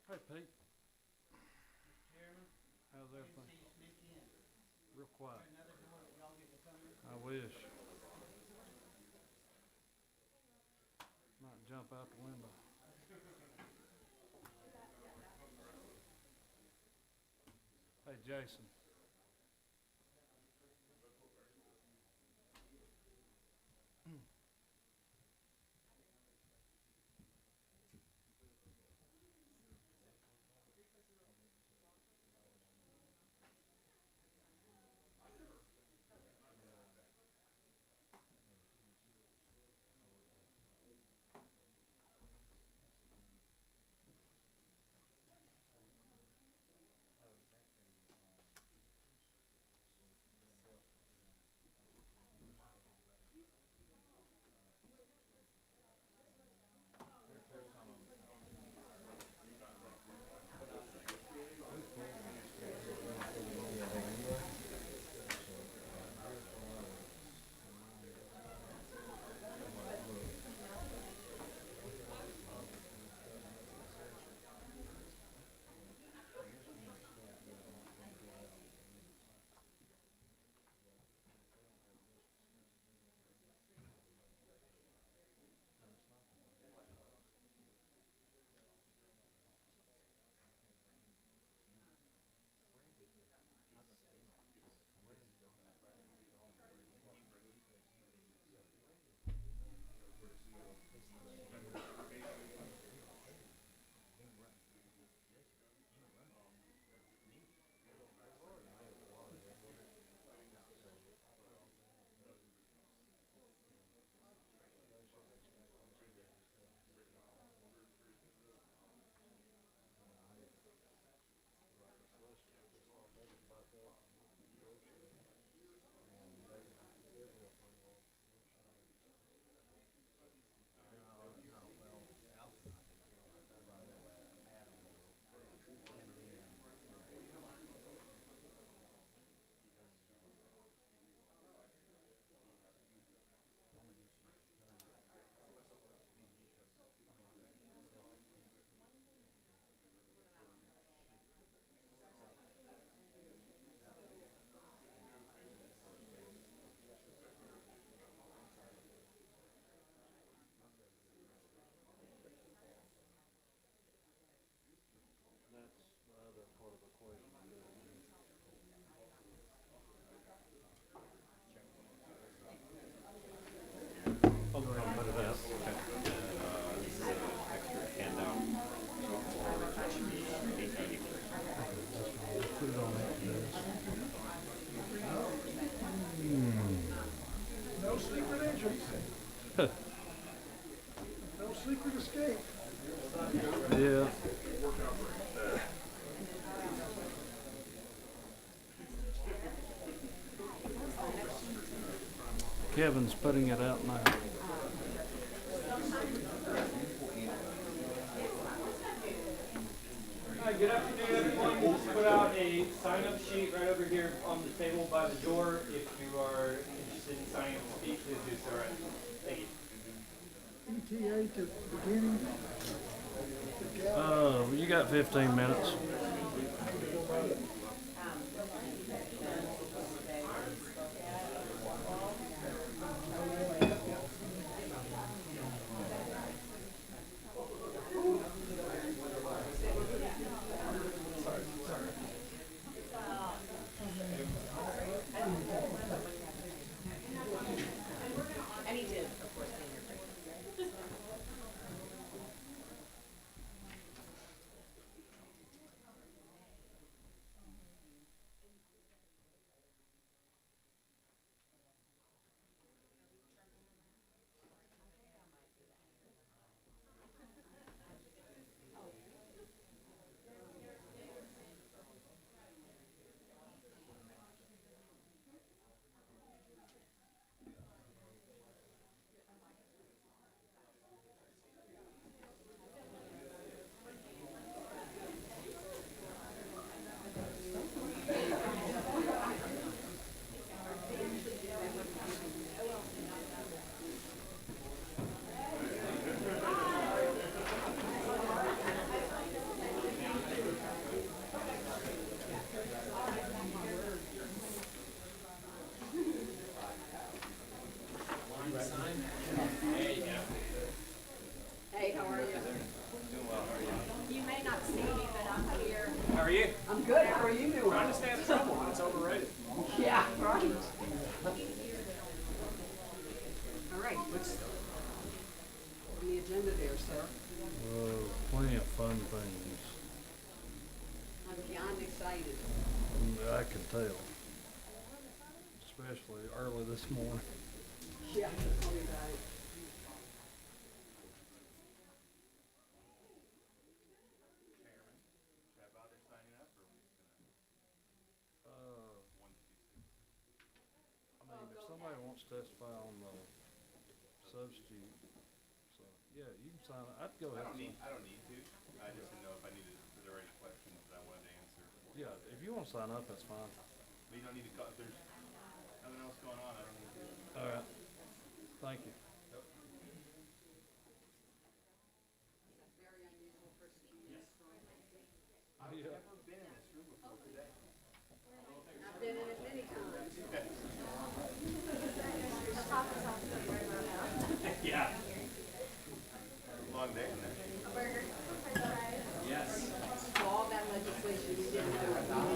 Hey Pete, Mr. Chairman, how's good to everything? see you sneak in. Is Real quiet. there another door that y'all get to come in? I wish. Might jump out the window. Hey Jason. That's the other part of the equation. I'll put it out. This is an extra handout that should be 893. Put it on that desk. No secret entrance. No secret escape. Yeah. Kevin's putting it out now. Hi, good afternoon, everyone. We'll just put out a sign-up sheet right over here on the table by the door. If you are interested in signing up to speak, please do so. Right. Thank you. ETA to beginning. You got 15 minutes. I need to, of course, be in your break. trying to stay out of trouble when it's overrated. Yeah, right. All right, what's on the agenda there, sir? Plenty of fun things. I'm beyond excited. I can tell. Especially early this morning. Yeah, tell me about it. I mean, if somebody wants to testify on the substitute, so, yeah, you can sign it. I'd go ahead. I don't need to. I just didn't know if I needed, if there were any questions that I wanted to answer. Yeah, if you want to sign up, that's fine. But you don't need to if there's nothing else going on, I don't need to. All right. Thank you. Yep. Very unusual procedure. I've Yeah. never been in this room before today. I've been in it many times. Yeah. Long day in there. Yes. So all that legislation you didn't know about.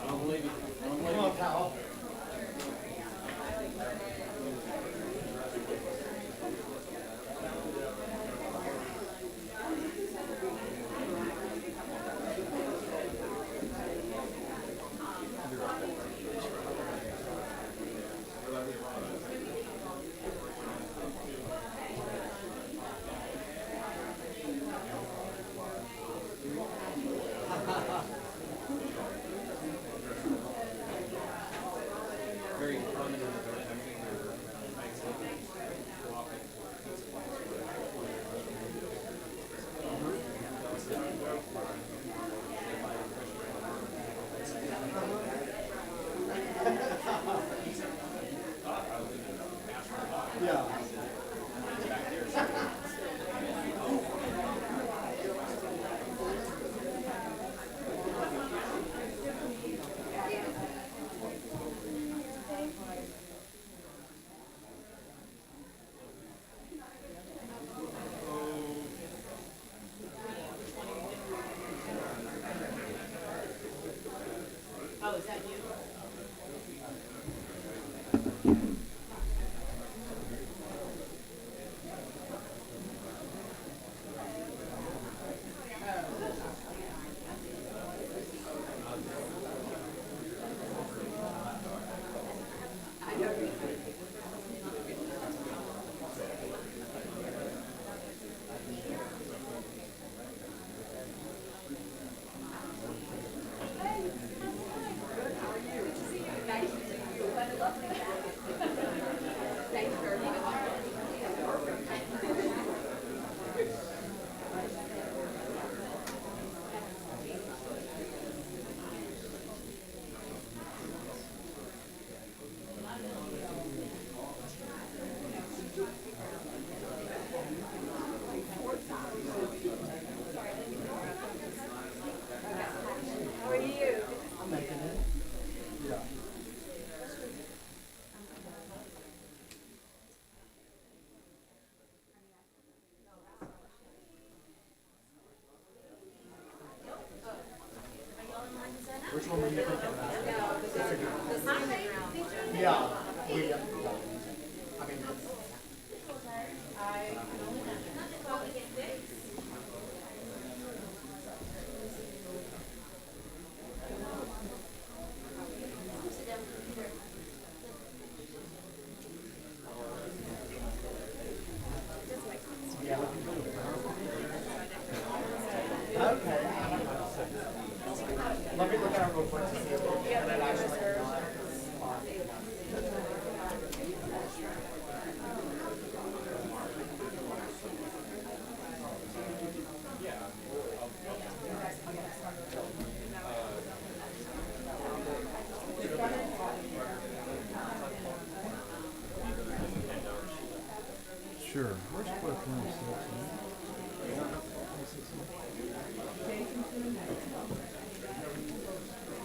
I don't believe it. Come on, pal. Very prominent event. I'm getting your Oh, is that you? I know you. Nice to see you. What a lovely jacket. Thanks for everything. How are you? I'm making it. Yeah. Which one were you thinking about? Yeah, we, I mean, yeah. Okay. Let me look at our real quick to see if it actually. Sure. Where's Cliff Lewis?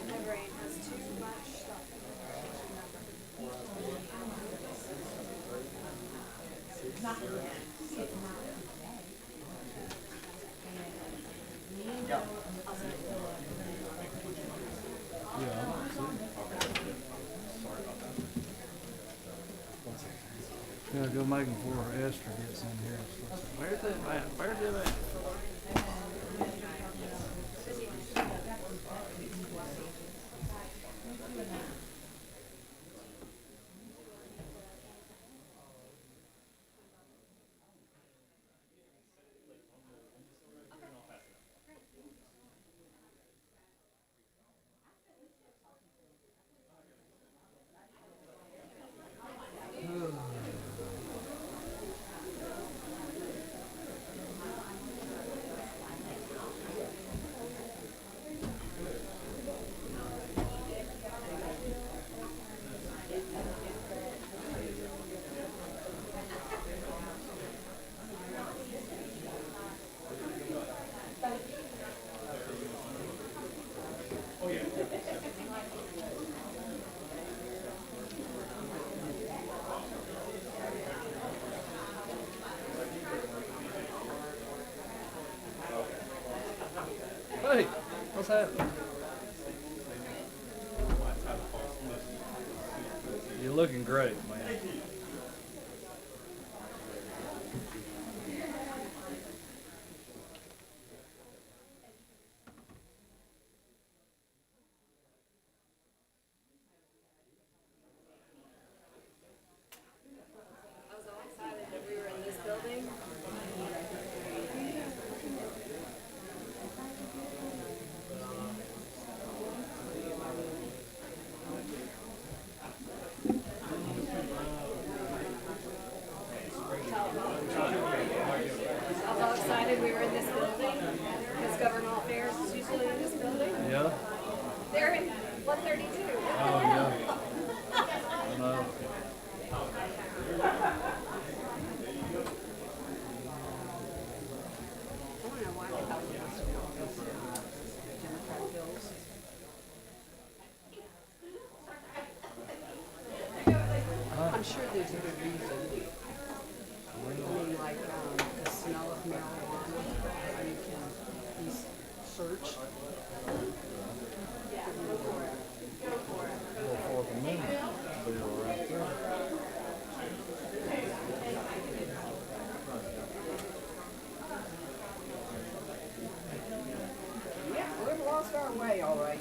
My brain has too much stuff in it. Not yet. It's not today. Yeah. make them before Esther gets in here. So, where's it at? Where's it at? Hey, what's happening? You're looking great, man. I was all excited that we were in this building. I was all excited we were in this building because governmental affairs is usually in this building. Yeah? They're in 132. Oh, yeah. I know. I want to know why they call it Democrat bills. I'm sure there's a good reason. I mean, like the smell of marijuana, you can be searched. Little Fourth Amendment bill right there. Yeah, we've lost our way, all right.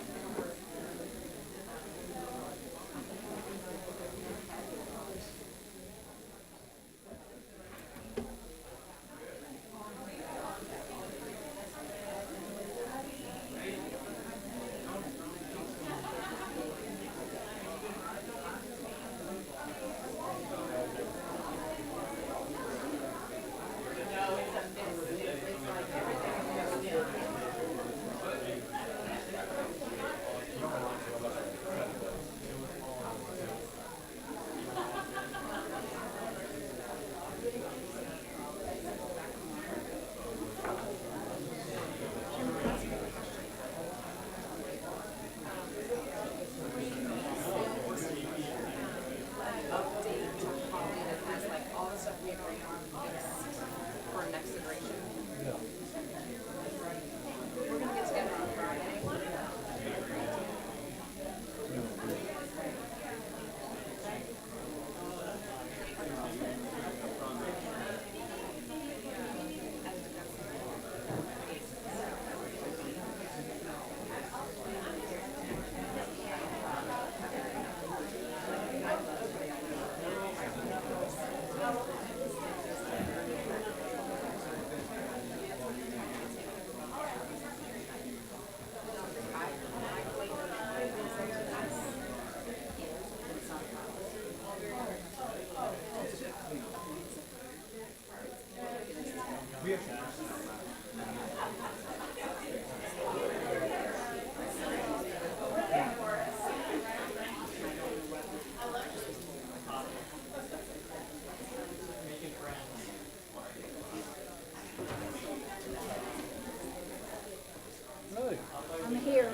Hey, I'm here.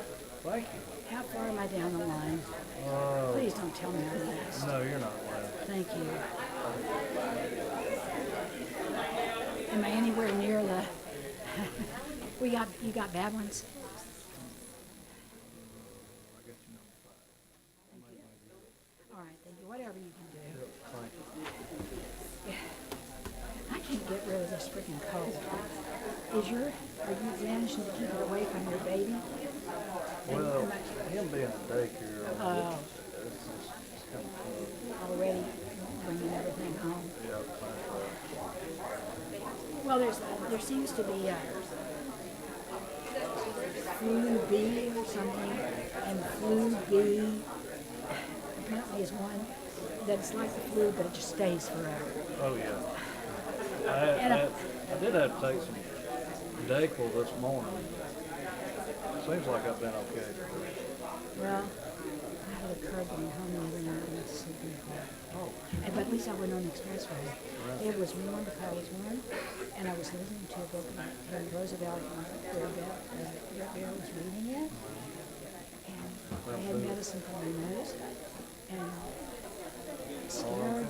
thank you. How far am I down the line? Please don't tell me I'm last. No, you're not loud. Thank you. Am I anywhere near the? You got bad ones. I got you number 5. All right, thank you. Whatever you can do. Thank you. Yeah. freaking cold. Are you managing to keep it away from your baby? Well, him being a daycare, Oh. it's just, it's kind of tough. Already bringing everything home. Yeah, thank Well, there seems to be a flu B or something, and flu B apparently is one that's like the flu, but it just stays forever. Oh, yeah. I did have to take some Dayquil this morning. Seems like I've been okay. Well, I had a curb going home the other night and it's sleeping hard. Oh, But at least I went on the expressway. It was warm, the car was warm, and I was listening to a book about Teddy Roosevelt, where Bear was reading it. And I had medicine for my nose, and scared.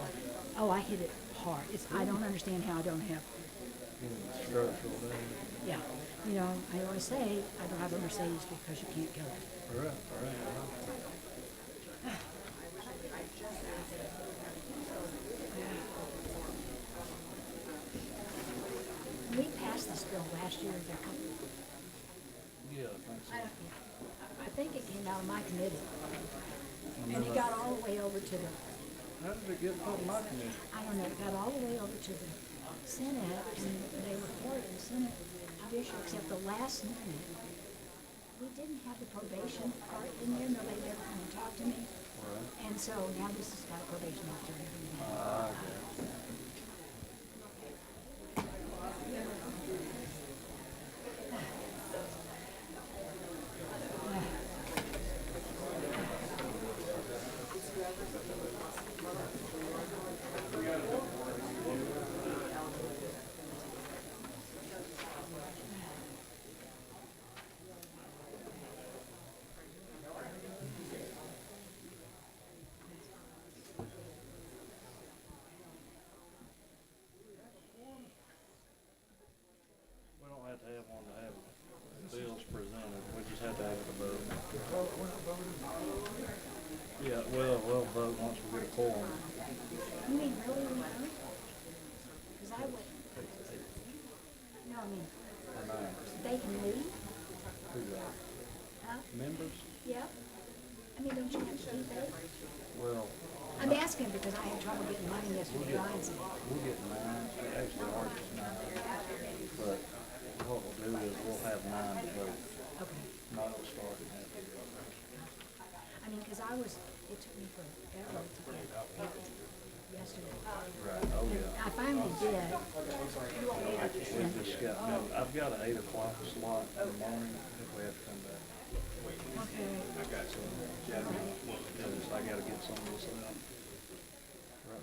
Oh, I hit it hard. I don't understand how I don't have. structural damage. Yeah, you know, I always say I don't have a Mercedes because you can't kill it. Right. We passed this bill last year. Yeah, I think so. I think it came out of my committee, and it got all the way over to the. How did it get put in my committee? I don't know. It got all the way over to the Senate, and they were for it in the Senate. Issue, except the last minute, we didn't have the probation part in there. Nobody ever come and talked to me. Right. And so now this has got a probation officer and everything. Okay. We don't have to have one to have bills presented, we just have to have it vote. Yeah, we'll vote once we get a quorum. You mean really? Because I would. No, I mean, Or nine. they can leave. Who got? Huh? Members? Yeah. I mean, don't you have to keep it? Well, I'm asking because I had trouble getting money yesterday. we'll get nine, actually ours is nine. But what we'll do is we'll have nine to vote. Okay. Not will start at half. I mean, because it took me forever to get it yesterday. Right, oh yeah. I finally did. You want me to We just got, no, I've got an 8 o'clock slot in the morning if we have to come back. Okay. So, I gotta get some of this out. Right.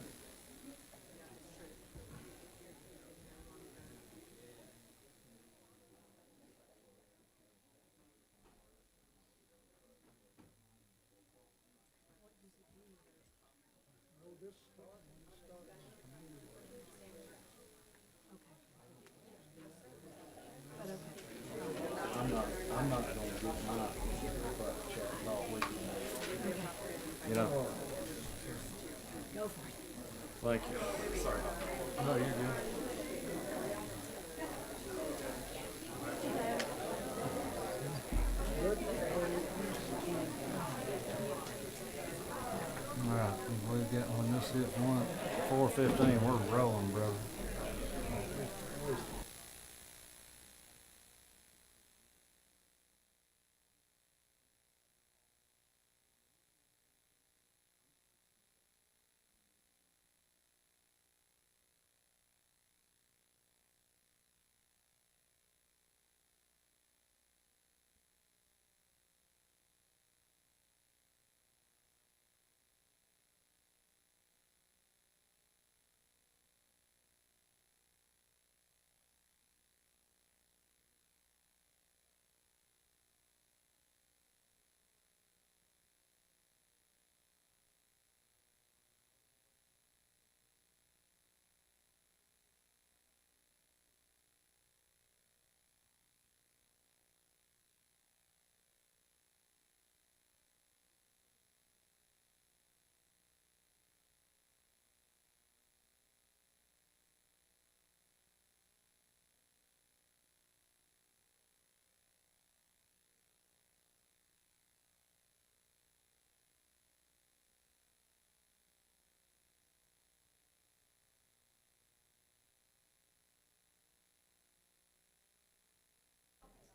I'm not gonna get my check all weekend. You know? Go for it. Thank you. Sorry. No, you're good. All right, we've got, when this hits 4:15, we're rolling, brother.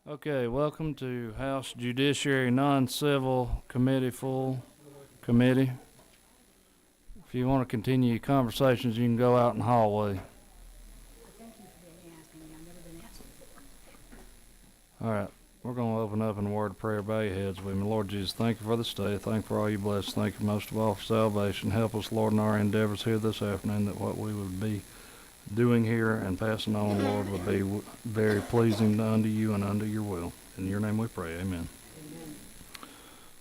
Okay, welcome to House Judiciary Non-Civil Committee Full Committee. If you want to continue your conversations, you can go out in the hallway. Thank you for asking me. I've never been asked before. All right, we're going to open up in a word of prayer. Bow your heads with me. Lord Jesus, thank you for this day. Thank you for all you bless. Thank you most of all for salvation. Help us, Lord, in our endeavors here this afternoon, that what we would be doing here and passing on, Lord, would be very pleasing unto you and unto your will. In your name we pray. Amen.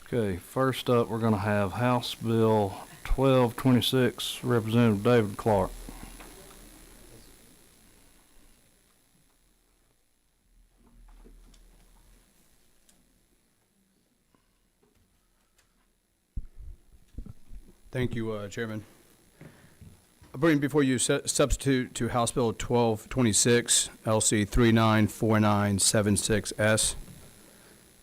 Okay, first up, we're going to have House Bill 1226, Representative David Clark. Thank you, Chairman. I bring before you substitute to House Bill 1226, LC 394976S.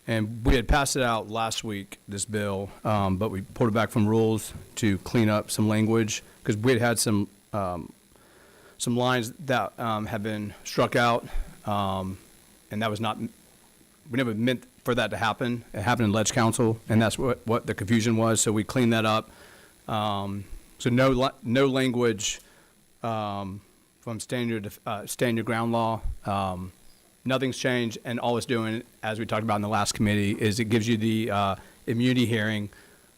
And we had passed it out last week, this bill, but we pulled it back from rules to clean up some language because we had some lines that had been struck out, and that was not, we never meant for that to happen. It happened in Ledge Council, and that's what the confusion was. So we cleaned that up. So no language from stand your ground law. Nothing's changed, and all it's doing, as we talked about in the last committee, is it gives you the immunity hearing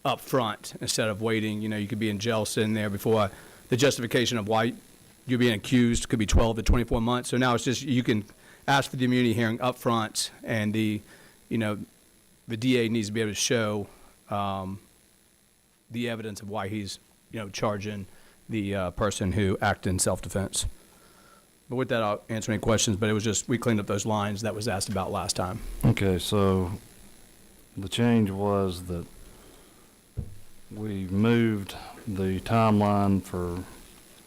up front instead of waiting. You know, you could be in jail sitting there before the justification of why you're being accused could be 12 to 24 months. So now it's just you can ask for the immunity hearing up front, and the DA needs to be able to show the evidence of why he's charging the person who acted in self-defense. But with that, I'll answer any questions, but it was just, we cleaned up those lines that was asked about last time. Okay, so the change was that we moved the timeline for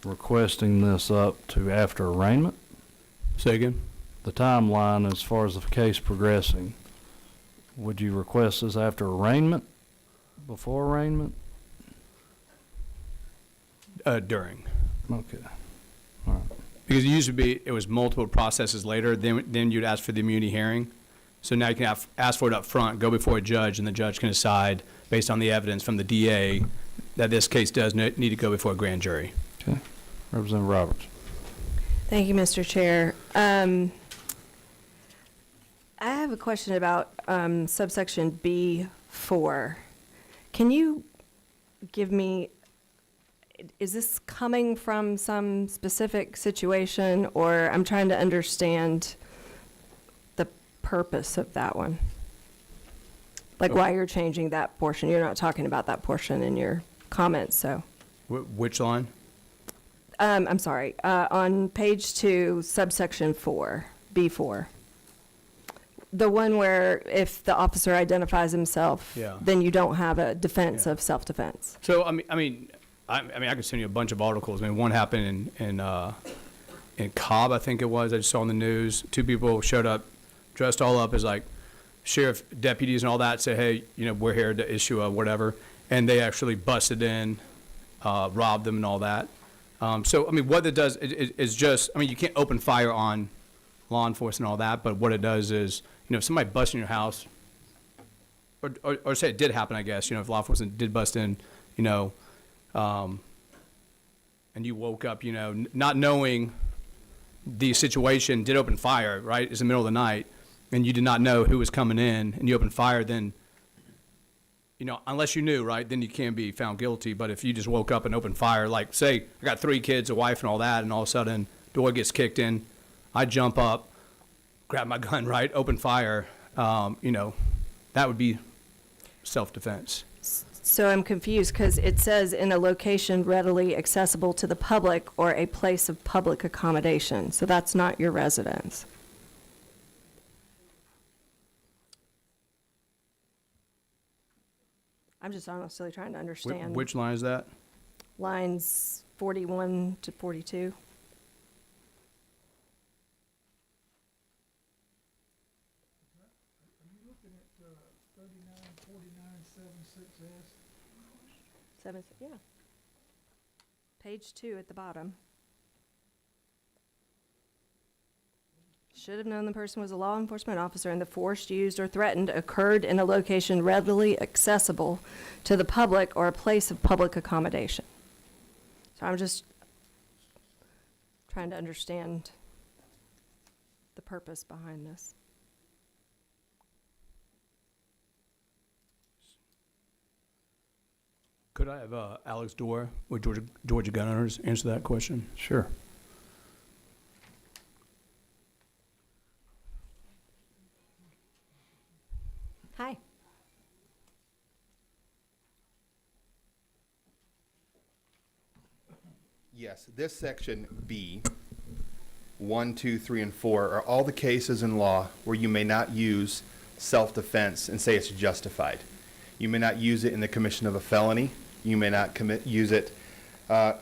requesting this up to after arraignment. Say again? The timeline as far as the case progressing. Would you request this after arraignment, before arraignment? During. Okay, all right. Because it was multiple processes later, then you'd ask for the immunity hearing. So now you can ask for it up front, go before a judge, and the judge can decide, based on the evidence from the DA, that this case does need to go before a grand jury. Okay. Representative Roberts. Thank you, Mr. Chair. I have a question about subsection B4. Can you give me, is this coming from some specific situation, or I'm trying to understand the purpose of that one? Like why you're changing that portion. You're not talking about that portion in your comments, so. Which line? I'm sorry, on page 2, subsection 4, B4. The one where if the officer identifies himself, Yeah. then you don't have a defense Yeah. of self-defense. So I could send you a bunch of articles. I mean, one happened in Cobb, I think it was. I just saw on the news. 2 people showed up, dressed all up as like sheriff deputies and all that. Said, hey, we're here to issue a whatever, and they actually busted in, robbed them and all that. So I mean, what it does is just, I mean, you can't open fire on law enforcement and all that, but what it does is, if somebody busts in your house, or say it did happen, I guess, if law enforcement did bust in, and you woke up, not knowing the situation, did open fire, right? It's the middle of the night, and you did not know who was coming in, and you opened fire, then, unless you knew, right, then you can be found guilty. But if you just woke up and opened fire, like, say, I got 3 kids, a wife, and all that, and all of a sudden, door gets kicked in, I jump up, grab my gun, right, open fire, that would be self-defense. So I'm confused because it says in a location readily accessible to the public or a place of public accommodation. So that's not your residence. I'm just honestly trying to understand. Which line is that? Lines 41 to 42. Are you looking at 394976S? Yeah. Page 2 at the bottom. should have known the person was a law enforcement officer and the force used or threatened occurred in a location readily accessible to the public or a place of public accommodation. So I'm just trying to understand the purpose behind this. Could I have Alex Dorr with Georgia Gun Owners answer that question? Sure. Hi. Yes, this section B, 1, 2, 3, and 4 are all the cases in law where you may not use self-defense and say it's justified. You may not use it in the commission of a felony. You may not use it as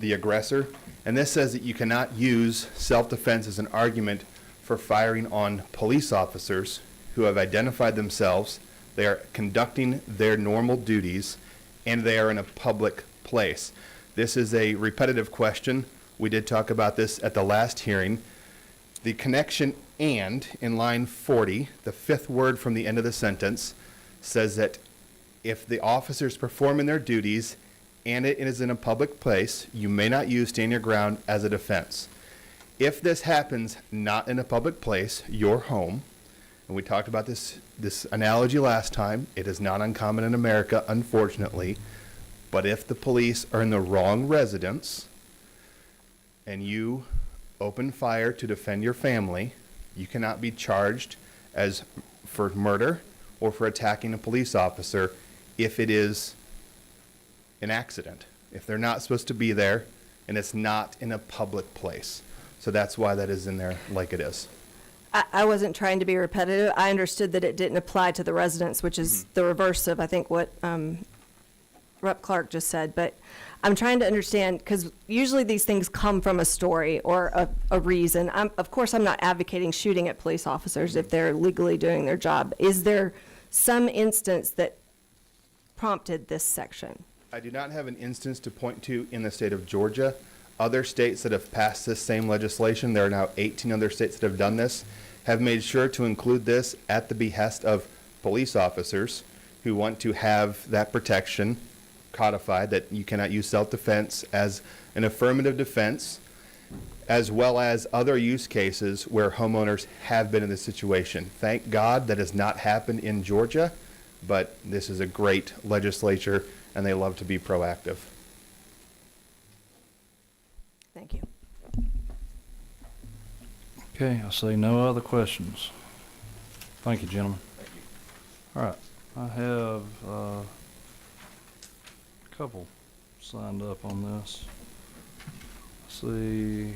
the aggressor. And this says that you cannot use self-defense as an argument for firing on police officers who have identified themselves, they are conducting their normal duties, and they are in a public place. This is a repetitive question. We did talk about this at the last hearing. The connection "and" in line 40, the fifth word from the end of the sentence, says that if the officer is performing their duties and it is in a public place, you may not use stand your ground as a defense. If this happens not in a public place, your home, and we talked about this analogy last time, it is not uncommon in America, unfortunately, but if the police are in the wrong residence and you open fire to defend your family, you cannot be charged as for murder or for attacking a police officer if it is an accident, if they're not supposed to be there and it's not in a public place. So that's why that is in there like it is. I wasn't trying to be repetitive. I understood that it didn't apply to the residents, which is the reverse of, I think, what Rep. Clark just said. But I'm trying to understand, because usually these things come from a story or a reason. Of course, I'm not advocating shooting at police officers if they're legally doing their job. Is there some instance that prompted this section? I do not have an instance to point to in the state of Georgia. Other states that have passed this same legislation, there are now 18 other states that have done this, have made sure to include this at the behest of police officers who want to have that protection codified, that you cannot use self-defense as an affirmative defense, as well as other use cases where homeowners have been in this situation. Thank God that has not happened in Georgia, but this is a great legislature and they love to be proactive. Thank you. Okay, I see no other questions. Thank you, gentlemen. Thank you. All right, I have a couple signed up on this. Let's see.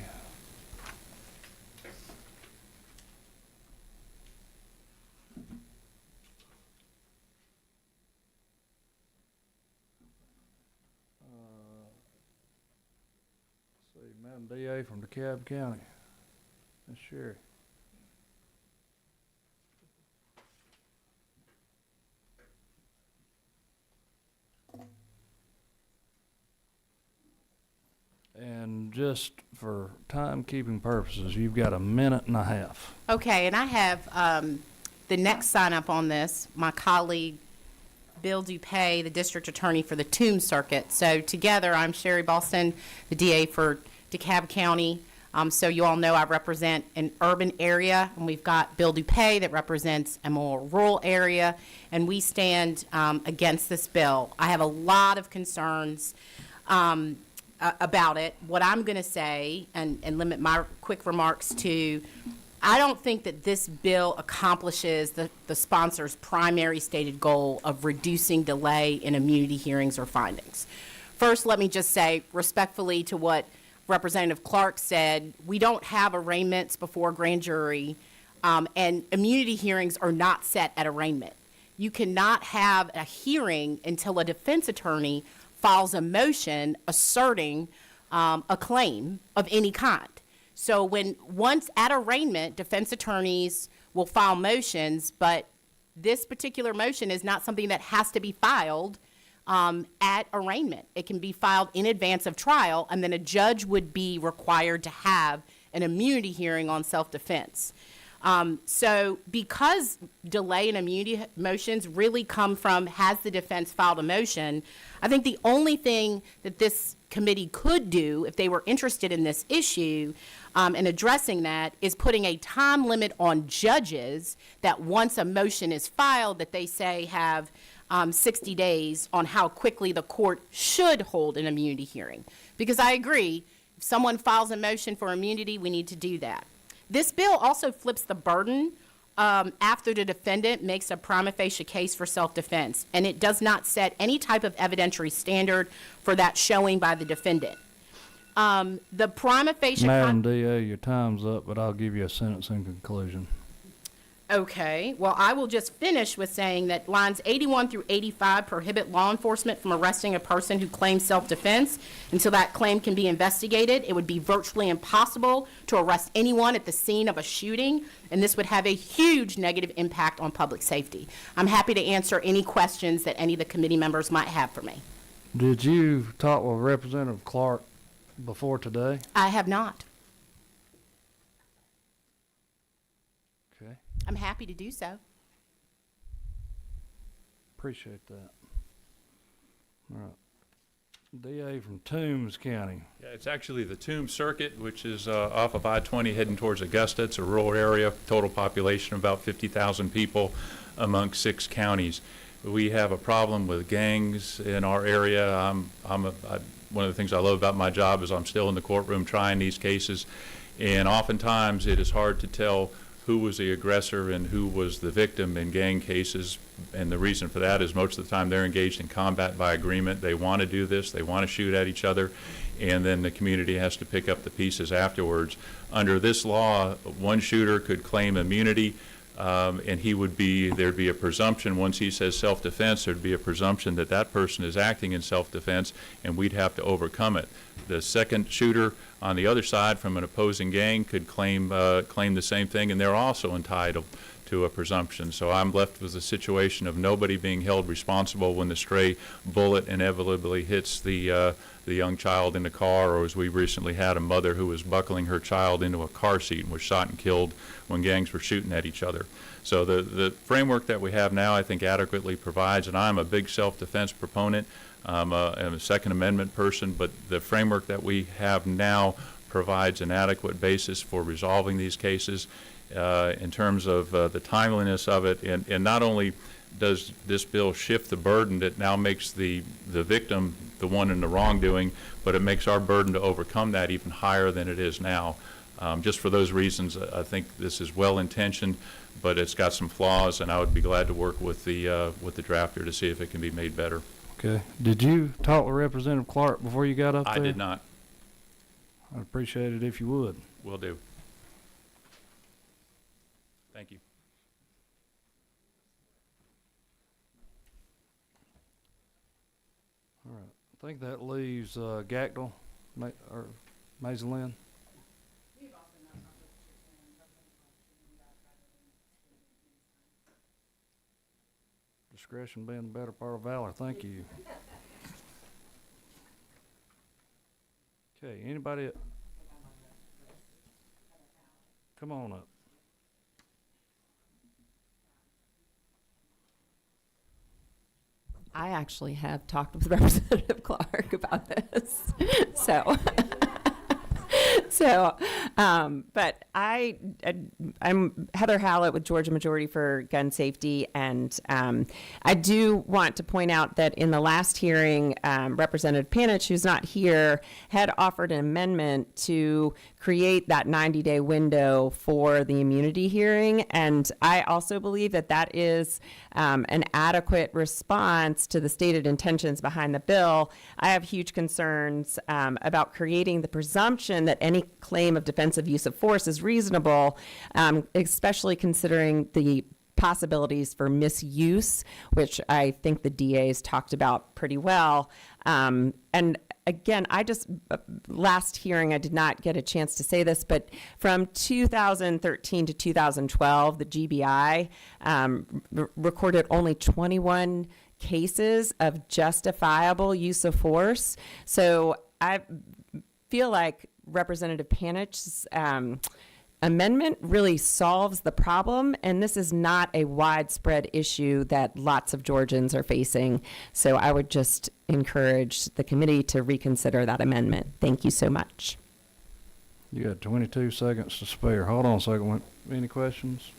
Madam DA from DeKalb County. Ms. Sherry. And just for timekeeping purposes, you've got a minute and a half. Okay, and I have the next sign up on this, my colleague Bill Dupay, the district attorney for the Toombs Circuit. So together, I'm Sherry Boston, the DA for DeKalb County. So you all know I represent an urban area, and we've got Bill Dupay that represents a more rural area, and we stand against this bill. I have a lot of concerns about it. What I'm going to say, and limit my quick remarks to, I don't think that this bill accomplishes the sponsor's primary stated goal of reducing delay in immunity hearings or findings. First, let me just say respectfully to what Representative Clark said, we don't have arraignments before grand jury, and immunity hearings are not set at arraignment. You cannot have a hearing until a defense attorney files a motion asserting a claim of any kind. So once at arraignment, defense attorneys will file motions, but this particular motion is not something that has to be filed at arraignment. It can be filed in advance of trial, and then a judge would be required to have an immunity hearing on self-defense. So because delay in immunity motions really come from, has the defense filed a motion, I think the only thing that this committee could do, if they were interested in this issue and addressing that, is putting a time limit on judges that once a motion is filed, that they say have 60 days on how quickly the court should hold an immunity hearing. Because I agree, if someone files a motion for immunity, we need to do that. This bill also flips the burden after the defendant makes a prima facie case for self-defense, and it does not set any type of evidentiary standard for that showing by the defendant. The prima facie... Madam DA, your time's up, but I'll give you a sentence in conclusion. Okay, well, I will just finish with saying that lines 81 through 85 prohibit law enforcement from arresting a person who claims self-defense until that claim can be investigated. It would be virtually impossible to arrest anyone at the scene of a shooting, and this would have a huge negative impact on public safety. I'm happy to answer any questions that any of the committee members might have for me. Did you talk with Representative Clark before today? I have not. Okay, I'm happy to do so. appreciate that. All right. DA from Toombs County. Yeah, it's actually the Toombs Circuit, which is off of I-20 heading towards Augusta. It's a rural area, total population of about 50,000 people among 6 counties. We have a problem with gangs in our area. One of the things I love about my job is I'm still in the courtroom trying these cases, and oftentimes it is hard to tell who was the aggressor and who was the victim in gang cases. And the reason for that is most of the time they're engaged in combat by agreement. They want to do this, they want to shoot at each other, and then the community has to pick up the pieces afterwards. Under this law, one shooter could claim immunity, and there'd be a presumption, once he says self-defense, there'd be a presumption that that person is acting in self-defense, and we'd have to overcome it. The second shooter on the other side from an opposing gang could claim the same thing, and they're also entitled to a presumption. So I'm left with a situation of nobody being held responsible when the stray bullet inevitably hits the young child in the car, or as we recently had a mother who was buckling her child into a car seat and was shot and killed when gangs were shooting at each other. So the framework that we have now, I think, adequately provides, and I'm a big self-defense proponent. I'm a Second Amendment person, but the framework that we have now provides an adequate basis for resolving these cases in terms of the timeliness of it. And not only does this bill shift the burden that now makes the victim the one in the wrongdoing, but it makes our burden to overcome that even higher than it is now. Just for those reasons, I think this is well-intentioned, but it's got some flaws, and I would be glad to work with the drafter to see if it can be made better. Okay. Did you talk with Representative Clark before you got up there? I did not. I'd appreciate it if you would. Will do. Thank you. All right. I think that leaves Gactyl or Mazalin. Discretion being the better part of valor. Thank you. Okay, anybody? Come on up. I actually have talked with Representative Clark about this, but I'm Heather Hallett with Georgia Majority for Gun Safety, and I do want to point out that in the last hearing, Representative Panich, who's not here, had offered an amendment to create that 90-day window for the immunity hearing, and I also believe that that is an adequate response to the stated intentions behind the bill. I have huge concerns about creating the presumption that any claim of defensive use of force is reasonable, especially considering the possibilities for misuse, which I think the DA's talked about pretty well. And again, last hearing, I did not get a chance to say this, but from 2013 to 2012, the GBI recorded only 21 cases of justifiable use of force. So I feel like Representative Panich's amendment really solves the problem, and this is not a widespread issue that lots of Georgians are facing. So I would just encourage the committee to reconsider that amendment. Thank you so much. You got 22 seconds to spare. Hold on a second. Any questions?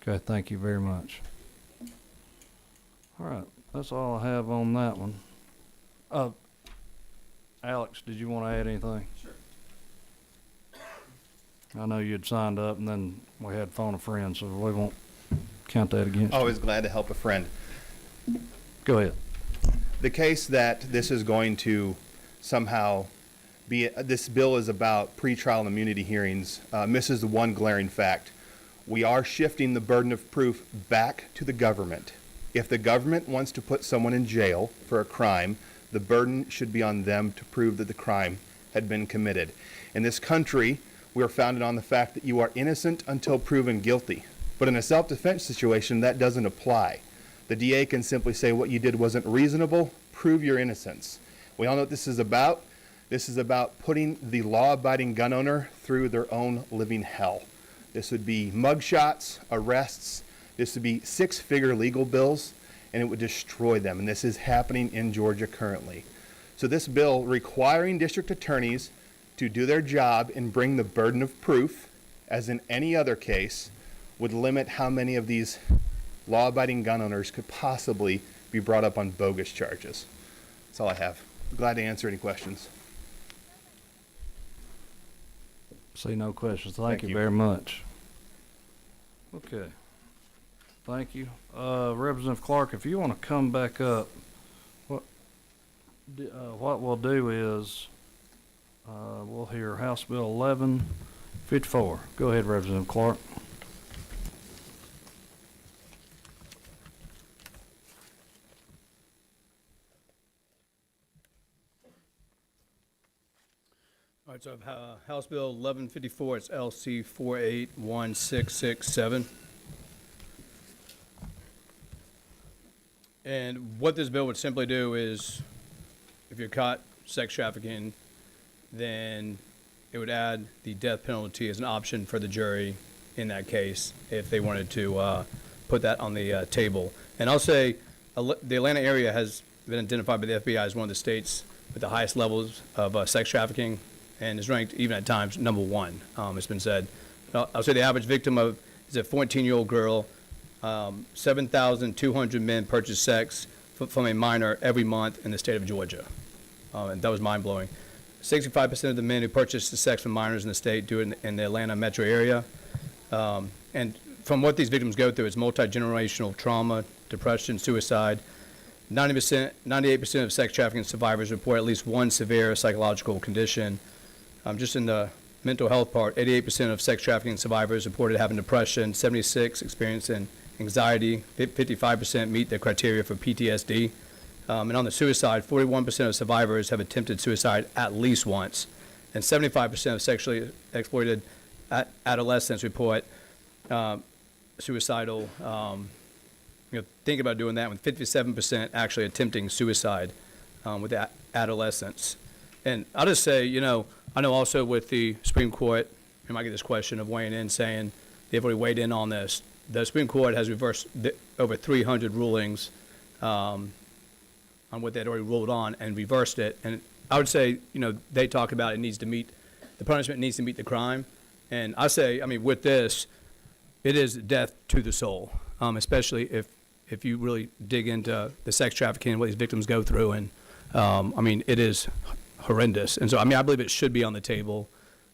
Okay, thank you very much. All right, that's all I have on that one. Alex, did you want to add anything? Sure. I know you'd signed up and then we had phone a friend, so we won't count that against you. Always glad to help a friend. Go ahead. The case that this is going to somehow be, this bill is about pretrial immunity hearings, misses the one glaring fact. We are shifting the burden of proof back to the government. If the government wants to put someone in jail for a crime, the burden should be on them to prove that the crime had been committed. In this country, we are founded on the fact that you are innocent until proven guilty. But in a self-defense situation, that doesn't apply. The DA can simply say what you did wasn't reasonable, prove your innocence. We all know what this is about. This is about putting the law-abiding gun owner through their own living hell. This would be mugshots, arrests. This would be six-figure legal bills, and it would destroy them. And this is happening in Georgia currently. So this bill requiring district attorneys to do their job and bring the burden of proof, as in any other case, would limit how many of these law-abiding gun owners could possibly be brought up on bogus charges. That's all I have. Glad to answer any questions. See no questions. Thank you you. very much. Okay. Thank you. Representative Clark, if you want to come back up, what we'll do is we'll hear House Bill 1154. Go ahead, Representative Clark. All right, so House Bill 1154, it's LC 481667. And what this bill would simply do is, if you're caught sex trafficking, then it would add the death penalty as an option for the jury in that case, if they wanted to put that on the table. And I'll say the Atlanta area has been identified by the FBI as one of the states with the highest levels of sex trafficking, and is ranked even at times #1, it's been said. I'll say the average victim is a 14-year-old girl. 7,200 men purchase sex from a minor every month in the state of Georgia. And that was mind-blowing. 65% of the men who purchase the sex from minors in the state do it in the Atlanta metro area. And from what these victims go through, it's multi-generational trauma, depression, suicide. 98% of sex trafficking survivors report at least one severe psychological condition. Just in the mental health part, 88% of sex trafficking survivors reported having depression, 76% experiencing anxiety, 55% meet the criteria for PTSD. And on the suicide, 41% of survivors have attempted suicide at least once, and 75% of sexually exploited adolescents report suicidal, thinking about doing that, with 57% actually attempting suicide with adolescents. And I'll just say, I know also with the Supreme Court, you might get this question of weighing in saying they've already weighed in on this. The Supreme Court has reversed over 300 rulings on what they'd already ruled on and reversed it. And I would say, they talk about the punishment needs to meet the crime. And I say, with this, it is death to the soul, especially if you really dig into the sex trafficking and what these victims go through. And, it is horrendous. And so, I believe it should be on the table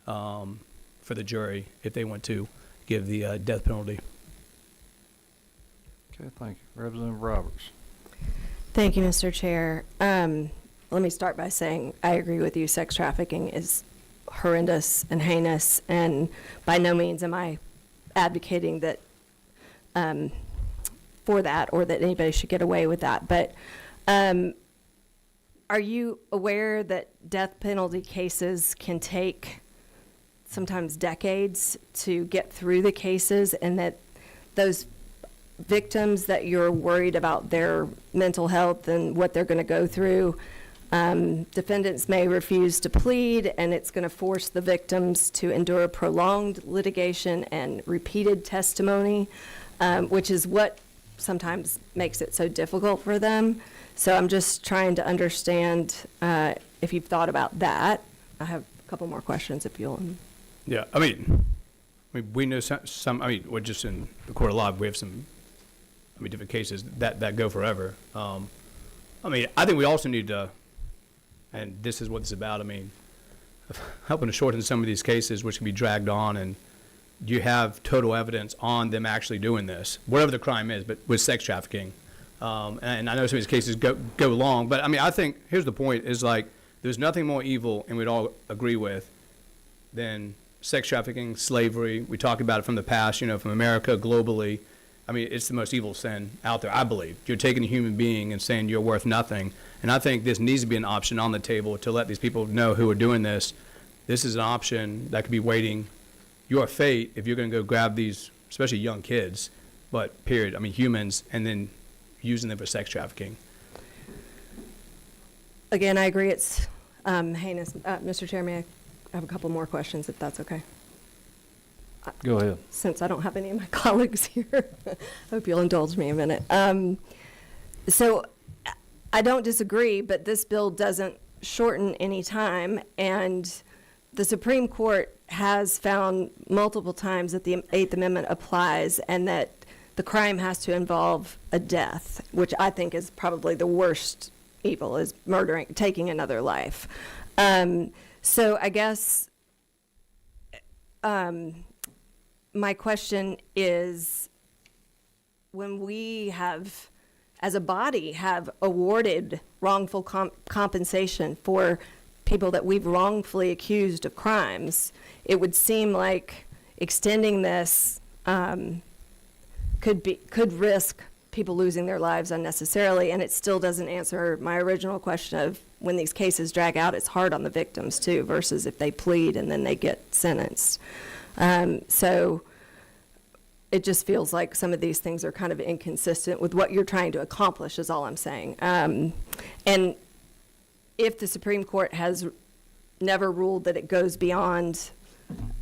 for the jury if they want to give the death penalty. Okay, thank you. Representative Roberts. Thank you, Mr. Chair. Let me start by saying I agree with you. Sex trafficking is horrendous and heinous, and by no means am I advocating that for that or that anybody should get away with that. But are you aware that death penalty cases can take sometimes decades to get through the cases, and that those victims that you're worried about their mental health and what they're going to go through, Defendants may refuse to plead, and it's going to force the victims to endure prolonged litigation and repeated testimony, which is what sometimes makes it so difficult for them. So I'm just trying to understand if you've thought about that. I have a couple more questions if you'll. Yeah, I mean, we know some, I mean, we're just in the court of law, we have some, I mean, different cases that go forever. I mean, I think we also need to, and this is what it's about, I mean, helping to shorten some of these cases which can be dragged on, and you have total evidence on them actually doing this, whatever the crime is, but with sex trafficking. And I know some of these cases go long, but I mean, I think, here's the point, is like, there's nothing more evil, and we'd all agree with, than sex trafficking, slavery. We talked about it from the past, you know, from America, globally. I mean, it's the most evil sin out there, I believe. You're taking a human being and saying you're worth nothing. And I think this needs to be an option on the table to let these people know who are doing this. This is an option that could be waiting your fate if you're going to go grab these, especially young kids, but period, I mean, humans, and then using them for sex trafficking. Again, I agree it's heinous. Mr. Chairman, I have a couple more questions, if that's okay. Go ahead. Since I don't have any of my colleagues here, I hope you'll indulge me a minute. So I don't disagree, but this bill doesn't shorten any time, and the Supreme Court has found multiple times that the Eighth Amendment applies and that the crime has to involve a death, which I think is probably the worst evil, is murdering, taking another life. So I guess my question is, when we have, as a body, have awarded wrongful compensation for people that we've wrongfully accused of crimes, it would seem like extending this could risk people losing their lives unnecessarily, and it still doesn't answer my original question of, when these cases drag out, it's hard on the victims too, versus if they plead and then they get sentenced. So it just feels like some of these things are kind of inconsistent with what you're trying to accomplish, is all I'm saying. And if the Supreme Court has never ruled that it goes beyond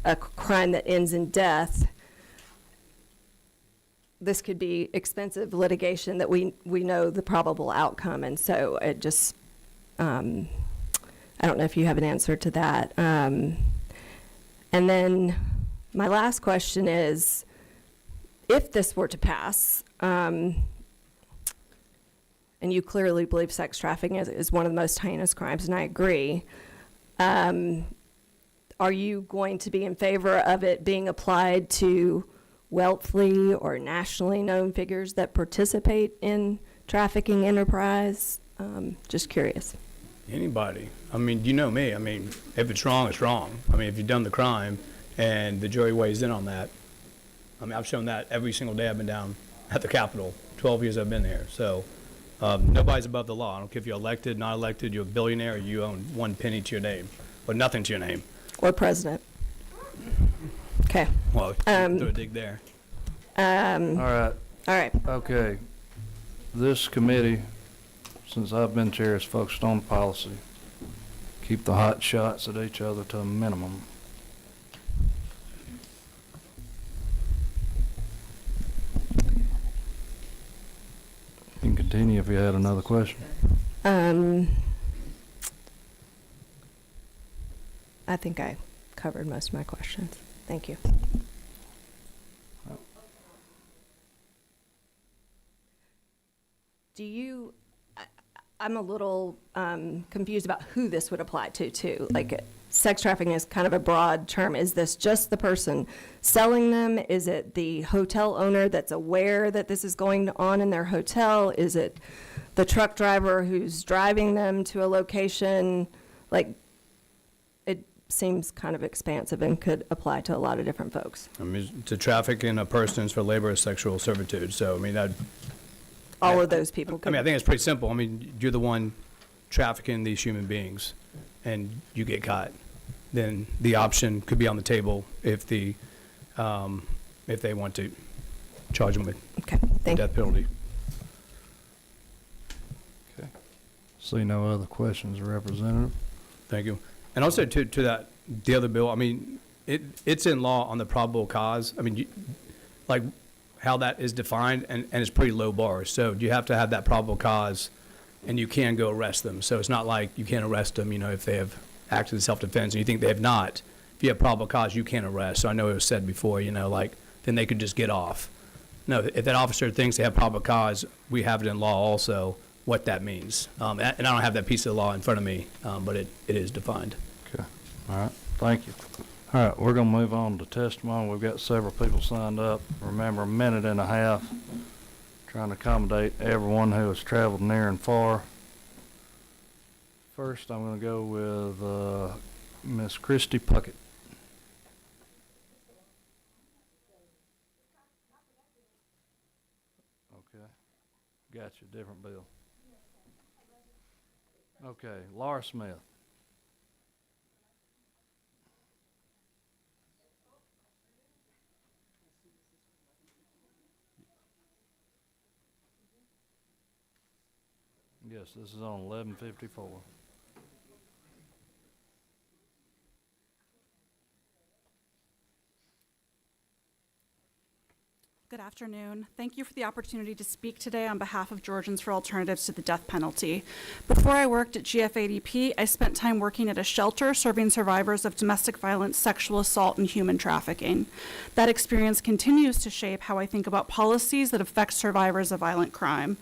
a crime that ends in death, this could be expensive litigation that we know the probable outcome. And so it just, I don't know if you have an answer to that. And then my last question is, if this were to pass, and you clearly believe sex trafficking is one of the most heinous crimes, and I agree, are you going to be in favor of it being applied to wealthy or nationally known figures that participate in trafficking enterprise? Just curious. Anybody. I mean, you know me. I mean, if it's wrong, it's wrong. I mean, if you've done the crime and the jury weighs in on that, I mean, I've shown that every single day I've been down at the Capitol, 12 years I've been there. So nobody's above the law. I don't care if you're elected, not elected, you're a billionaire, or you own one penny to your name, or nothing to your name. Or president. Okay. Well, throw a dig there. All right. All right. Okay. This committee, since I've been chair, is focused on policy. Keep the hot shots at each other to a minimum. You can continue if you had another question. I think I covered most of my questions. Thank you. Do you, I'm a little confused about who this would apply to, too. Like, sex trafficking is kind of a broad term. Is this just the person selling them? Is it the hotel owner that's aware that this is going on in their hotel? Is it the truck driver who's driving them to a location? Like, it seems kind of expansive and could apply to a lot of different folks. I mean, to traffic in a person for labor or sexual servitude. So, I mean, that. All of those people could. I mean, I think it's pretty simple. I mean, you're the one trafficking these human beings, and you get caught. Then the option could be on the table if they want to charge them with Okay, the death penalty. Okay. See no other questions, Representative. Thank you. And also to that, the other bill, I mean, it's in law on the probable cause. I mean, like how that is defined, and it's pretty low bar. So you have to have that probable cause, and you can go arrest them. So it's not like you can't arrest them, you know, if they have acted in self-defense and you think they have not. If you have probable cause, you can't arrest. So I know it was said before, you know, like, then they could just get off. No, if that officer thinks they have probable cause, we have it in law also what that means. And I don't have that piece of the law in front of me, but it is defined. Okay. All right. Thank you. All right. We're going to move on to testimony. We've got several people signed up. Remember, a minute and a half. Trying to accommodate everyone who has traveled near and far. First, I'm going to go with Miss Christy Puckett. Okay. Gotcha. Different bill. Okay. Laura Smith. Yes, this is on 1154. Good afternoon. Thank you for the opportunity to speak today on behalf of Georgians for Alternatives to the Death Penalty. Before I worked at GFADP, I spent time working at a shelter serving survivors of domestic violence, sexual assault, and human trafficking. That experience continues to shape how I think about policies that affect survivors of violent crime.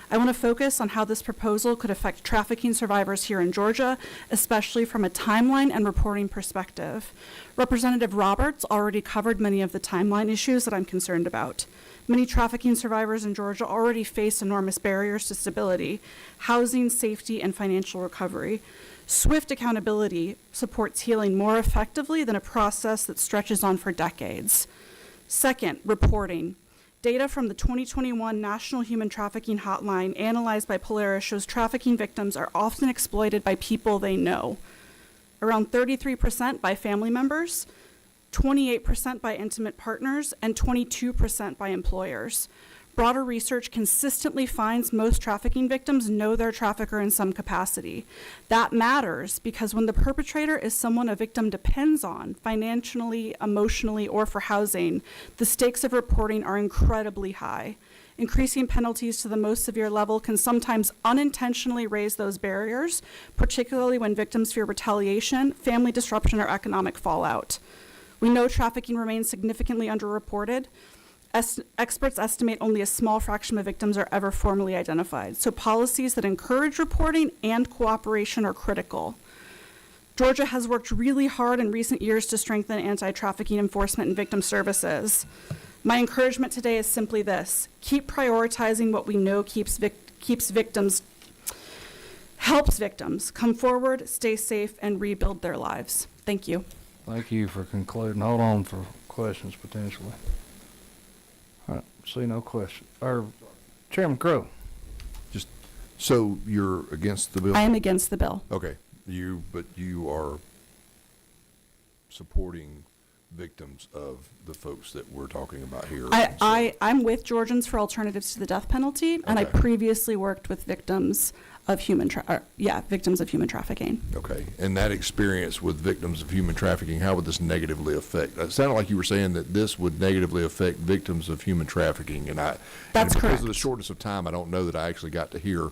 I want to focus on how this proposal could affect trafficking survivors here in Georgia, especially from a timeline and reporting perspective. Representative Roberts already covered many of the timeline issues that I'm concerned about. Many trafficking survivors in Georgia already face enormous barriers to stability, housing, safety, and financial recovery. Swift accountability supports healing more effectively than a process that stretches on for decades. Second, reporting. Data from the 2021 National Human Trafficking Hotline analyzed by Polaris shows trafficking victims are often exploited by people they know. Around 33% by family members, 28% by intimate partners, and 22% by employers. Broader research consistently finds most trafficking victims know their trafficker in some capacity. That matters because when the perpetrator is someone a victim depends on, financially, emotionally, or for housing, the stakes of reporting are incredibly high. Increasing penalties to the most severe level can sometimes unintentionally raise those barriers, particularly when victims fear retaliation, family disruption, or economic fallout. We know trafficking remains significantly underreported. Experts estimate only a small fraction of victims are ever formally identified, so policies that encourage reporting and cooperation are critical. Georgia has worked really hard in recent years to strengthen anti-trafficking enforcement and victim services. My encouragement today is simply this: keep prioritizing what we know helps victims come forward, stay safe, and rebuild their lives. Thank you. Thank you for concluding. Hold on for questions potentially. All right, see no question. Chairman Crow. Just, so you're against the bill? I am against the bill. Okay, but you are supporting victims of the folks that we're talking about here. I'm with Georgians for Alternatives to the Death Penalty, and I previously worked with victims of human trafficking. Okay, and that experience with victims of human trafficking, how would this negatively affect? It sounded like you were saying that this would negatively affect victims of human trafficking, and That's because correct. of the shortness of time, I don't know that I actually got to hear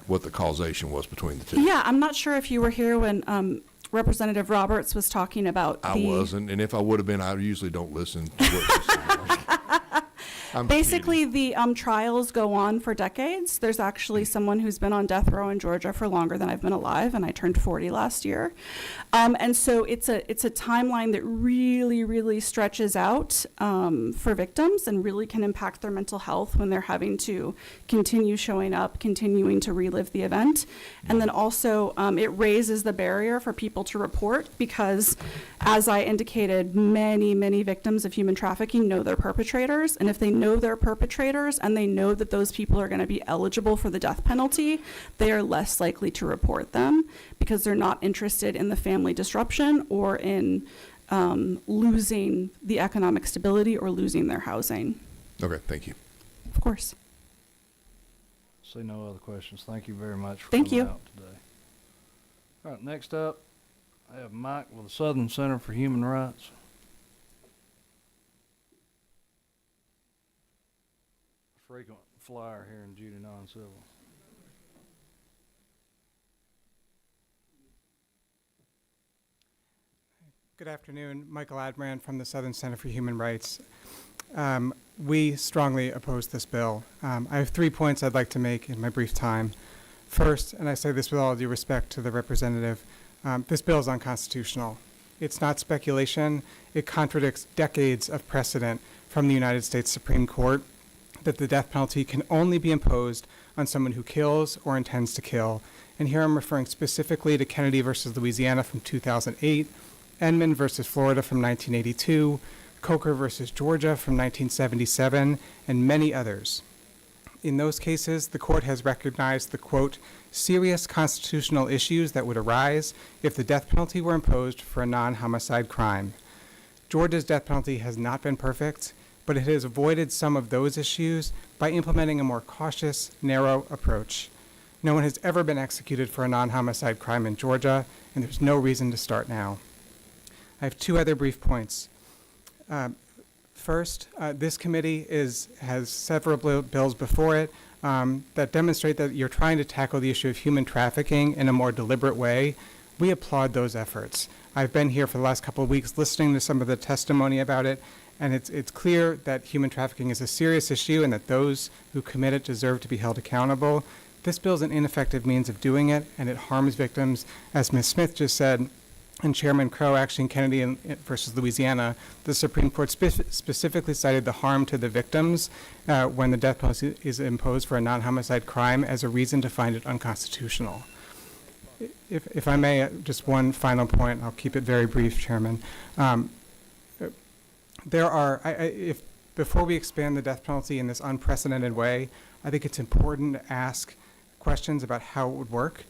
what the causation was between the two. Yeah, I'm not sure if you were here when Representative Roberts was talking about I wasn't, and if I would have been, I usually don't listen to what you say. Basically, the trials go on for decades. There's actually someone who's been on death row in Georgia for longer than I've been alive, and I turned 40 last year. And so it's a timeline that really, really stretches out for victims and really can impact their mental health when they're having to continue showing up, continuing to relive the event. And then also it raises the barrier for people to report because, as I indicated, many, many victims of human trafficking know their perpetrators, and if they know their perpetrators and they know that those people are going to be eligible for the death penalty, they are less likely to report them because they're not interested in the family disruption or in losing the economic stability or losing their housing. Okay, thank you. Of course. See no other questions. Thank you very much for Thank coming you. out today. All right, next up, I have Mike with the Southern Center for Human Rights. Frequent flyer here in Judiciary Non-Civil. Good afternoon. Michael Adbrand from the Southern Center for Human Rights. We strongly oppose this bill. I have 3 points I'd like to make in my brief time. First, and I say this with all due respect to the representative, this bill is unconstitutional. It's not speculation. It contradicts decades of precedent from the United States Supreme Court that the death penalty can only be imposed on someone who kills or intends to kill. And here I'm referring specifically to Kennedy versus Louisiana from 2008, Enman versus Florida from 1982, Coker versus Georgia from 1977, and many others. In those cases, the court has recognized the, quote, serious constitutional issues that would arise if the death penalty were imposed for a non-homicide crime. Georgia's death penalty has not been perfect, but it has avoided some of those issues by implementing a more cautious, narrow approach. No one has ever been executed for a non-homicide crime in Georgia, and there's no reason to start now. I have 2 other brief points. First, this committee has several bills before it that demonstrate that you're trying to tackle the issue of human trafficking in a more deliberate way. We applaud those efforts. I've been here for the last couple of weeks listening to some of the testimony about it, and it's clear that human trafficking is a serious issue and that those who commit it deserve to be held accountable. This bill is an ineffective means of doing it, and it harms victims. As Ms. Smith just said, and Chairman Crow, actually in Kennedy versus Louisiana, the Supreme Court specifically cited the harm to the victims when the death penalty is imposed for a non-homicide crime as a reason to find it unconstitutional. If I may, just one final point. I'll keep it very brief, Chairman. Before we expand the death penalty in this unprecedented way, I think it's important to ask questions about how it would work.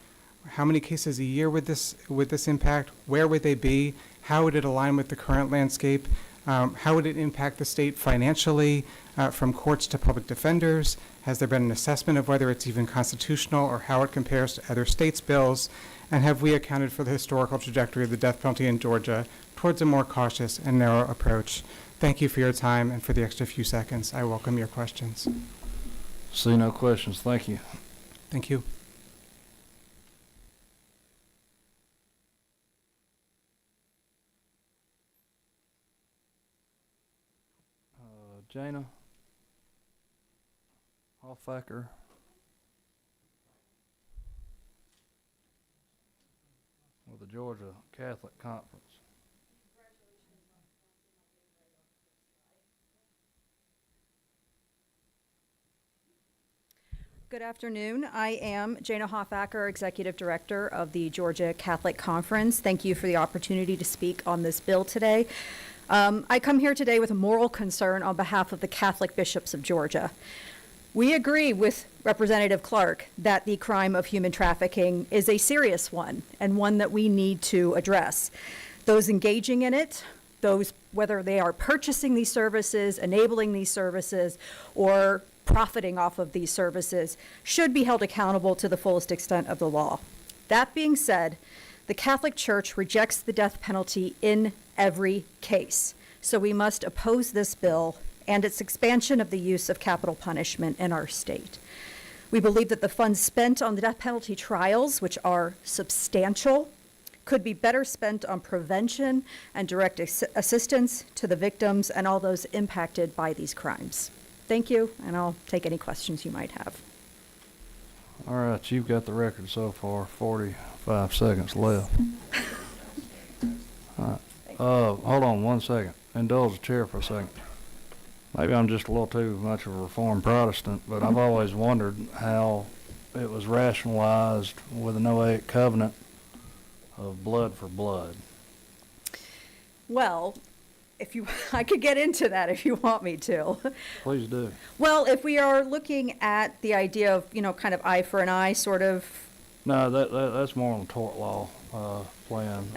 How many cases a year would this impact? Where would they be? How would it align with the current landscape? How would it impact the state financially from courts to public defenders? Has there been an assessment of whether it's even constitutional or how it compares to other states' bills? And have we accounted for the historical trajectory of the death penalty in Georgia towards a more cautious and narrow approach? Thank you for your time and for the extra few seconds. I welcome your questions. See no questions. Thank you. Thank you. Jana Hoffacker. With the Georgia Catholic Conference. Good afternoon. I am Jana Hoffacker, Executive Director of the Georgia Catholic Conference. Thank you for the opportunity to speak on this bill today. I come here today with a moral concern on behalf of the Catholic bishops of Georgia. We agree with Representative Clark that the crime of human trafficking is a serious one and one that we need to address. Those engaging in it, those whether they are purchasing these services, enabling these services, or profiting off of these services, should be held accountable to the fullest extent of the law. That being said, the Catholic Church rejects the death penalty in every case. So we must oppose this bill and its expansion of the use of capital punishment in our state. We believe that the funds spent on the death penalty trials, which are substantial, could be better spent on prevention and direct assistance to the victims and all those impacted by these crimes. Thank you, and I'll take any questions you might have. All right, you've got the record so far, 45 seconds left. All right. Hold on 1 second. Indulge the chair for a second. Maybe I'm just a little too much of a Reformed Protestant, but I've always wondered how it was rationalized with a Noahic covenant of blood for blood. Well, I could get into that if you want me to. Please do. Well, if we are looking at the idea of, kind of eye for an eye, sort of. No, that's more on the tort law plan.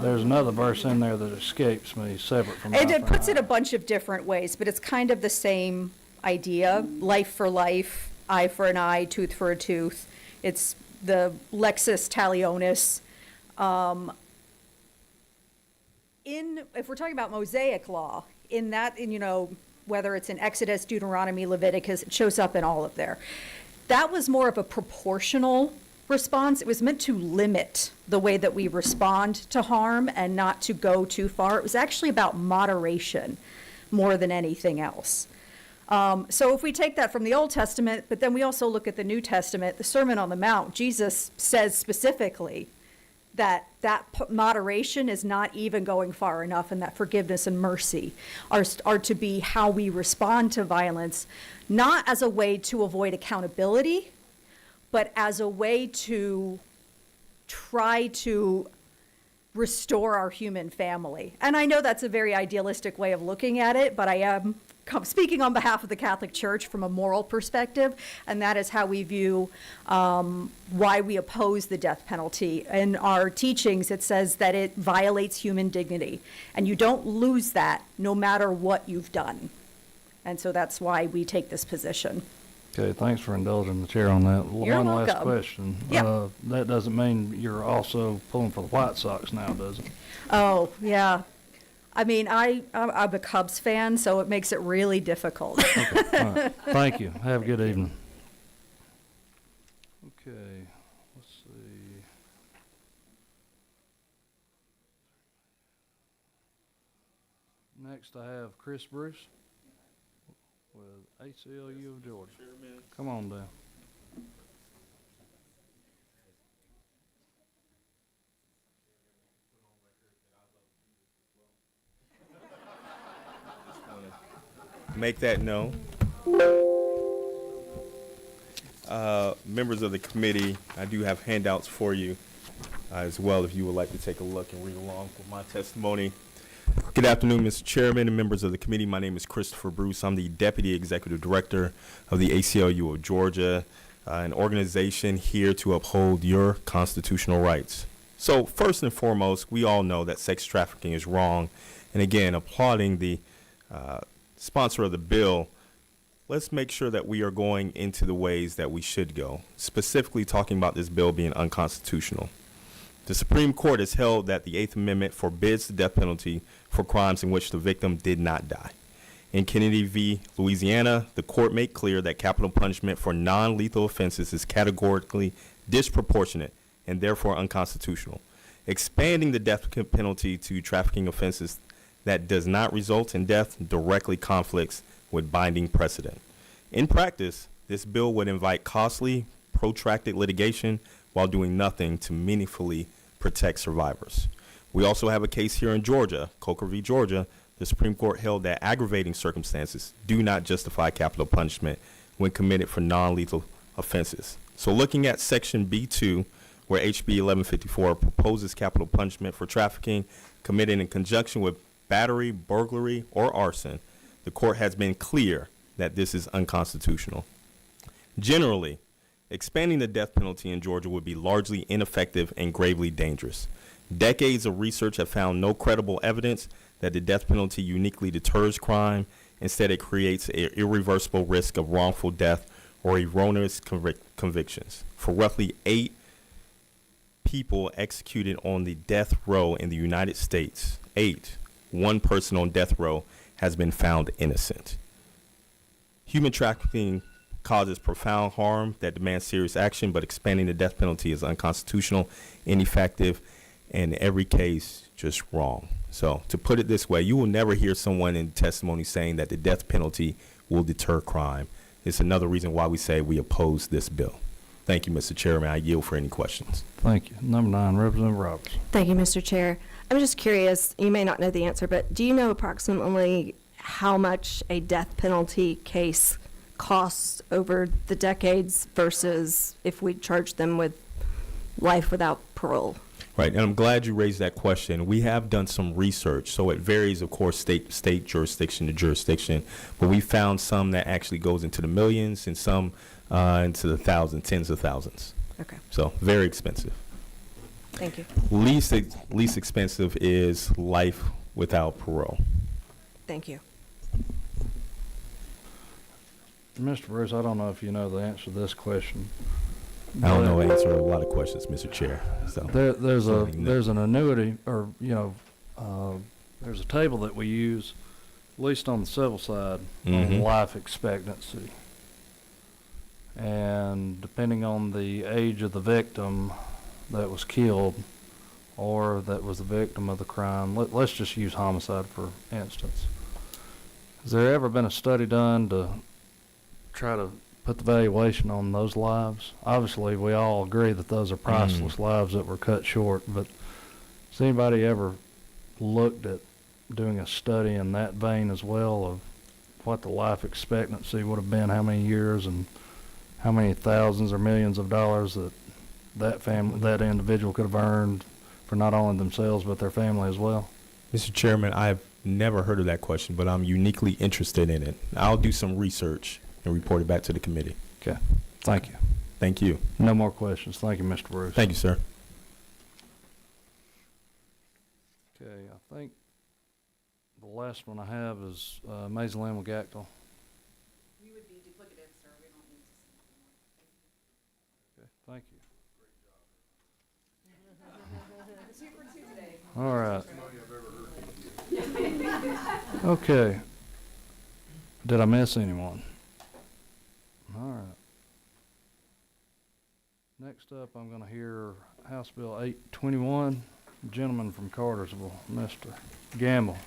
There's another verse in there that escapes me, separate from. It puts it a bunch of different ways, but it's kind of the same idea, life for life, eye for an eye, tooth for a tooth. It's the Lexus talionis. If we're talking about Mosaic law, whether it's in Exodus, Deuteronomy, Leviticus, it shows up in all of there. That was more of a proportional response. It was meant to limit the way that we respond to harm and not to go too far. It was actually about moderation more than anything else. So if we take that from the Old Testament, but then we also look at the New Testament, the Sermon on the Mount, Jesus says specifically that moderation is not even going far enough, and that forgiveness and mercy are to be how we respond to violence, not as a way to avoid accountability, but as a way to try to restore our human family. And I know that's a very idealistic way of looking at it, but I am speaking on behalf of the Catholic Church from a moral perspective, and that is how we view why we oppose the death penalty. In our teachings, it says that it violates human dignity, and you don't lose that no matter what you've done. And so that's why we take this position. Okay, thanks for indulging the chair on that. You're One welcome. last question. Yeah. That doesn't mean you're also pulling for the White Sox now, does it? Oh, yeah. I mean, I'm a Cubs fan, so it makes it really difficult. Okay. All right. Thank you. Have a good evening. Okay, let's see. Next, I have Chris Bruce with ACLU of Georgia. Come on down. Make that known. Members of the committee, I do have handouts for you as well if you would like to take a look and read along with my testimony. Good afternoon, Mr. Chairman and members of the committee. My name is Christopher Bruce. I'm the Deputy Executive Director of the ACLU of Georgia, an organization here to uphold your constitutional rights. So first and foremost, we all know that sex trafficking is wrong. And again, applauding the sponsor of the bill, let's make sure that we are going into the ways that we should go, specifically talking about this bill being unconstitutional. The Supreme Court has held that the Eighth Amendment forbids the death penalty for crimes in which the victim did not die. In Kennedy v. Louisiana, the court made clear that capital punishment for non-lethal offenses is categorically disproportionate and therefore unconstitutional. Expanding the death penalty to trafficking offenses that does not result in death directly conflicts with binding precedent. In practice, this bill would invite costly, protracted litigation while doing nothing to meaningfully protect survivors. We also have a case here in Georgia, Coker v. Georgia. The Supreme Court held that aggravating circumstances do not justify capital punishment when committed for non-lethal offenses. So looking at Section B2, where HB 1154 proposes capital punishment for trafficking committed in conjunction with battery, burglary, or arson, the court has been clear that this is unconstitutional. Generally, expanding the death penalty in Georgia would be largely ineffective and gravely dangerous. Decades of research have found no credible evidence that the death penalty uniquely deters crime. Instead, it creates an irreversible risk of wrongful death or erroneous convictions. For roughly 8 people executed on the death row in the United States, 8, one person on death row has been found innocent. Human trafficking causes profound harm that demands serious action, but expanding the death penalty is unconstitutional, ineffective, and in every case, just wrong. So to put it this way, you will never hear someone in testimony saying that the death penalty will deter crime. It's another reason why we say we oppose this bill. Thank you, Mr. Chairman. I yield for any questions. Thank you. Number 9, Representative Roberts. Thank you, Mr. Chair. I'm just curious, you may not know the answer, but do you know approximately how much a death penalty case costs over the decades versus if we charged them with life without parole? Right, and I'm glad you raised that question. We have done some research, so it varies, of course, state jurisdiction to jurisdiction, but we found some that actually goes into the millions and some into the thousands, tens of thousands. Okay. So very expensive. Thank you. Least expensive is life without parole. Thank you. Mr. Bruce, I don't know if you know the answer to this question. I don't know but the answer to a lot of questions, Mr. Chair. So there's sorry, no. an annuity, or there's a table that we use, at least on the civil side, on Mhm. life expectancy. And depending on the age of the victim that was killed or that was the victim of the crime, let's just use homicide for instance. Has there ever been a study done to try to put the valuation on those lives? Obviously, we all agree that those are priceless lives that were cut short, but has anybody ever looked at doing a study in that vein as well of what the life expectancy would have been, how many years and how many thousands or millions of dollars that individual could have earned for not only themselves but their family as well? Mr. Chairman, I've never heard of that question, but I'm uniquely interested in it. I'll do some research and report it back to the committee. Okay. Thank you. Thank you. No more questions. Thank you, Mr. Bruce. Thank you, sir. Okay, I think the last one I have is Maisie Lynn McGactel. We would be duplicative, sir. We don't need to Okay, thank you. 2 for 2 today. All right. Okay. Did I miss anyone? All right. Next up, I'm going to hear House Bill 821, gentleman from Cartersville, Mr. Gamble,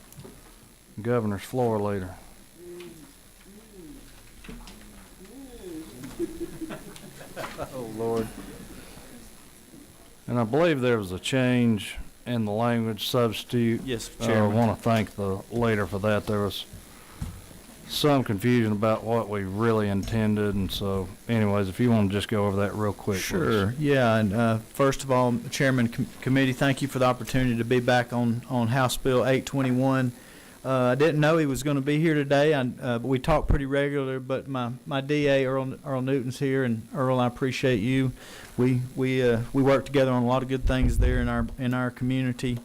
Governor's Floor Leader. Oh, Lord. And I believe there was a change in the language substitute. Yes, I Chairman. want to thank the leader for that. There was some confusion about what we really intended, and so anyways, if you want to just go over that real quick. Sure, please. yeah, and first of all, Chairman, Committee, thank you for the opportunity to be back on House Bill 821. I didn't know he was going to be here today. But we talk pretty regular, but my DA, Earl Newton's here, and Earl, I appreciate you. We work together on a lot of good things there in our community.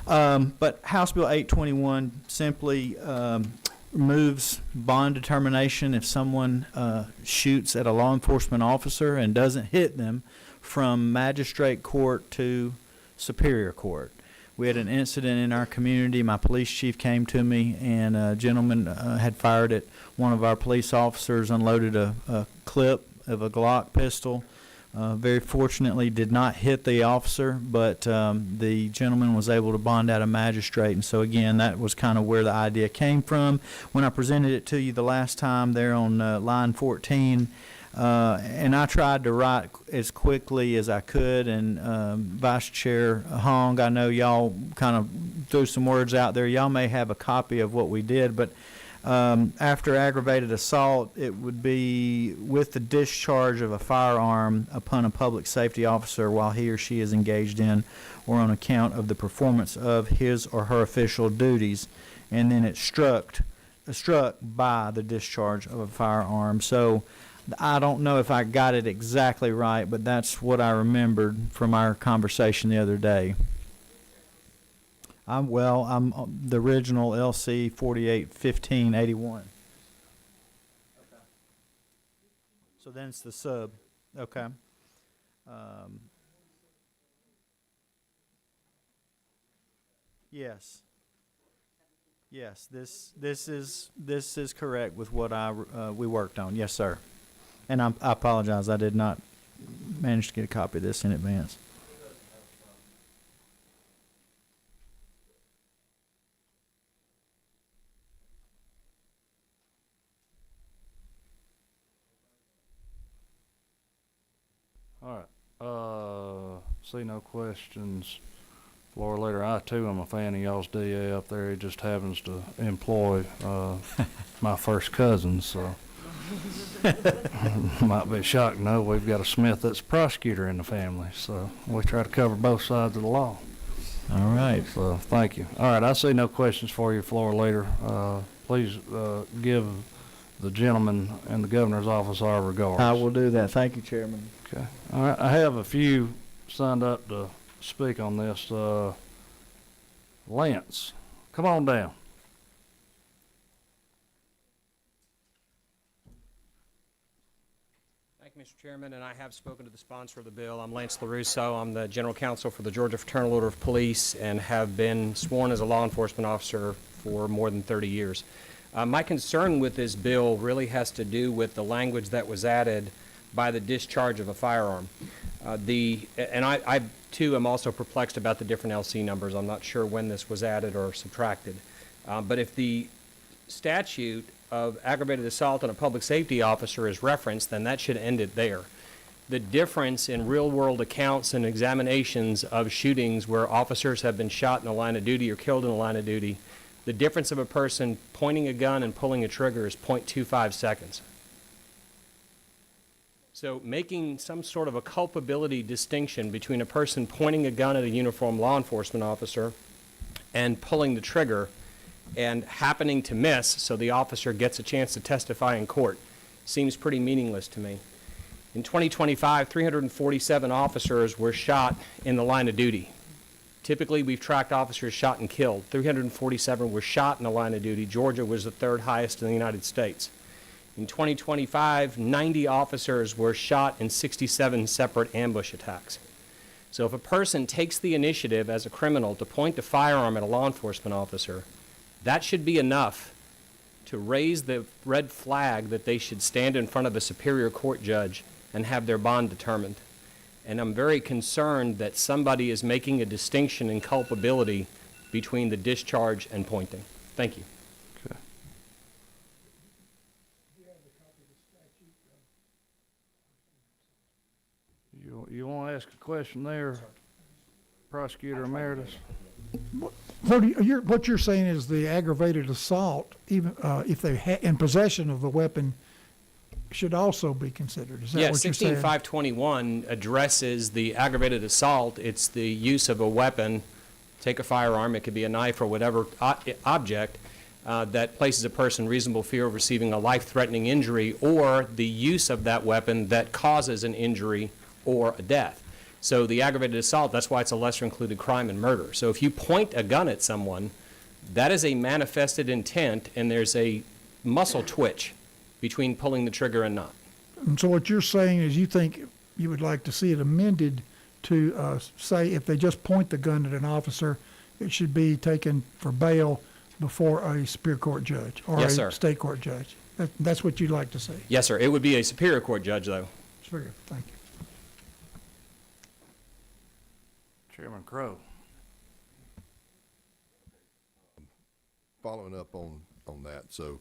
But House Bill 821 simply removes bond determination if someone shoots at a law enforcement officer and doesn't hit them from magistrate court to superior court. We had an incident in our community. My police chief came to me, and a gentleman had fired at one of our police officers, unloaded a clip of a Glock pistol. Very fortunately did not hit the officer, but the gentleman was able to bond out a magistrate. And so again, that was kind of where the idea came from. When I presented it to you the last time there on line 14, and I tried to write as quickly as I could, and Vice Chair Hong, I know y'all kind of threw some words out there. Y'all may have a copy of what we did, but after aggravated assault, it would be with the discharge of a firearm upon a public safety officer while he or she is engaged in or on account of the performance of his or her official duties, and then it's struck by the discharge of a firearm. So I don't know if I got it exactly right, but that's what I remembered from our conversation the other day. I'm the original LC 481581. Okay. So then it's the sub. Okay. Yes. Yes. This is correct with what we worked on. Yes, sir. And I apologize. I did not manage to get a copy of this in advance. All right. See no questions. Floor Leader, I too am a fan of y'all's DA up there. He just happens to employ my first cousin, so might be shocked to know we've got a Smith that's a prosecutor in the family, so we try to cover both sides of the law. All right. So thank you. All right, I see no questions for you, Floor Leader. Please give the gentleman in the governor's office our regards. I will do that. Thank you, Chairman. Okay. All right, I have a few signed up to speak on this. Lance, come on down. Mr. Chairman, and I have spoken to the sponsor of the bill. I'm Lance LaRusso. I'm the General Counsel for the Georgia Fraternal Order of Police and have been sworn as a law enforcement officer for more than 30 years. My concern with this bill really has to do with the language that was added by the discharge of a firearm. I too am also perplexed about the different LC numbers. I'm not sure when this was added or subtracted. But if the statute of aggravated assault on a public safety officer is referenced, then that should end it there. The difference in real-world accounts and examinations of shootings where officers have been shot in the line of duty or killed in the line of duty, the difference of a person pointing a gun and pulling a trigger is 0.25 seconds. So making some sort of a culpability distinction between a person pointing a gun at a uniformed law enforcement officer and pulling the trigger and happening to miss so the officer gets a chance to testify in court seems pretty meaningless to me. In 2025, 347 officers were shot in the line of duty. Typically, we've tracked officers shot and killed. 347 were shot in the line of duty. Georgia was the third highest in the United States. In 2025, 90 officers were shot in 67 separate ambush attacks. So if a person takes the initiative as a criminal to point a firearm at a law enforcement officer, that should be enough to raise the red flag that they should stand in front of a superior court judge and have their bond determined. And I'm very concerned that somebody is making a distinction in culpability between the discharge and pointing. Thank you. Okay. You want to ask a question there, Prosecutor Emeritus? What you're saying is the aggravated assault, even if they in possession of the weapon, should also be considered. Is that what you're saying? 16521 addresses the aggravated assault. It's the use of a weapon, take a firearm, it could be a knife or whatever object, that places a person in reasonable fear of receiving a life-threatening injury or the use of that weapon that causes an injury or a death. So the aggravated assault, that's why it's a lesser included crime and murder. So if you point a gun at someone, that is a manifested intent and there's a muscle twitch between pulling the trigger and not. And so what you're saying is you think you would like to see it amended to say if they just point the gun at an officer, it should be taken for bail before a superior court judge or Yes, a sir. state court judge. That's what you'd like to see. Yes, sir. It would be a superior court judge, though. Superior, thank you. Chairman Crow. Following up on that, so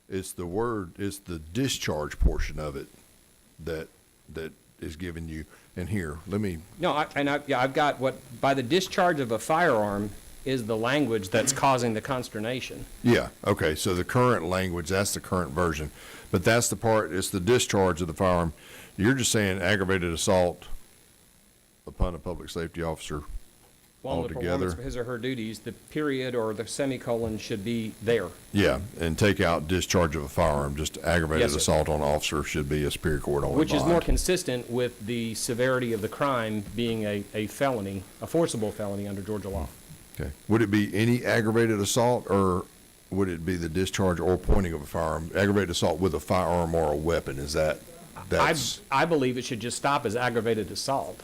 it's the discharge portion of it that is giving you, and here, let me. No, I've got by the discharge of a firearm is the language that's causing the consternation. Yeah, okay, so the current language, that's the current version, but that's the part, it's the discharge of the firearm. You're just saying aggravated assault upon a public safety officer While the altogether. performance of his or her duties, the period or the semicolon should be there. Yeah, and take out discharge of a firearm, just aggravated Yes, sir. assault on an officer should be a superior court only Which is bond. more consistent with the severity of the crime being a felony, a forcible felony under Georgia law. Okay. Would it be any aggravated assault, or would it be the discharge or pointing of a firearm? Aggravated assault with a firearm or a weapon, is that's? I believe it should just stop as aggravated assault.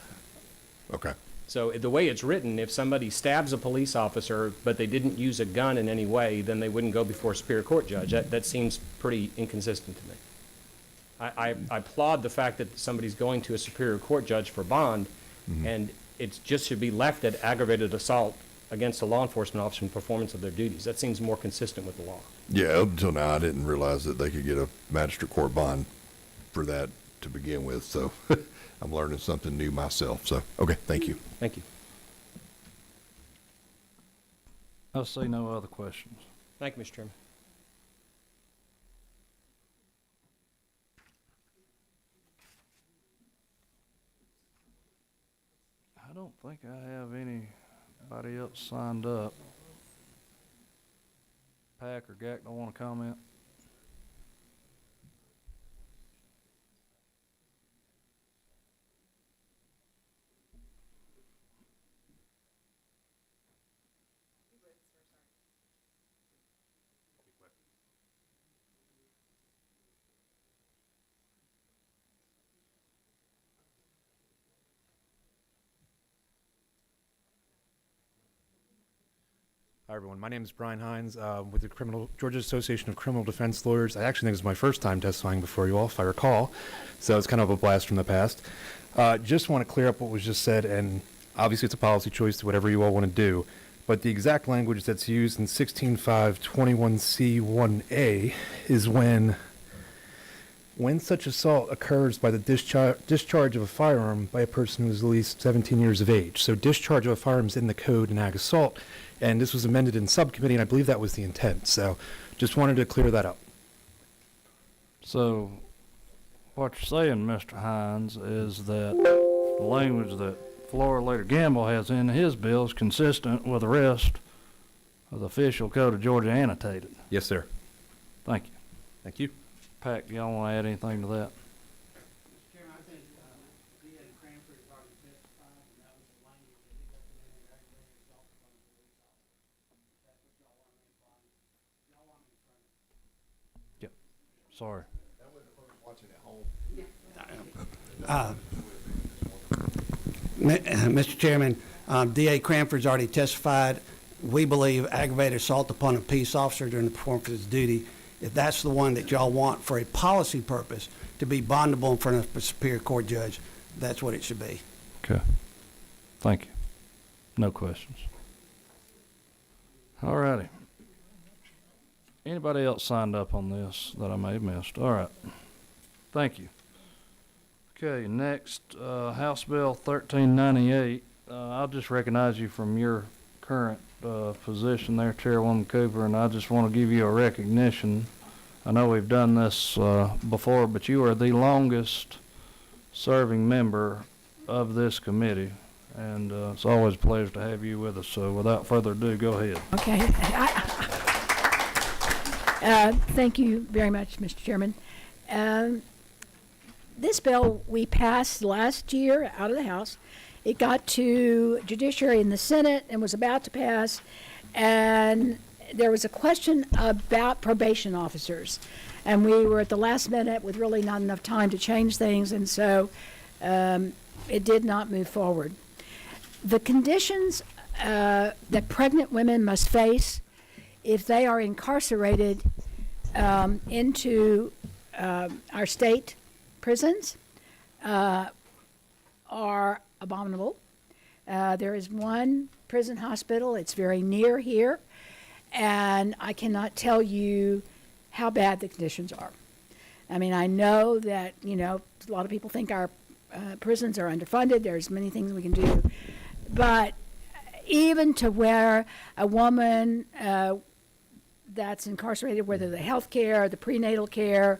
Okay. So the way it's written, if somebody stabs a police officer, but they didn't use a gun in any way, then they wouldn't go before a superior court judge. That seems pretty inconsistent to me. I applaud the fact that somebody's going to a superior court judge for bond, and it just should be left at aggravated assault against a law enforcement officer in performance of their duties. That seems more consistent with the law. Yeah, up until now, I didn't realize that they could get a magistrate court bond for that to begin with, so I'm learning something new myself, so, okay, thank you. Thank you. I see no other questions. Thank you, Mr. Chairman. I don't think I have anybody else signed up. Pack or Gak don't want to comment? Hi, everyone. My name is Brian Hines with the Georgia Association of Criminal Defense Lawyers. I actually think this is my first time testifying before you all, if I recall, so it's kind of a blast from the past. Just want to clear up what was just said, and obviously it's a policy choice to whatever you all want to do, but the exact language that's used in 16.521C1A is when such assault occurs by the discharge of a firearm by a person who is at least 17 years of age. So discharge of a firearm is in the code in ag assault, and this was amended in subcommittee, and I believe that was the intent. So just wanted to clear that up. So what you're saying, Mr. Hines, is that the language that Florida Leader Gamble has in his bill is consistent with the rest of the official code of Georgia annotated. Yes, sir. Thank you. Thank you. Pat, do y'all want to add anything to that? Mr. Chairman, I think D.A. Cranford has already testified, and that was the language that he recommended aggravated assault upon a police officer. That's what y'all want me to find. Y'all want me to front it. Yep. Sorry. That was the person watching at home. Mr. Chairman, D.A. Cranford's already testified. We believe aggravated assault upon a peace officer during the performance of his duty, if that's the one that y'all want for a policy purpose to be bondable in front of a Superior Court judge, that's what it should be. Okay. Thank you. No questions. All righty. Anybody else signed up on this that I may have missed? All right. Thank you. Okay, next, House Bill 1398. I'll just recognize you from your current position there, Chairwoman Cooper, and I just want to give you a recognition. I know we've done this before, but you are the longest serving member of this committee, and it's always a pleasure to have you with us. So without further ado, go ahead. Okay. Thank you very much, Mr. Chairman. This bill we passed last year out of the House. It got to Judiciary in the Senate and was about to pass, and there was a question about probation officers. And we were at the last minute with really not enough time to change things, and so it did not move forward. The conditions that pregnant women must face if they are incarcerated into our state prisons are abominable. There is one prison hospital, it's very near here, and I cannot tell you how bad the conditions are. I mean, I know that, a lot of people think our prisons are underfunded, there's many things we can do, but even to where a woman that's incarcerated, whether the health care, the prenatal care,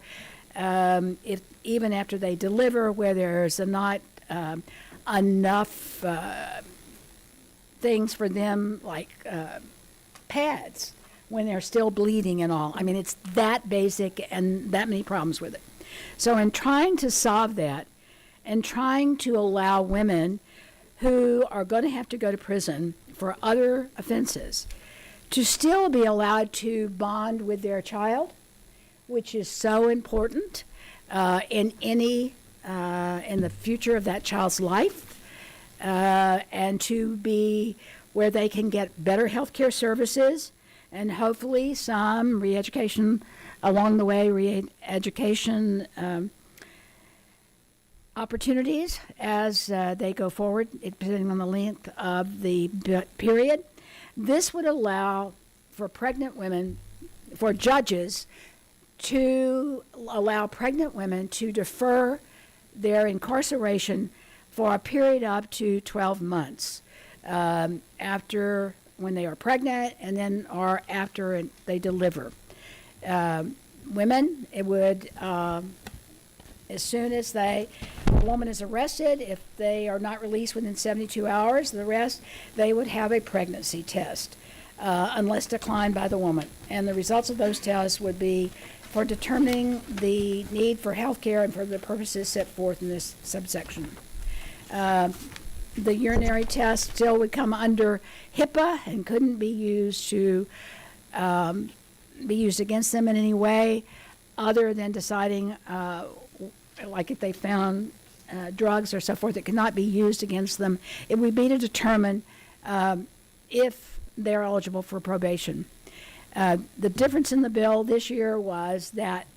if even after they deliver, where there's not enough things for them, like pads, when they're still bleeding and all. I mean, it's that basic and that many problems with it. So in trying to solve that and trying to allow women who are going to have to go to prison for other offenses to still be allowed to bond with their child, which is so important in the future of that child's life, and to be where they can get better health care services and hopefully some re-education along the way, re-education opportunities as they go forward, depending on the length of the period. This would allow for pregnant women, for judges, to allow pregnant women to defer their incarceration for a period up to 12 months after when they are pregnant and then or after they deliver. Women, it would, as soon as a woman is arrested, if they are not released within 72 hours of the arrest, they would have a pregnancy test, unless declined by the woman. And the results of those tests would be for determining the need for health care and for the purposes set forth in this subsection. The urinary test still would come under HIPAA and couldn't be used to be used against them in any way other than deciding, like if they found drugs or so forth that could not be used against them. It would be to determine if they're eligible for probation. The difference in the bill this year was that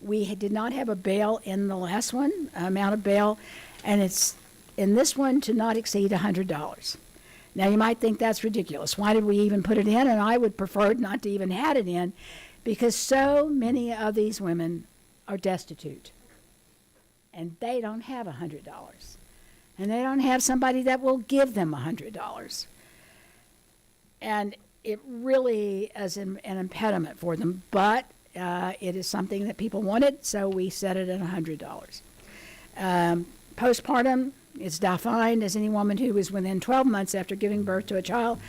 we did not have a bail in the last one, amount of bail, and it's in this one to not exceed $100. Now, you might think that's ridiculous. Why did we even put it in? And I would prefer not to even had it in, because so many of these women are destitute, and they don't have $100, and they don't have somebody that will give them $100. And it really is an impediment for them, but it is something that people wanted, so we set it at $100. Postpartum is defined as any woman who is within 12 months after giving birth to a child,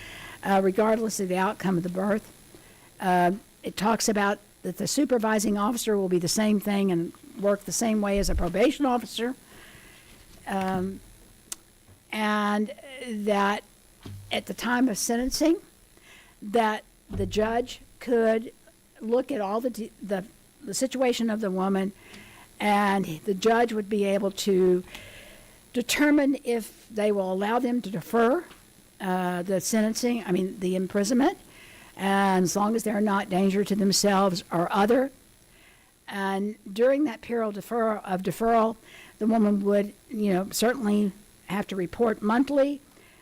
regardless of the outcome of the birth. It talks about that the supervising officer will be the same thing and work the same way as a probation officer, and that at the time of sentencing, that the judge could look at all the situation of the woman, and the judge would be able to determine if they will allow them to defer the imprisonment, and as long as they're not danger to themselves or other. And during that period of deferral, the woman would, certainly have to report monthly,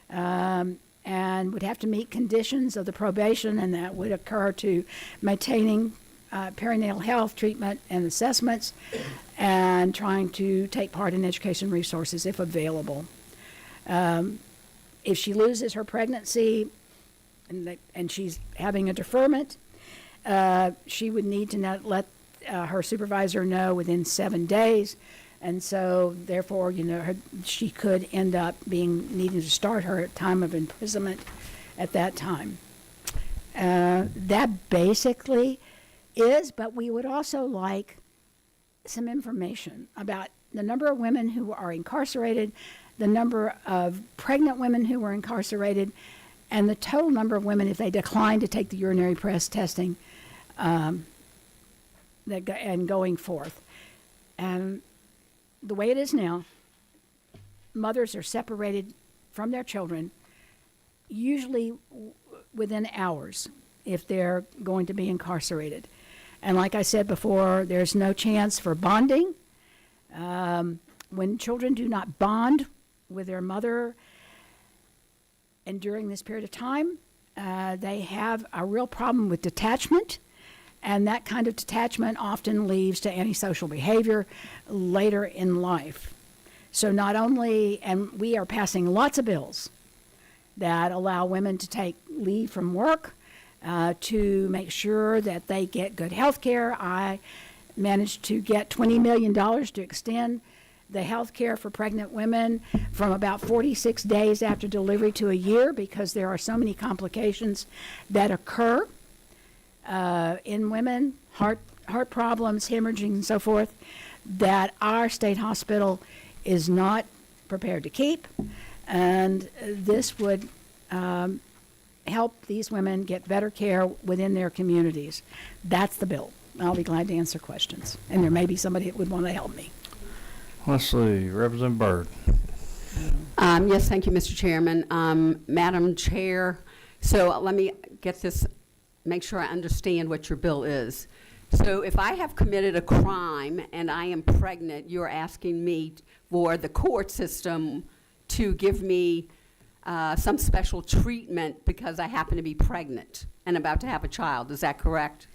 and would have to meet conditions of the probation, and that would occur to maintaining perinatal health treatment and assessments, and trying to take part in education resources if available. If she loses her pregnancy and she's having a deferment, she would need to let her supervisor know within 7 days. And so, therefore, she could end up needing to start her time of imprisonment at that time. That basically is, but we would also like some information about the number of women who are incarcerated, the number of pregnant women who were incarcerated, and the total number of women if they decline to take the urinary press testing and going forth. And the way it is now, mothers are separated from their children, usually within hours, if they're going to be incarcerated. And like I said before, there's no chance for bonding. When children do not bond with their mother, and during this period of time, they have a real problem with detachment. And that kind of detachment often leads to antisocial behavior later in life. So not only, and we are passing lots of bills that allow women to take leave from work to make sure that they get good health care. I managed to get $20 million to extend the health care for pregnant women from about 46 days after delivery to a year, because there are so many complications that occur in women, heart problems, hemorrhaging, and so forth, that our state hospital is not prepared to keep. And this would help these women get better care within their communities. That's the bill. I'll be glad to answer questions. And there may be somebody that would want to help me. Let's see, Representative Byrd. Yes, thank you, Mr. Chairman. Madam Chair, so let me get this, make sure I understand what your bill is. So if I have committed a crime and I am pregnant, you're asking me for the court system to give me some special treatment because I happen to be pregnant and about to have a child. Is that correct?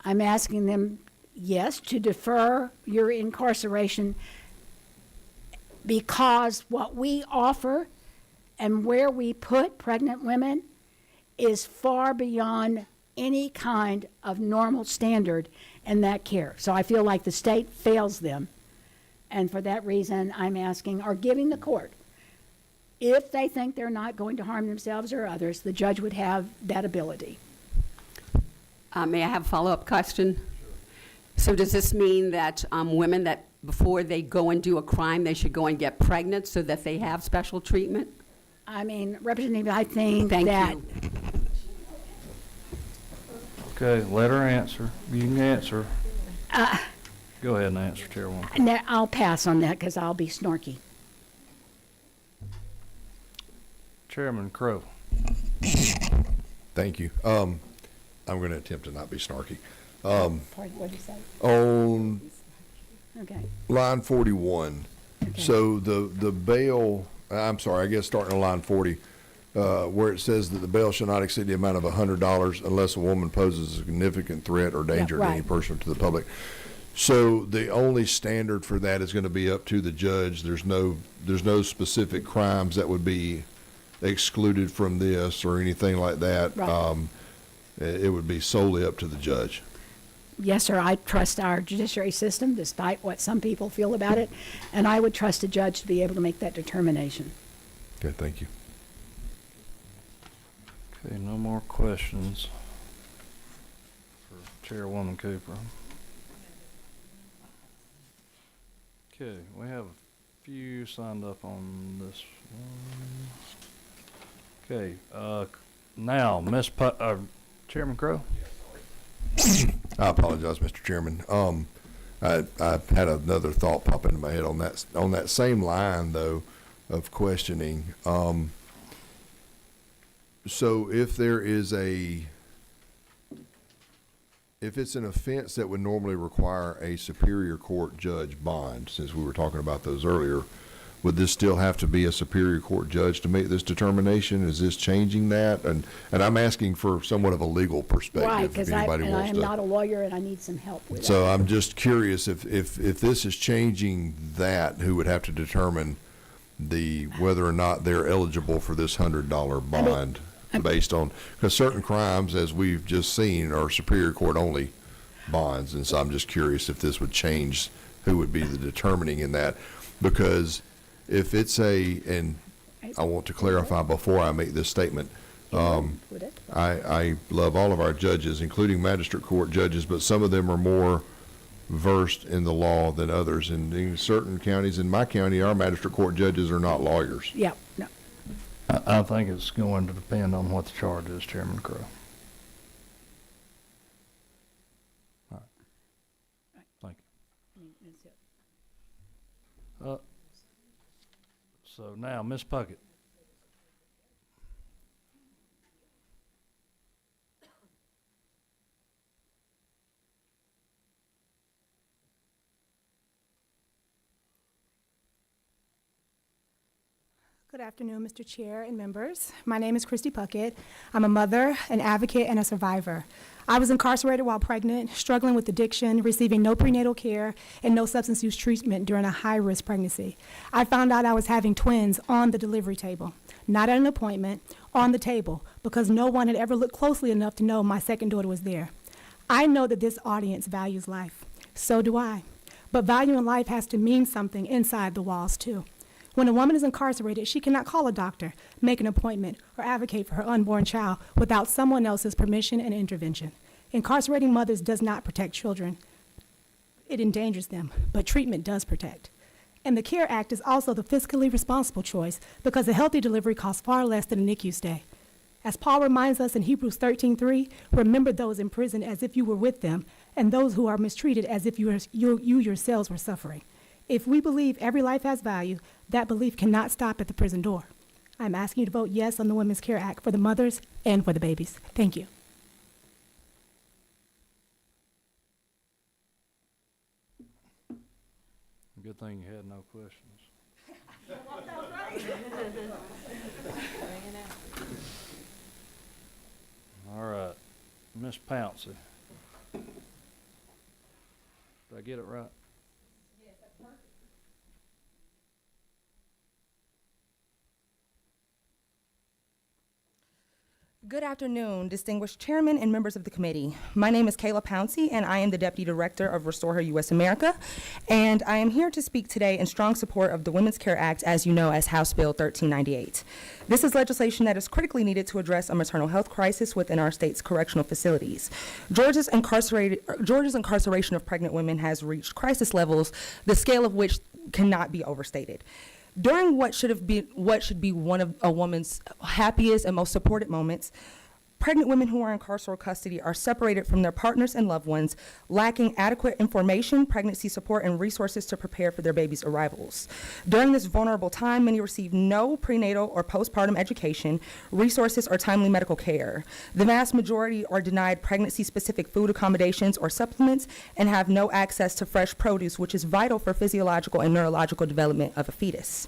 I'm asking them, yes, to defer your incarceration, because what we offer and where we put pregnant women is far beyond any kind of normal standard in that care. So I feel like the state fails them. And for that reason, I'm asking, or giving the court, if they think they're not going to harm themselves or others, the judge would have that ability. May I have a follow-up question? So does this mean that women that before they go and do a crime, they should go and get pregnant so that they have special treatment? I mean, Representative, I think Thank that... you. Okay, let her answer. You can answer. Go ahead and answer, Chairwoman. No, I'll pass on that because I'll be snarky. Chairman Crow. Thank you. I'm going to attempt to not be snarky. Pardon, what'd you say? On Okay. line 41, so the bail, I'm sorry, I guess starting on line 40, where it says that the bail shall not exceed the amount of $100 unless a woman poses a significant threat or danger to any right. person or to the public. So the only standard for that is going to be up to the judge. There's no specific crimes that would be excluded from this or anything like that. Right. It would be solely up to the judge. Yes, sir, I trust our judiciary system despite what some people feel about it, and I would trust a judge to be able to make that determination. Okay, thank you. Okay, no more questions for Chairwoman Cooper. Okay, we have a few signed up on this one. Okay, now, Chairman Crow? I apologize, Mr. Chairman. I had another thought pop into my head on that same line though of questioning. So if it's an offense that would normally require a Superior Court judge bond, since we were talking about those earlier, would this still have to be a Superior Court judge to make this determination? Is this changing that? And I'm asking for somewhat of a legal perspective. Right, if because anybody I wants am to. not a lawyer and I need some help with So that. I'm just curious if this is changing that, who would have to determine whether or not they're eligible for this $100 bond based on, because certain crimes, as we've just seen, are Superior Court only bonds. And so I'm just curious if this would change who would be the determining in that, because if it's and I want to clarify before I make this statement, I love all of our judges, including magistrate court judges, but some of them are more versed in the law than others. And in certain counties, in my county, our magistrate court judges are not lawyers. Yeah, no. I think it's going to depend on what the charge is, Chairman Crow. All right. Thank you. So now, Ms. Puckett. Good afternoon, Mr. Chair and members. My name is Christy Puckett. I'm a mother, an advocate, and a survivor. I was incarcerated while pregnant, struggling with addiction, receiving no prenatal care, and no substance use treatment during a high-risk pregnancy. I found out I was having twins on the delivery table, not at an appointment, on the table, because no one had ever looked closely enough to know my second daughter was there. I know that this audience values life. So do I. But valuing life has to mean something inside the walls, too. When a woman is incarcerated, she cannot call a doctor, make an appointment, or advocate for her unborn child without someone else's permission and intervention. Incarcerating mothers does not protect children. It endangers them, but treatment does protect. And the CARE Act is also the fiscally responsible choice because a healthy delivery costs far less than a NICU stay. As Paul reminds us in Hebrews 13:3, remember those in prison as if you were with them, and those who are mistreated as if you yourselves were suffering. If we believe every life has value, that belief cannot stop at the prison door. I'm asking you to vote yes on the Women's Care Act for the mothers and for the babies. Thank you. Good thing you had no questions. All right, Ms. Pouncey. Did I get it right? Good afternoon, distinguished chairman and members of the committee. My name is Kayla Pouncey, and I am the Deputy Director of Restore Her U.S. America. And I am here to speak today in strong support of the Women's Care Act, as you know, as House Bill 1398. This is legislation that is critically needed to address a maternal health crisis within our state's correctional facilities. Georgia's incarceration of pregnant women has reached crisis levels, the scale of which cannot be overstated. During what should be one of a woman's happiest and most supported moments, Pregnant women who are in carceral custody are separated from their partners and loved ones, lacking adequate information, pregnancy support, and resources to prepare for their baby's arrivals. During this vulnerable time, many receive no prenatal or postpartum education, resources, or timely medical care. The vast majority are denied pregnancy-specific food accommodations or supplements and have no access to fresh produce, which is vital for physiological and neurological development of a fetus.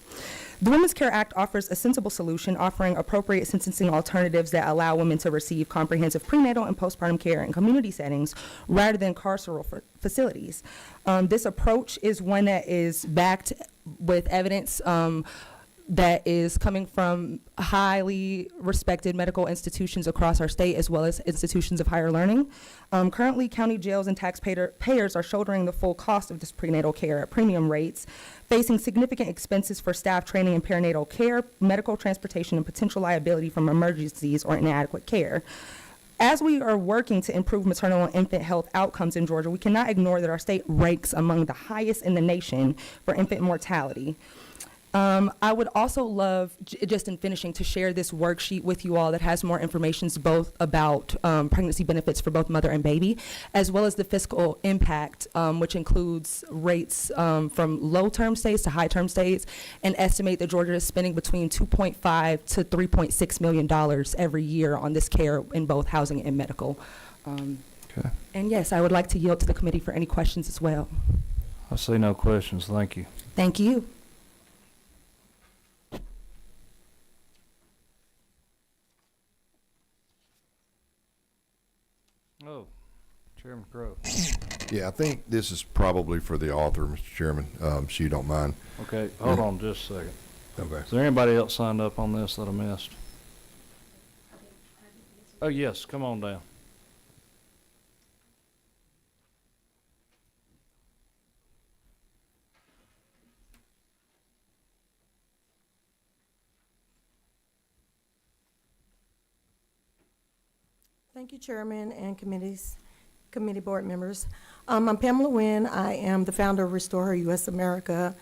The Women's Care Act offers a sensible solution, offering appropriate sentencing alternatives that allow women to receive comprehensive prenatal and postpartum care in community settings rather than carceral facilities. This approach is one that is backed with evidence that is coming from highly respected medical institutions across our state, as well as institutions of higher learning. Currently, county jails and taxpayers are shouldering the full cost of this prenatal care at premium rates, facing significant expenses for staff training in perinatal care, medical transportation, and potential liability from emergencies or inadequate care. As we are working to improve maternal and infant health outcomes in Georgia, we cannot ignore that our state ranks among the highest in the nation for infant mortality. I would also love, just in finishing, to share this worksheet with you all that has more information both about pregnancy benefits for both mother and baby, as well as the fiscal impact, which includes rates from low-term states to high-term states, and estimate that Georgia is spending between $2.5 to $3.6 million every year on this care in both housing and medical. Okay. And yes, I would like to yield to the committee for any questions as well. I see no questions. Thank you. Thank you. Oh, Chairman Crow. Yeah, I think this is probably for the author, Mr. Chairman, so you don't mind. Okay, hold on just a second. Okay. Is there anybody else signed up on this that I missed? Oh, yes, come on down. Thank you, Chairman and committee board members. I'm Pamela Wynn. I am the founder of Restore Her U.S. America.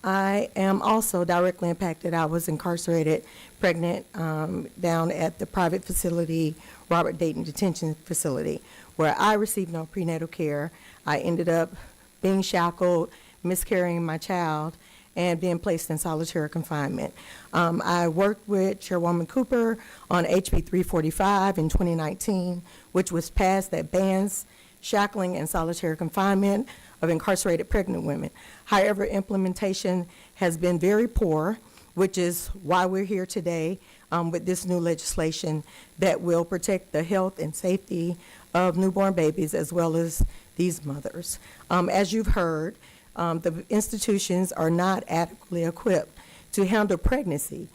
I am also directly impacted. I was incarcerated, pregnant, down at the private facility, Robert Dayton Detention Facility, where I received no prenatal care. I ended up being shackled, miscarrying my child, and being placed in solitary confinement. I worked with Chairwoman Cooper on HB 345 in 2019, which was passed that bans shackling and solitary confinement of incarcerated pregnant women. However, implementation has been very poor, which is why we're here today with this new legislation that will protect the health and safety of newborn babies as well as these mothers. As you've heard, the institutions are not adequately equipped to handle pregnancy.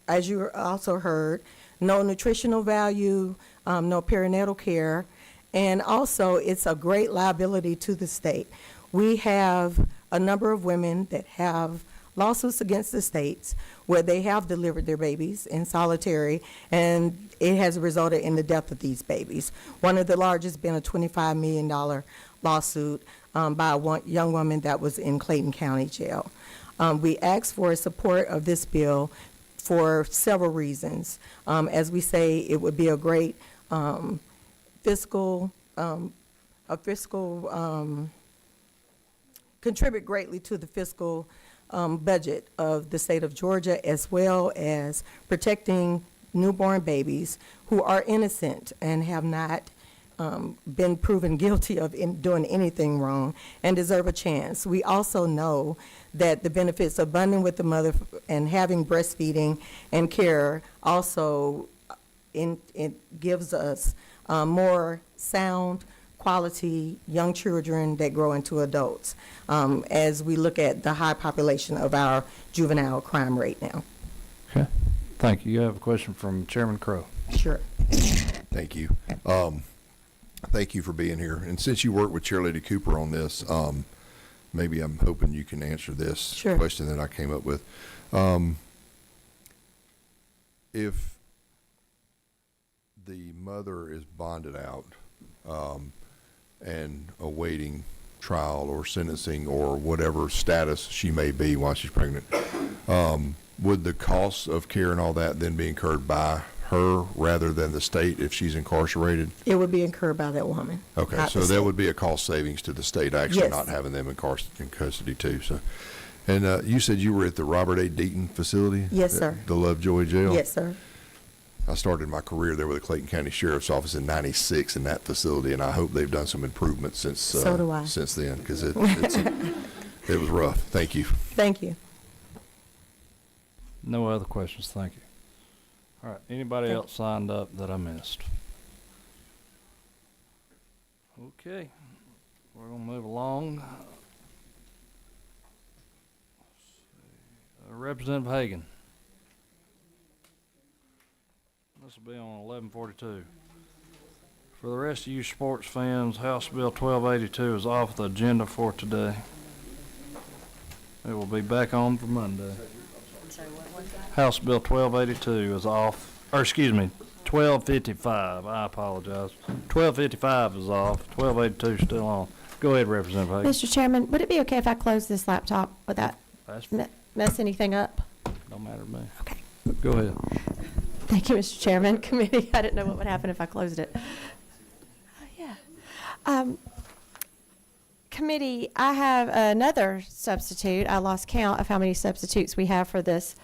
As you also heard, no nutritional value, no perinatal care, and also it's a great liability to the state. We have a number of women that have lawsuits against the states where they have delivered their babies in solitary, and it has resulted in the death of these babies. One of the largest being a $25 million lawsuit by a young woman that was in Clayton County Jail. We asked for support of this bill for several reasons. As we say, it would be a great contribute greatly to the fiscal budget of the state of Georgia, as well as protecting newborn babies who are innocent and have not been proven guilty of doing anything wrong and deserve a chance. We also know that the benefits of bonding with the mother and having breastfeeding and care also it gives us more sound, quality young children that grow into adults as we look at the high population of our juvenile crime rate now. Okay, thank you. You have a question from Chairman Crow. Sure. Thank you. Thank you for being here. And since you worked with Chair Lady Cooper on this, maybe I'm hoping you can answer this question that I came up with. If the mother is bonded out and awaiting trial or sentencing or whatever status she may be while she's pregnant, would the costs of care and all that then be incurred by her rather than the state if she's incarcerated? It would be incurred by that woman. Okay, not so the there state. would be a cost savings to the state actually Yes. not having them in custody too, so. And you said you were at the Robert A. Deaton facility? Yes, sir. The Lovejoy Jail? Yes, sir. I started my career there with the Clayton County Sheriff's Office in '96 in that facility, and I hope they've done some improvements since So do I. since then, because it was rough. Thank you. Thank you. No other questions, thank you. All right, anybody Thank else signed up that I missed? Okay, we're gonna move along. Representative Hagan. This will be on 1142. For the rest of you sports fans, House Bill 1282 is off the agenda for today. It will be back on for Monday. House Bill 1282 is off, or excuse me, 1255, I apologize. 1255 is off, 1282 is still on. Go ahead, Representative Hagan. Mr. Chairman, would it be okay if I close this laptop without mess anything up? Don't matter to me. Okay. Go ahead. Thank you, Mr. Chairman. Committee, I didn't know what would happen if I closed it. Committee, I have another substitute. I lost count of how many substitutes we have for this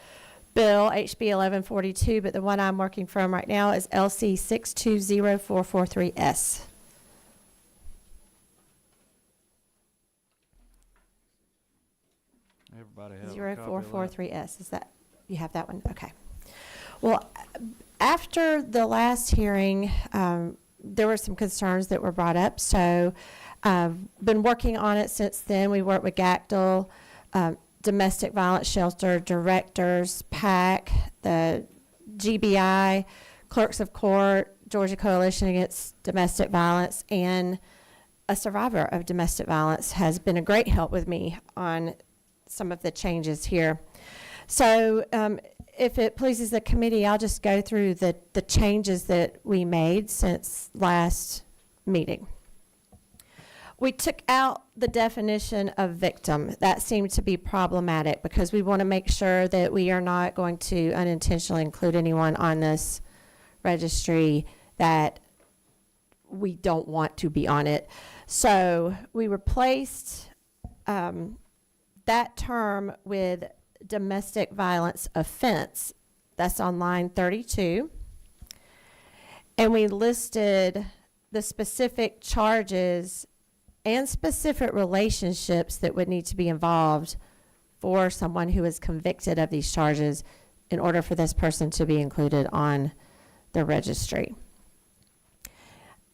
bill, HB 1142, but the one I'm working from right now is LC 620443S. Everybody have a copy of that? 0443S. Is that, you have that one? Okay. Well, after the last hearing, there were some concerns that were brought up, so I've been working on it since then. We worked with GACDL, Domestic Violence Shelter Directors, PAC, the GBI, Clerks of Court, Georgia Coalition Against Domestic Violence, and a survivor of domestic violence has been a great help with me on some of the changes here. So if it pleases the committee, I'll just go through the changes that we made since last meeting. We took out the definition of victim. That seemed to be problematic because we want to make sure that we are not going to unintentionally include anyone on this registry that we don't want to be on it. So we replaced that term with domestic violence offense. That's on line 32. And we listed the specific charges and specific relationships that would need to be involved for someone who is convicted of these charges in order for this person to be included on the registry.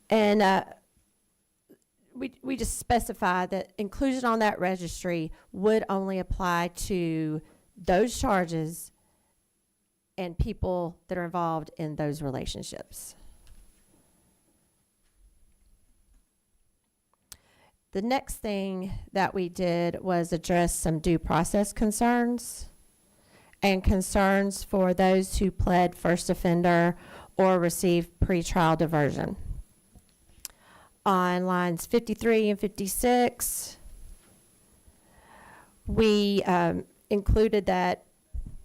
And we just specified that inclusion on that registry would only apply to those charges and people that are involved in those relationships. The next thing that we did was address some due process concerns and concerns for those who pled first offender or received pretrial diversion. On lines 53 and 56, we included that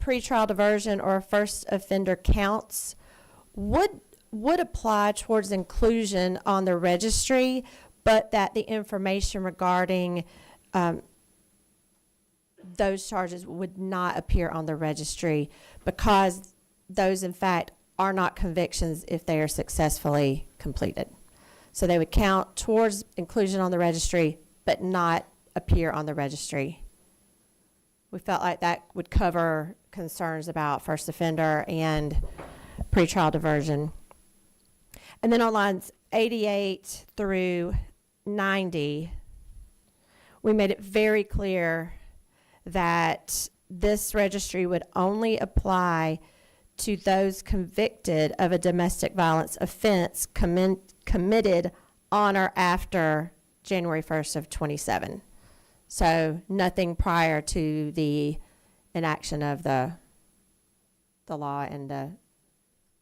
pretrial diversion or first offender counts would apply towards inclusion on the registry, but that the information regarding those charges would not appear on the registry because those, in fact, are not convictions if they are successfully completed. So they would count towards inclusion on the registry, but not appear on the registry. We felt like that would cover concerns about first offender and pretrial diversion. And then on lines 88 through 90, we made it very clear that this registry would only apply to those convicted of a domestic violence offense committed on or after January 1st of 27. So nothing prior to the enaction of the law and the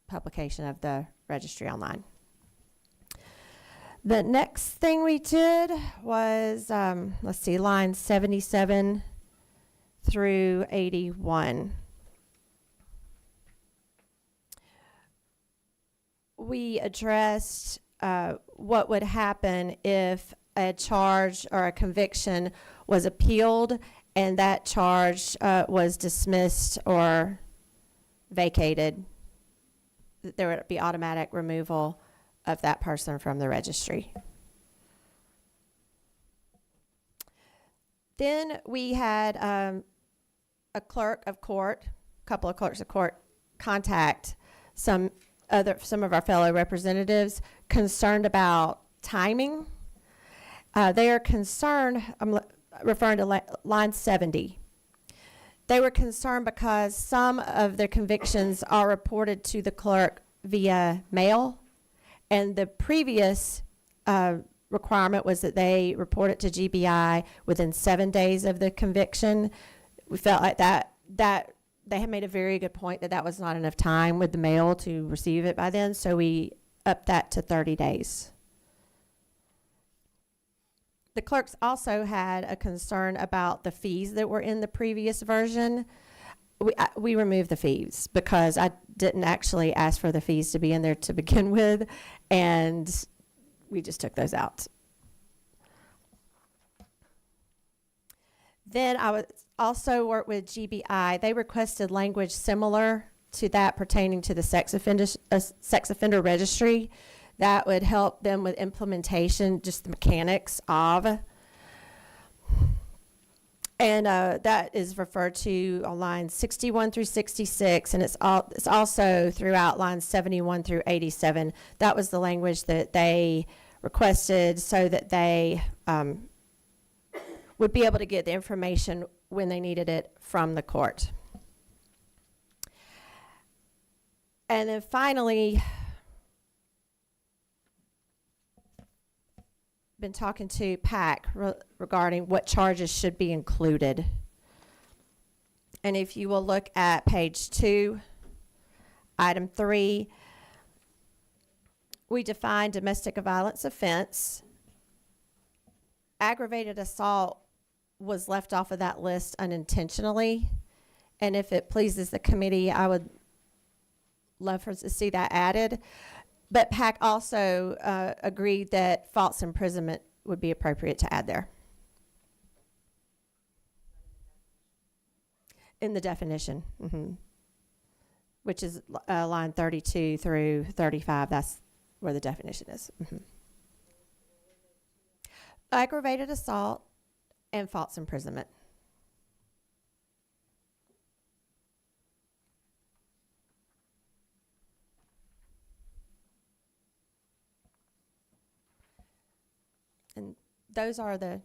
publication of the registry online. The next thing we did was, let's see, lines 77 through 81. we addressed what would happen if a charge or a conviction was appealed and that charge was dismissed or vacated. There would be automatic removal of that person from the registry. Then we had a couple of clerks of court contact some of our fellow representatives concerned about timing. They are concerned, I'm referring to line 70. They were concerned because some of their convictions are reported to the clerk via mail, and the previous requirement was that they report it to GBI within 7 days of the conviction. We felt like that they had made a very good point that was not enough time with the mail to receive it by then, so we upped that to 30 days. The clerks also had a concern about the fees that were in the previous version. We removed the fees because I didn't actually ask for the fees to be in there to begin with, and we just took those out. Then I would also work with GBI. They requested language similar to that pertaining to the sex offender registry. That would help them with implementation, just the mechanics of. And that is referred to on lines 61 through 66, and it's also throughout lines 71 through 87. That was the language that they requested so that they would be able to get the information when they needed it from the court. And then finally, been talking to PAC regarding what charges should be included. And if you will look at page 2, item 3, we define domestic violence offense. Aggravated assault was left off of that list unintentionally. And if it pleases the committee, I would love to see that added. But PAC also agreed that false imprisonment would be appropriate to add there. In the definition, which is line 32 through 35. That's where the definition is. Aggravated assault and false imprisonment. And those are the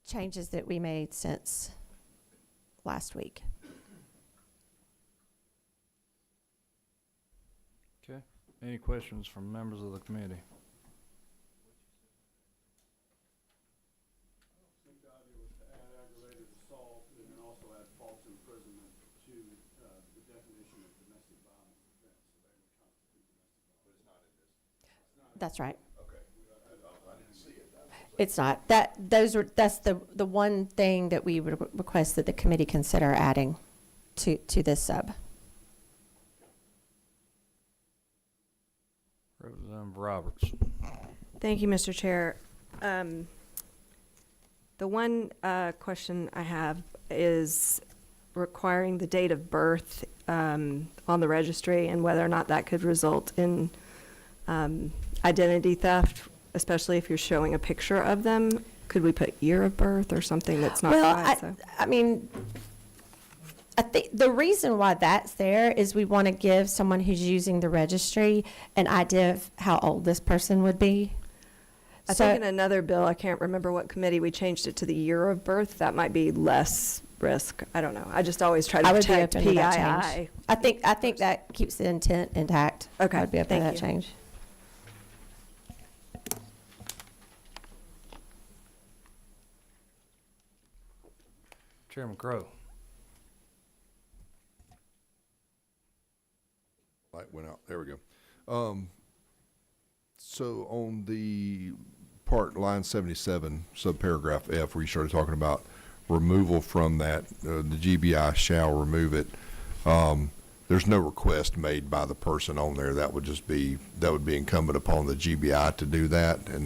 changes that we made since last week. Okay. Any questions from members of the committee? I think the idea was to add aggravated assault and then also add false imprisonment to the definition of domestic violence offense. So they would constitute domestic violence. But it's not in this. That's right. Okay. I didn't see it. It's not. That's the one thing that we would request that the committee consider adding to this sub. Representative Roberts. Thank you, Mr. Chair. The one question I have is requiring the date of birth on the registry and whether or not that could result in identity theft, especially if you're showing a picture of them. Could we put year of birth or something that's not right? I mean, I think the reason why that's there is we want to give someone who's using the registry an idea of how old this person would be. I think in another bill, I can't remember what committee, we changed it to the year of birth. That might be less risk. I don't know. I just always try to protect PII. I think that keeps the intent intact. Okay, I would be open to that thank you. change. Chairman Crow. Light went out. There we go. So on the part, line 77, subparagraph F, where you started talking about removal from that, the GBI shall remove it. there's no request made by the person on there. That would be incumbent upon the GBI to do that. And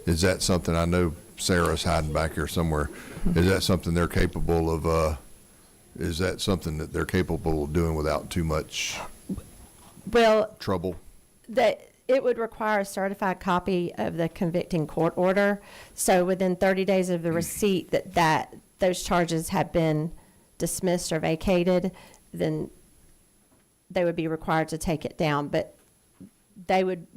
is that something, I know Sarah's hiding back here somewhere. Is that something they're capable of, is that something that they're capable of doing without too much trouble? That it would require a certified copy of the convicting court order. So within 30 days of the receipt that those charges have been dismissed or vacated, then they would be required to take it down. But they would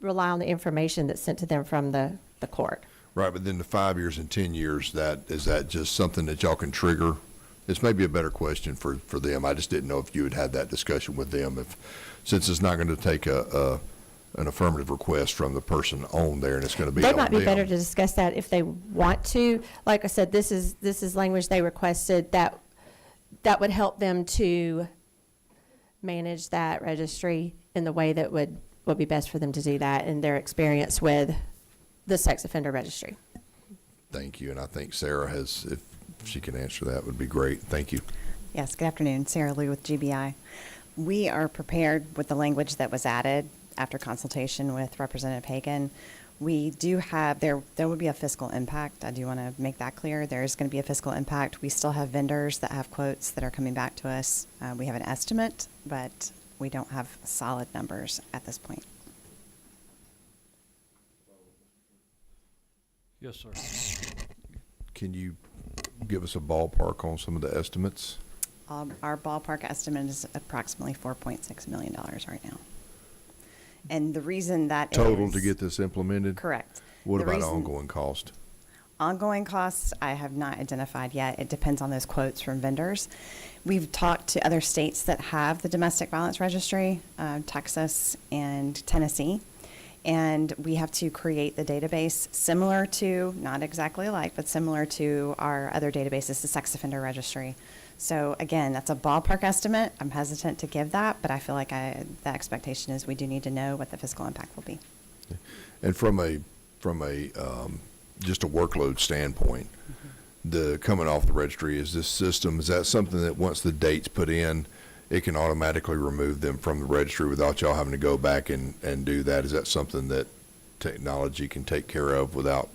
rely on the information that's sent to them from the court. Right, but then the 5 years and 10 years, is that just something that y'all can trigger? This may be a better question for them. I just didn't know if you had had that discussion with them, since it's not going to take an affirmative request from the person on there, and it's going to be on them. They might be better to discuss that if they want to. Like I said, this is language they requested that would help them to manage that registry in the way that would be best for them to do that in their experience with the sex offender registry. Thank you, and I think Sarah if she can answer that, would be great. Thank you. Yes, good afternoon. Sarah Lou with GBI. We are prepared with the language that was added after consultation with Representative Hagan. We do have, there would be a fiscal impact. I do want to make that clear. There is going to be a fiscal impact. We still have vendors that have quotes that are coming back to us. We have an estimate, but we don't have solid numbers at this point. Yes, sir. Can you give us a ballpark on some of the estimates? Our ballpark estimate is approximately $4.6 million right now. And the reason that total to get this implemented? Correct. What about ongoing cost? Ongoing costs, I have not identified yet. It depends on those quotes from vendors. We've talked to other states that have the domestic violence registry, Texas and Tennessee. And we have to create the database similar to, not exactly alike, but similar to our other databases, the sex offender registry. So again, that's a ballpark estimate. I'm hesitant to give that, but I feel like the expectation is we do need to know what the fiscal impact will be. And from a just a workload standpoint, the coming off the registry, is that something that once the date's put in, it can automatically remove them from the registry without y'all having to go back and do that? Is that something that technology can take care of without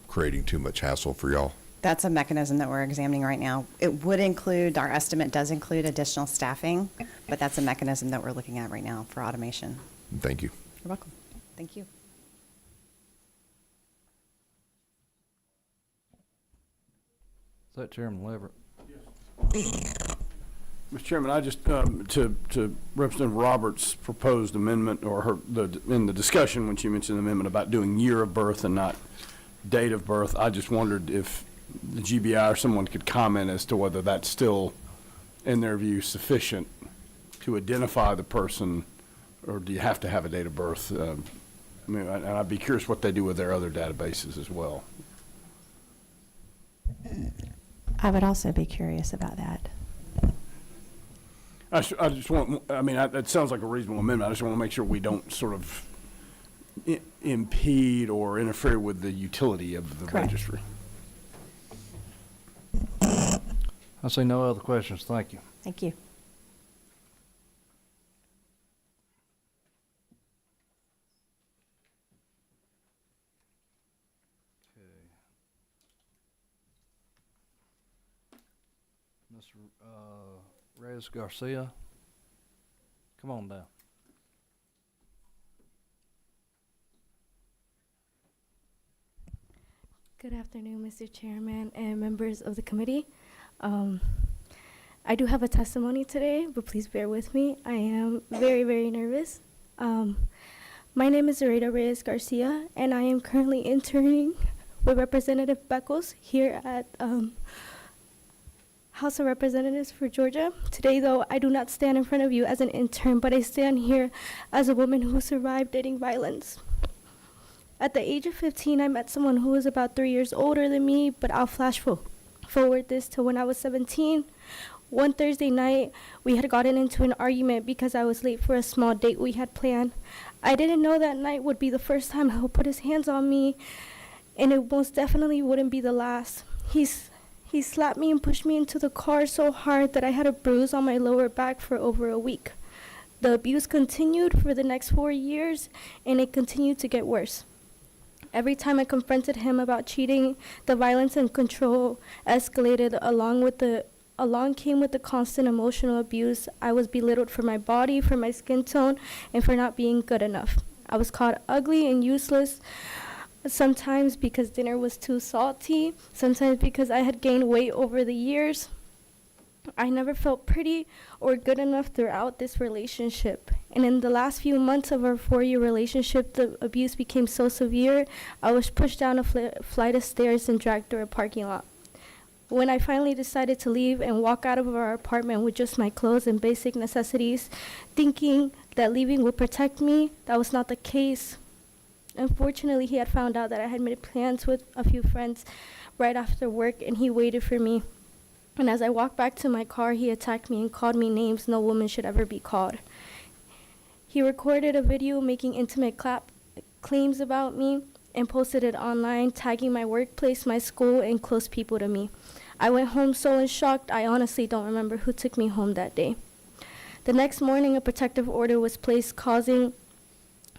creating too much hassle for y'all? That's a mechanism that we're examining right now. It would include, our estimate does include additional staffing, but that's a mechanism that we're looking at right now for automation. Thank you. You're welcome. Thank you. Is that Chairman Leverett? Mr. Chairman, I just, to Representative Roberts' proposed amendment, or in the discussion when she mentioned the amendment about doing year of birth and not date of birth, I just wondered if the GBI or someone could comment as to whether that's still, in their view, sufficient to identify the person, or do you have to have a date of birth? I mean, and I'd be curious what they do with their other databases as well. I would also be curious about that. I just want, I mean, that sounds like a reasonable amendment. I just want to make sure we don't sort of impede or interfere with the utility of the registry. I see no other questions. Thank you. Thank you. Mr. Reyes Garcia, come on down. Good afternoon, Mr. Chairman and members of the committee. I do have a testimony today, but please bear with me. I am very, very nervous. My name is Zareda Reyes Garcia, and I am currently interning with Representative Beckles here at House of Representatives for Georgia. Today, though, I do not stand in front of you as an intern, but I stand here as a woman who survived dating violence. At the age of 15, I met someone who was about 3 years older than me, but I'll flash forward this to when I was 17. One Thursday night, we had gotten into an argument because I was late for a small date we had planned. I didn't know that night would be the first time he'll put his hands on me, and it most definitely wouldn't be the last. He slapped me and pushed me into the car so hard that I had a bruise on my lower back for over a week. The abuse continued for the next 4 years, and it continued to get worse. Every time I confronted him about cheating, the violence and control escalated. Along came with the constant emotional abuse. I was belittled for my body, for my skin tone, and for not being good enough. I was called ugly and useless, sometimes because dinner was too salty, sometimes because I had gained weight over the years. I never felt pretty or good enough throughout this relationship. And in the last few months of our 4-year relationship, the abuse became so severe, I was pushed down a flight of stairs and dragged through a parking lot. When I finally decided to leave and walk out of our apartment with just my clothes and basic necessities, thinking that leaving would protect me, that was not the case. Unfortunately, he had found out that I had made plans with a few friends right after work, and he waited for me. And as I walked back to my car, he attacked me and called me names no woman should ever be called. He recorded a video making intimate claims about me and posted it online, tagging my workplace, my school, and close people to me. I went home so in shock, I honestly don't remember who took me home that day. The next morning, a protective order was placed, causing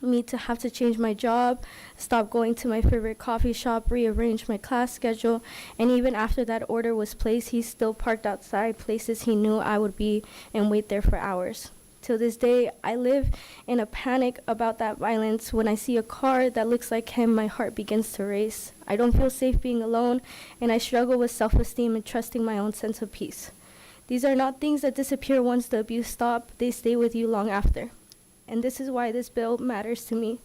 me to have to change my job, stop going to my favorite coffee shop, rearrange my class schedule, and even after that order was placed, he still parked outside places he knew I would be and wait there for hours. Till this day, I live in a panic about that violence. When I see a car that looks like him, my heart begins to race. I don't feel safe being alone, and I struggle with self-esteem and trusting my own sense of peace. These are not things that disappear once the abuse stops. They stay with you long after. And this is why this bill matters to me.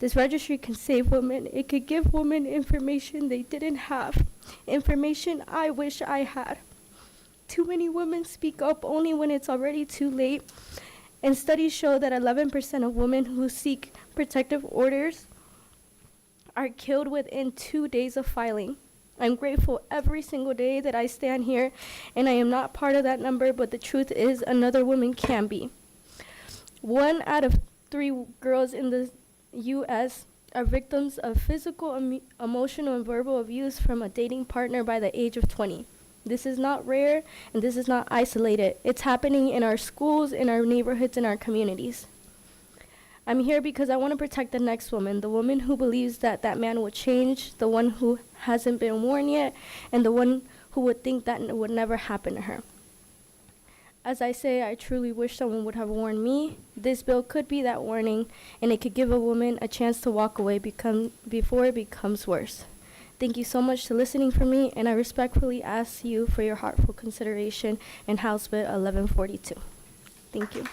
This registry can save women. It could give women information they didn't have, information I wish I had. Too many women speak up only when it's already too late. And studies show that 11% of women who seek protective orders are killed within 2 days of filing. I'm grateful every single day that I stand here, and I am not part of that number, but the truth is another woman can be. 1 out of 3 girls in the U.S. are victims of physical, emotional, and verbal abuse from a dating partner by the age of 20. This is not rare, and this is not isolated. It's happening in our schools, in our neighborhoods, in our communities. I'm here because I want to protect the next woman, the woman who believes that that man will change, the one who hasn't been warned yet, and the one who would think that would never happen to her. As I say, I truly wish someone would have warned me. This bill could be that warning, and it could give a woman a chance to walk away before it becomes worse. Thank you so much for listening for me, and I respectfully ask you for your heartful consideration in House Bill 1142. Thank you.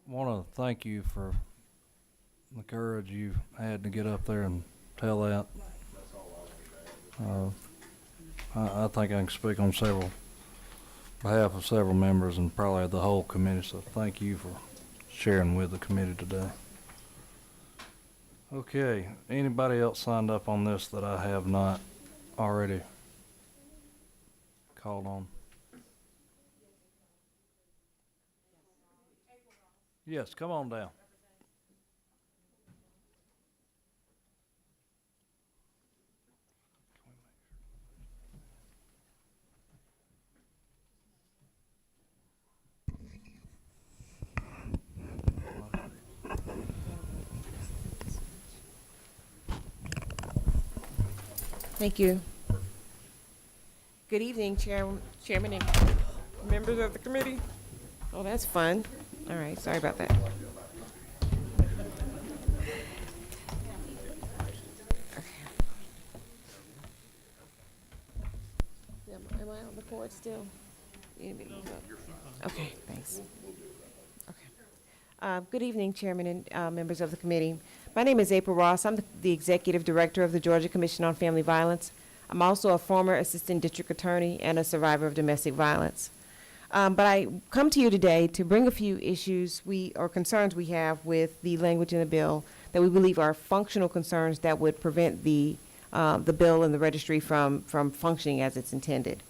Want to thank you for the courage you had to get up there and tell that. I think I can speak on behalf of several members and probably the whole committee, so thank you for sharing with the committee today. Okay, anybody else signed up on this that I have not already called on? Yes, come on down. Thank you. Good evening, Chairman and members of the committee. Oh, that's fun. All right, sorry about that. Am I on the board still? Okay, thanks. Okay. Good evening, Chairman and members of the committee. My name is April Ross. I'm the Executive Director of the Georgia Commission on Family Violence. I'm also a former Assistant District Attorney and a survivor of domestic violence. But I come to you today to bring a few issues or concerns we have with the language in the bill that we believe are functional concerns that would prevent the bill and the registry from functioning as it's intended.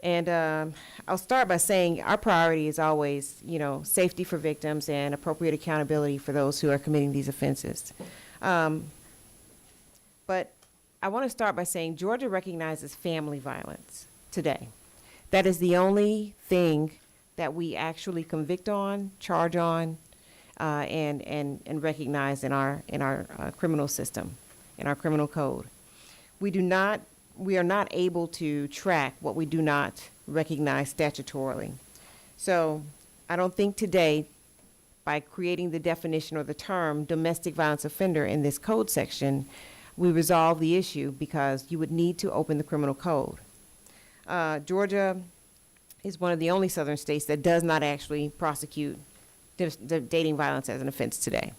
And I'll start by saying our priority is always, safety for victims and appropriate accountability for those who are committing these offenses. But I want to start by saying Georgia recognizes family violence today. That is the only thing that we actually convict on, charge on, and recognize in our criminal system, in our criminal code. We are not able to track what we do not recognize statutorily. So I don't think today, by creating the definition or the term domestic violence offender in this code section, we resolve the issue, because you would need to open the criminal code. Georgia is one of the only southern states that does not actually prosecute dating violence as an offense today.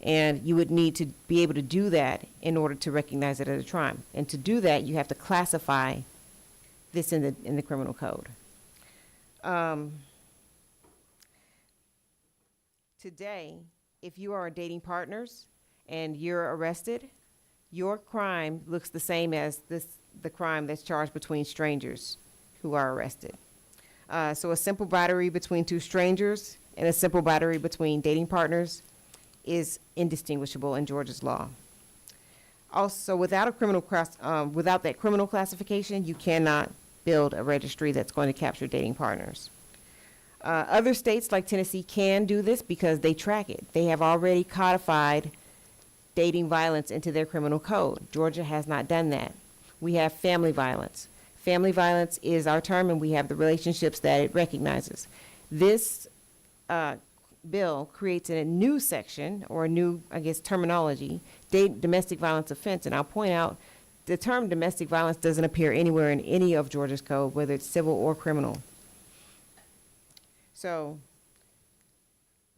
And you would need to be able to do that in order to recognize it as a crime. And to do that, you have to classify this in the criminal code. Today, if you are dating partners and you're arrested, your crime looks the same as the crime that's charged between strangers who are arrested. So a simple battery between two strangers and a simple battery between dating partners is indistinguishable in Georgia's law. Also, without that criminal classification, you cannot build a registry that's going to capture dating partners. Other states like Tennessee can do this because they track it. They have already codified dating violence into their criminal code. Georgia has not done that. We have family violence. Family violence is our term, and we have the relationships that it recognizes. This bill creates a new section, or a new, terminology, domestic violence offense. And I'll point out, the term domestic violence doesn't appear anywhere in any of Georgia's code, whether it's civil or criminal. So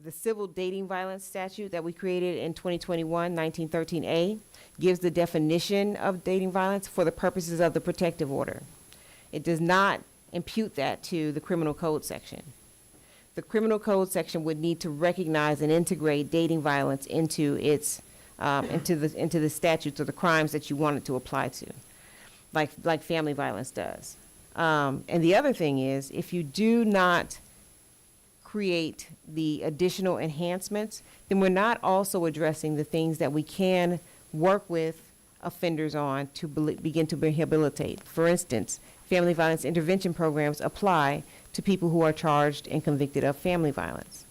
the civil dating violence statute that we created in 2021, 1913A, gives the definition of dating violence for the purposes of the protective order. It does not impute that to the criminal code section. The criminal code section would need to recognize and integrate dating violence into its into the statutes or the crimes that you want it to apply to, like family violence does. And the other thing is, if you do not create the additional enhancements, then we're not also addressing the things that we can work with offenders on to begin to rehabilitate. For instance, family violence intervention programs apply to people who are charged and convicted of family violence,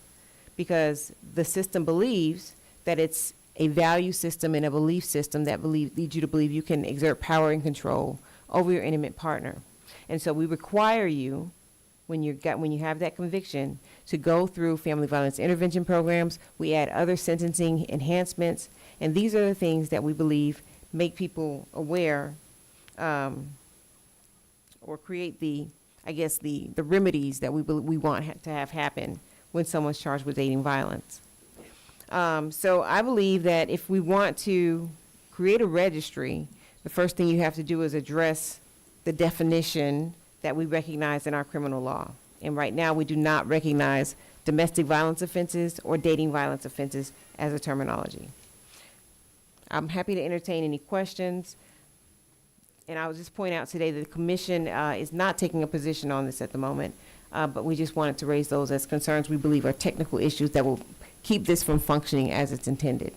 because the system believes that it's a value system and a belief system that leads you to believe you can exert power and control over your intimate partner. And so we require you, when you have that conviction, to go through family violence intervention programs. We add other sentencing enhancements, and these are the things that we believe make people aware, or create the remedies that we want to have happen when someone's charged with dating violence. So I believe that if we want to create a registry, the first thing you have to do is address the definition that we recognize in our criminal law. And right now, we do not recognize domestic violence offenses or dating violence offenses as a terminology. I'm happy to entertain any questions. And I will just point out today that the commission is not taking a position on this at the moment, but we just wanted to raise those as concerns we believe are technical issues that will keep this from functioning as it's intended.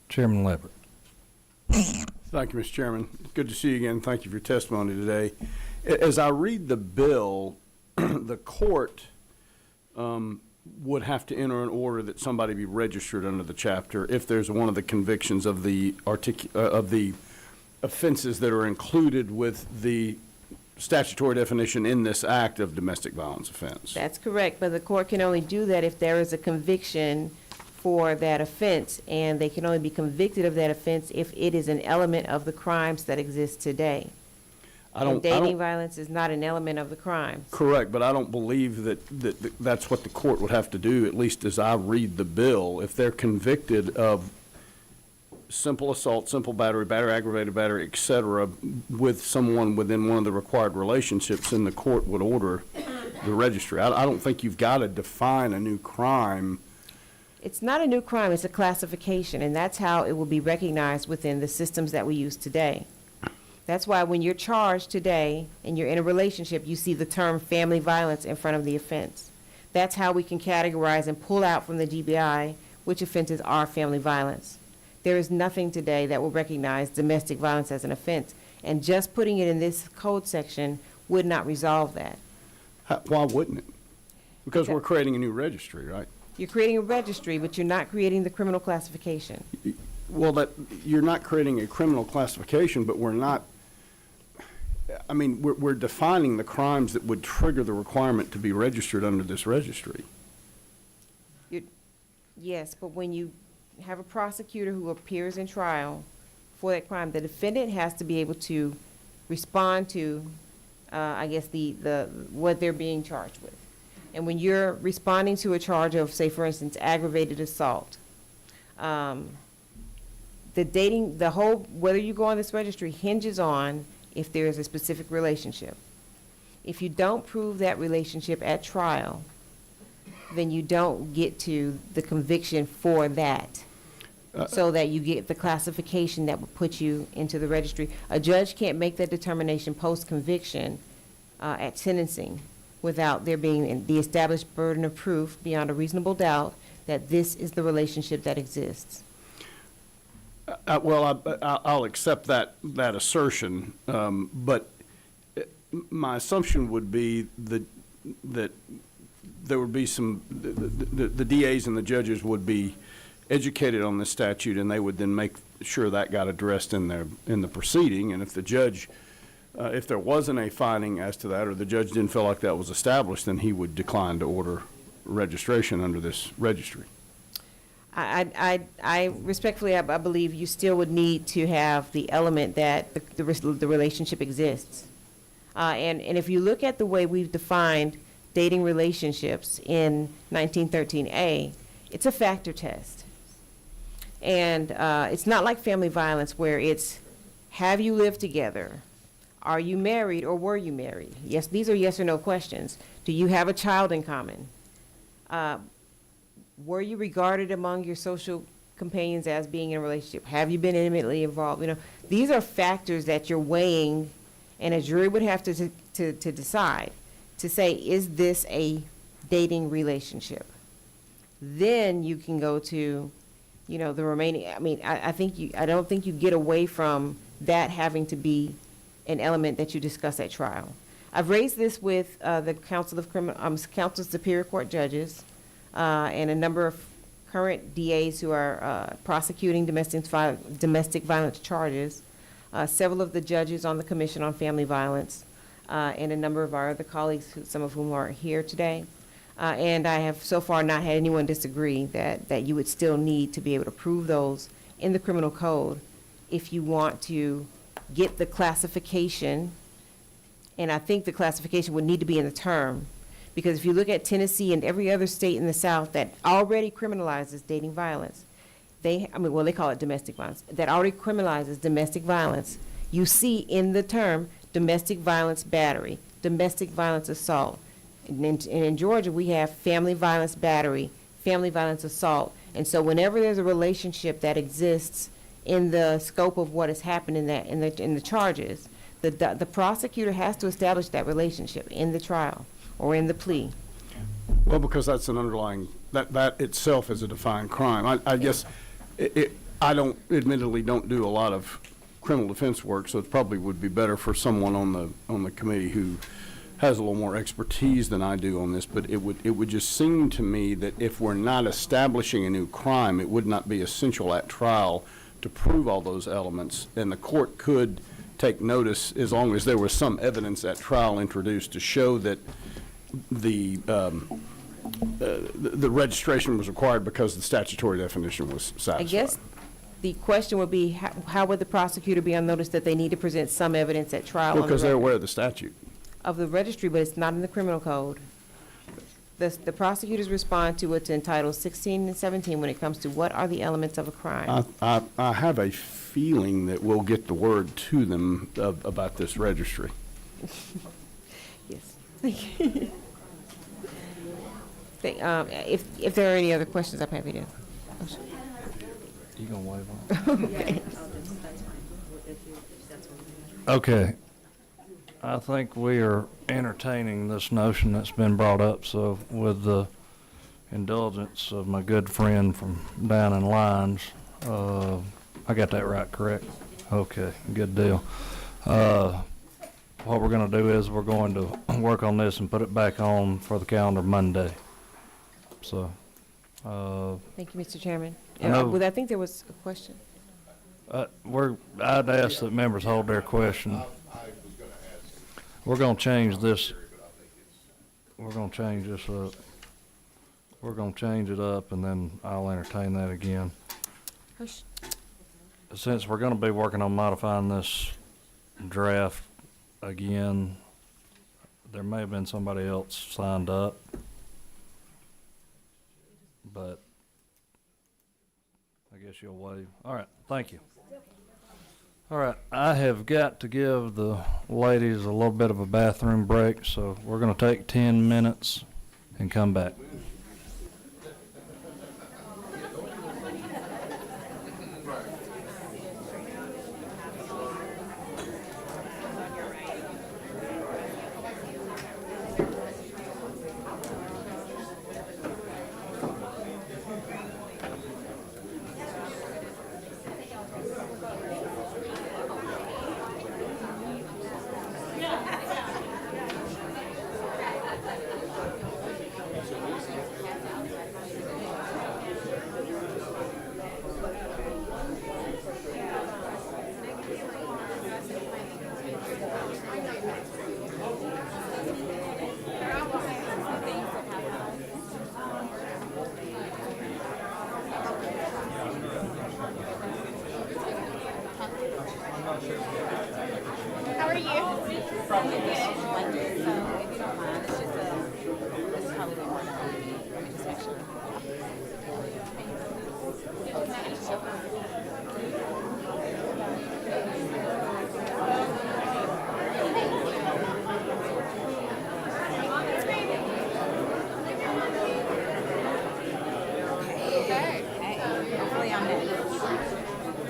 Chairman Leverett. Thank you, Mr. Chairman. Good to see you again. Thank you for your testimony today. As I read the bill, the court would have to enter an order that somebody be registered under the chapter if there's one of the convictions of the offenses that are included with the statutory definition in this act of domestic violence offense. That's correct, but the court can only do that if there is a conviction for that offense, and they can only be convicted of that offense if it is an element of the crimes that exist today. Dating violence is not an element of the crimes. Correct, but I don't believe that's what the court would have to do, at least as I read the bill. If they're convicted of simple assault, simple battery, aggravated battery, et cetera, with someone within one of the required relationships, then the court would order the registry. I don't think you've got to define a new crime. It's not a new crime, it's a classification, and that's how it will be recognized within the systems that we use today. That's why when you're charged today and you're in a relationship, you see the term family violence in front of the offense. That's how we can categorize and pull out from the GBI which offenses are family violence. There is nothing today that will recognize domestic violence as an offense, and just putting it in this code section would not resolve that. Why wouldn't it? Because we're creating a new registry, right? You're creating a registry, but you're not creating the criminal classification. Well, you're not creating a criminal classification, but we're defining the crimes that would trigger the requirement to be registered under this registry. Yes, but when you have a prosecutor who appears in trial for that crime, the defendant has to be able to respond to, what they're being charged with. And when you're responding to a charge of, say, for instance, aggravated assault, whether you go on this registry hinges on if there is a specific relationship. If you don't prove that relationship at trial, then you don't get to the conviction for that, so that you get the classification that would put you into the registry. A judge can't make that determination post-conviction at sentencing without there being the established burden of proof beyond a reasonable doubt that this is the relationship that exists. I'll accept that assertion, but my assumption would be that there would be the DAs and the judges would be educated on this statute, and they would then make sure that got addressed in the proceeding. And if the judge, if there wasn't a finding as to that, or the judge didn't feel like that was established, then he would decline to order registration under this registry. I respectfully, I believe you still would need to have the element that the relationship exists. And if you look at the way we've defined dating relationships in 1913A, it's a factor test. And it's not like family violence where it's, have you lived together? Are you married or were you married? Yes, these are yes or no questions. Do you have a child in common? Were you regarded among your social companions as being in a relationship? Have you been intimately involved? You know, these are factors that you're weighing, and a jury would have to decide to say, is this a dating relationship? Then you can go to, the remaining. I don't think you get away from that having to be an element that you discuss at trial. I've raised this with the Council of Council Superior Court judges and a number of current DAs who are prosecuting domestic violence charges, several of the judges on the Commission on Family Violence, and a number of our other colleagues, some of whom are here today. And I have so far not had anyone disagree that you would still need to be able to prove those in the criminal code if you want to get the classification. And I think the classification would need to be in the term, because if you look at Tennessee and every other state in the South that already criminalizes dating violence, they call it domestic violence, that already criminalizes domestic violence, you see in the term domestic violence battery, domestic violence assault. And in Georgia, we have family violence battery, family violence assault. And so whenever there's a relationship that exists in the scope of what has happened in the charges, the prosecutor has to establish that relationship in the trial or in the plea. Well, because that's an underlying, that itself is a defined crime. I guess I admittedly don't do a lot of criminal defense work, so it probably would be better for someone on the committee who has a little more expertise than I do on this, but it would just seem to me that if we're not establishing a new crime, it would not be essential at trial to prove all those elements, and the court could take notice as long as there was some evidence at trial introduced to show that the registration was required because the statutory definition was satisfied. I guess the question would be, how would the prosecutor be on notice that they need to present some evidence at trial? Well, because they're aware of the statute. Of the registry, but it's not in the criminal code. The prosecutors respond to what's in Titles 16 and 17 when it comes to what are the elements of a crime. I have a feeling that we'll get the word to them about this registry. Yes. If there are any other questions, I'm happy to. You gonna wave on? Okay. Okay. I think we are entertaining this notion that's been brought up, so with the indulgence of my good friend from down in Lyons, I got that right, correct? Okay, good deal. What we're gonna do is we're going to work on this and put it back on for the calendar Monday. So, Thank you, Mr. Chairman. I know- Well, I think there was a question. I'd ask that members hold their question. We're gonna change this. We're gonna change this up. We're gonna change it up, and then I'll entertain that again. Since we're gonna be working on modifying this draft again, there may have been somebody else signed up, but I guess you'll waive. All right, thank you. All right, I have got to give the ladies a little bit of a bathroom break, so we're going to take 10 minutes and come back. How are you? Probably good. So if you don't mind, it's just this is probably the one that let me just make sure. Okay. Hey, hopefully I'm next.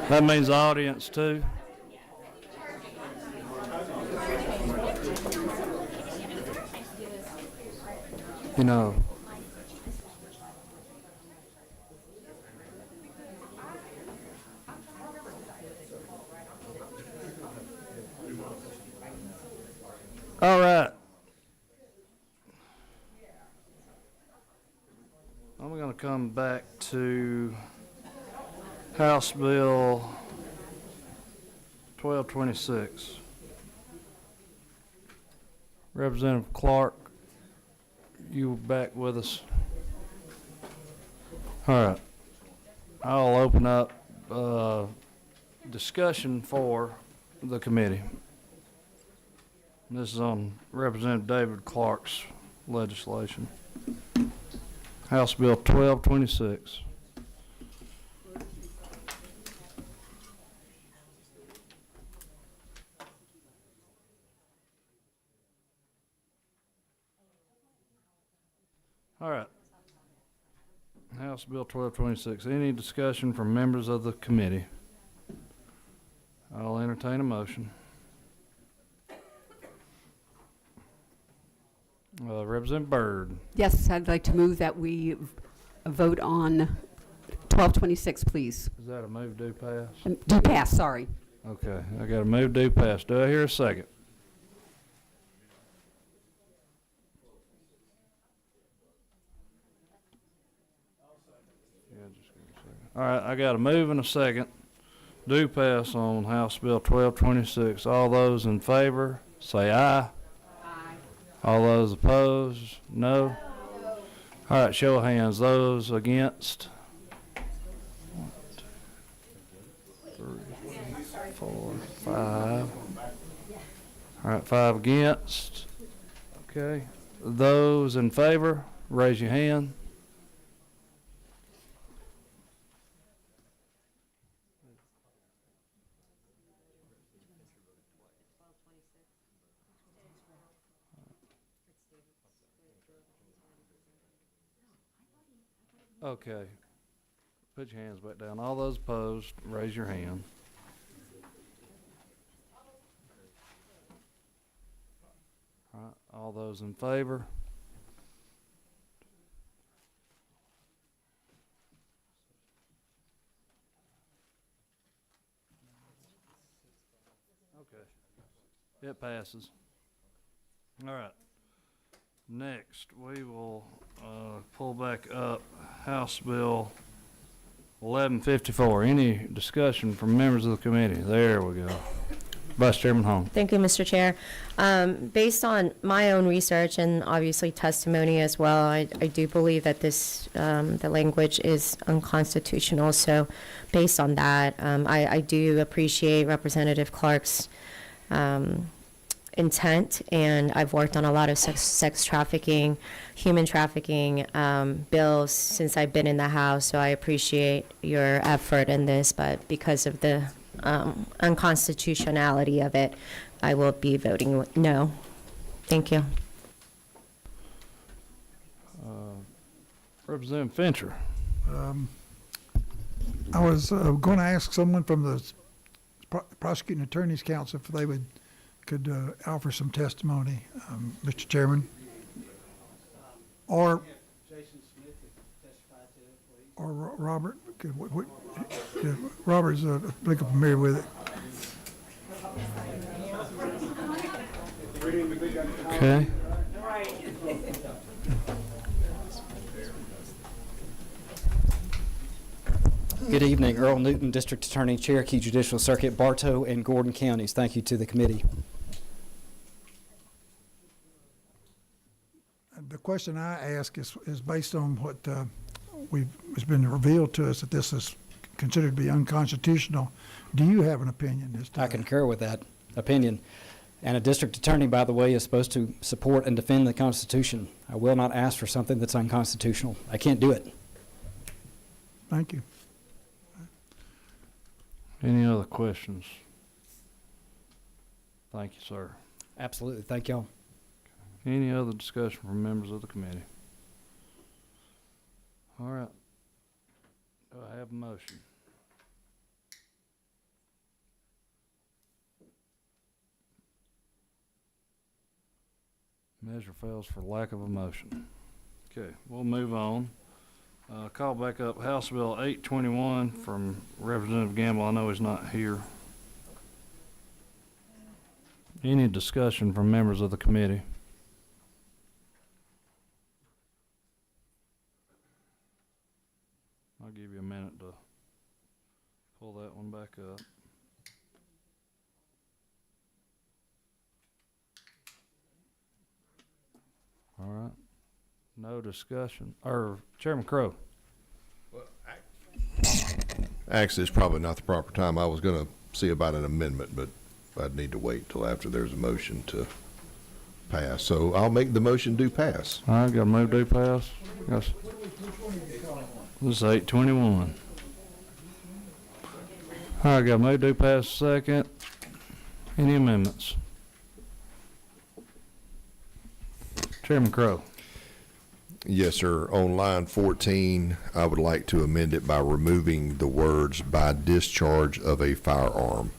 That means the audience too. You know, all right. I'm going to come back to House Bill 1226. Representative Clark, you back with us? All right. I'll open up discussion for the committee. This is on Representative David Clark's legislation. House Bill 1226. All right. House Bill 1226. Any discussion from members of the committee? I'll entertain a motion. Representative Byrd. Yes, I'd like to move that we vote on 1226, please. Is that a move do pass? Do pass, sorry. Okay, I got a move do pass. Do I hear a second? Yeah, just give me a second. All right, I got a move and a second. Do pass on House Bill 1226. All those in favor, say aye. All those opposed, no. All right, show of hands. Those against? 1, 2, 3, 4, 5. All right, 5 against. Okay. Those in favor, raise your hand. Okay. Put your hands back down. All those opposed, raise your hand. All right. All those in favor? Okay. It passes. All right. Next, we will pull back up House Bill 1154. Any discussion from members of the committee? There we go. Vice Chairman Hong. Thank you, Mr. Chair. Based on my own research and obviously testimony as well, I do believe that this, the language is unconstitutional. So based on that, I do appreciate Representative Clark's intent, and I've worked on a lot of sex trafficking, human trafficking bills since I've been in the House, so I appreciate your effort in this, but because of the unconstitutionality of it, I will be voting no. Thank you. Representative Fincher. I was going to ask someone from the Prosecuting Attorney's Council if they could offer some testimony, Mr. Chairman. Or Jason Smith could testify to it, please. Or Robert, Robert's a little familiar with it. Okay. Good evening, Earl Newton, District Attorney, Cherokee Judicial Circuit, Bartow and Gordon Counties. Thank you to the committee. The question I ask is based on what has been revealed to us that this is considered to be unconstitutional. Do you have an opinion as to I concur with that opinion. And a district attorney, by the way, is supposed to support and defend the Constitution. I will not ask for something that's unconstitutional. I can't do it. Thank you. Any other questions? Thank you, sir. Absolutely. Thank y'all. Any other discussion from members of the committee? All right. Do I have a motion? Measure fails for lack of a motion. Okay, we'll move on. Call back up House Bill 821 from Representative Gamble. I know he's not here. Any discussion from members of the committee? I'll give you a minute to pull that one back up. All right. No discussion. Or Chairman Crow. Actually, it's probably not the proper time. I was going to see about an amendment, but I'd need to wait till after there's a motion to pass. So I'll make the motion do pass. All right, got a move do pass. Yes. This is 821. All right, got a move do pass second. Any amendments? Chairman Crow. Yes, sir. On line 14, I would like to amend it by removing the words "by discharge of a firearm"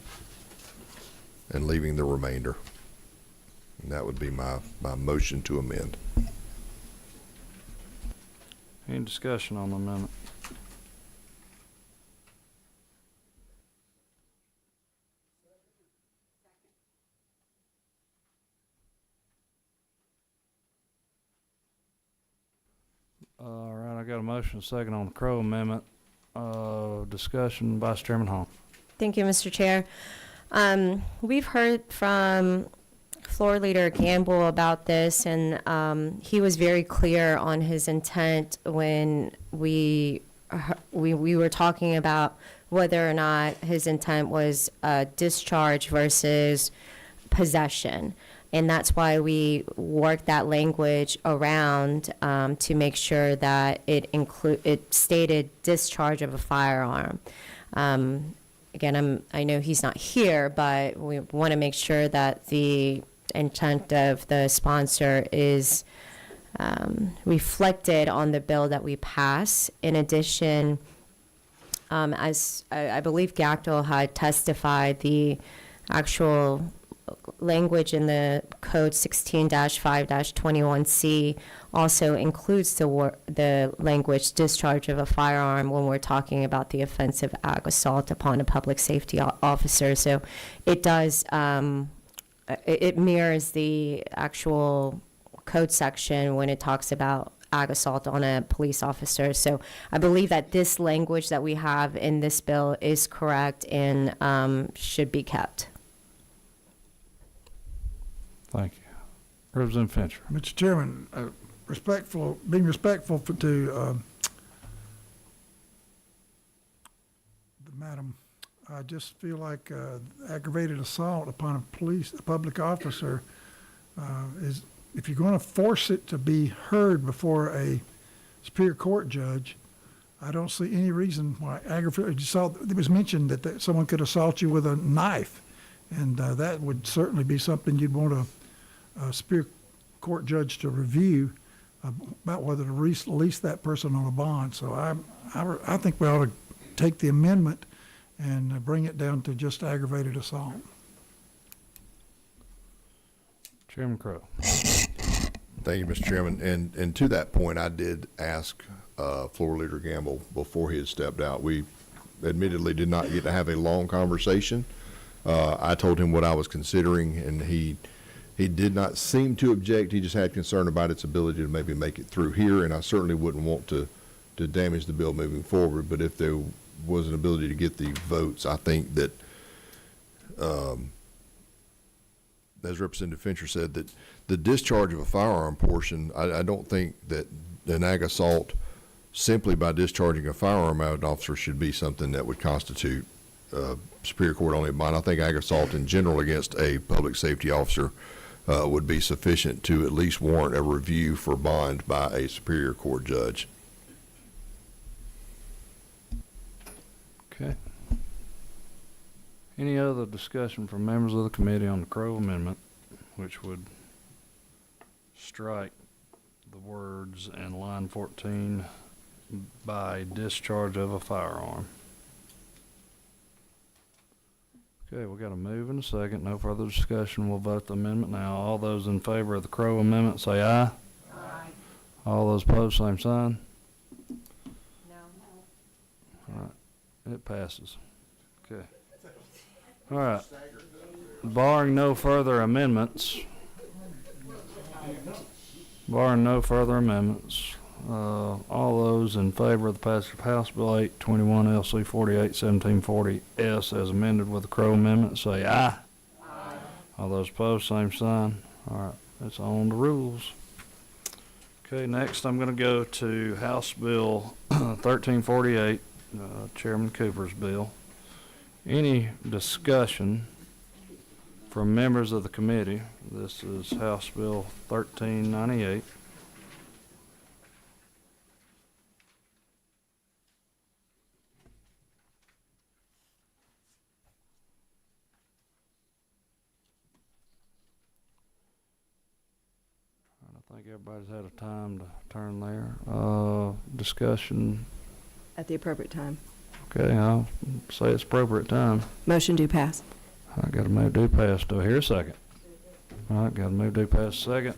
and leaving the remainder. And that would be my motion to amend. Any discussion on the amendment? All right, I got a motion and a second on the Crow amendment. Discussion, Vice Chairman Hall. Thank you, Mr. Chair. We've heard from Floor Leader Gamble about this, and he was very clear on his intent when we were talking about whether or not his intent was discharge versus possession. And that's why we worked that language around to make sure that it stated discharge of a firearm. Again, I know he's not here, but we want to make sure that the intent of the sponsor is reflected on the bill that we pass. In addition, as I believe Gactel had testified, the actual language in the code 16-5-21C also includes the language discharge of a firearm when we're talking about the offensive ag assault upon a public safety officer. So it does, it mirrors the actual code section when it talks about ag assault on a police officer. So I believe that this language that we have in this bill is correct and should be kept. Thank you. Representative Fincher. Mr. Chairman, being respectful to the madam, I just feel like aggravated assault upon a public officer is, if you're going to force it to be heard before a Superior Court judge, I don't see any reason why aggravated assault. It was mentioned that someone could assault you with a knife, and that would certainly be something you'd want a Superior Court judge to review about whether to release that person on a bond. So I think we ought to take the amendment and bring it down to just aggravated assault. Chairman Crow. Thank you, Mr. Chairman. And to that point, I did ask Floor Leader Gamble before he had stepped out. We admittedly did not get to have a long conversation. I told him what I was considering, and he did not seem to object. He just had concern about its ability to maybe make it through here, and I certainly wouldn't want to damage the bill moving forward. But if there was an ability to get the votes, I think that, as Representative Fincher said, that the discharge of a firearm portion, I don't think that an ag assault simply by discharging a firearm at an officer should be something that would constitute Superior Court only bond. I think ag assault in general against a public safety officer would be sufficient to at least warrant a review for bond by a Superior Court judge. Okay. Any other discussion from members of the committee on the Crow amendment, which would strike the words in line 14 by discharge of a firearm? Okay, we got a move and a second. No further discussion. We'll vote the amendment now. All those in favor of the Crow amendment say aye. Aye. All those opposed, same sign. No. All right, it passes. Okay. All right. Barring no further amendments, all those in favor of the passage of House Bill 821 LC 481740S as amended with the Crow amendment say aye. Aye. All those opposed, same sign. All right, that's on the rules. Okay, next I'm going to go to House Bill 1348, Chairman Cooper's bill. Any discussion from members of the committee? This is House Bill 1398. I think everybody's had a time to turn there. Discussion. At the appropriate time. Okay, I'll say it's appropriate time. Motion do pass. I got to move do pass. Do I hear a second? All right, got to move do pass second.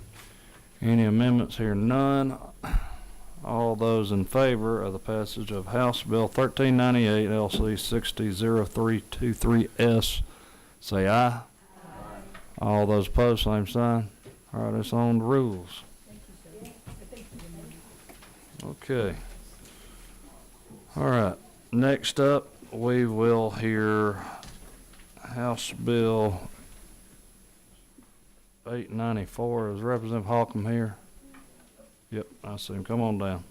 Any amendments here? None. All those in favor of the passage of House Bill 1398 LC 600323S say aye. Aye. All those opposed, same sign. All right, it's on the rules. Okay. All right, next up we will hear House Bill 894. Is Representative Holcomb here? Yep, I see him. Come on down.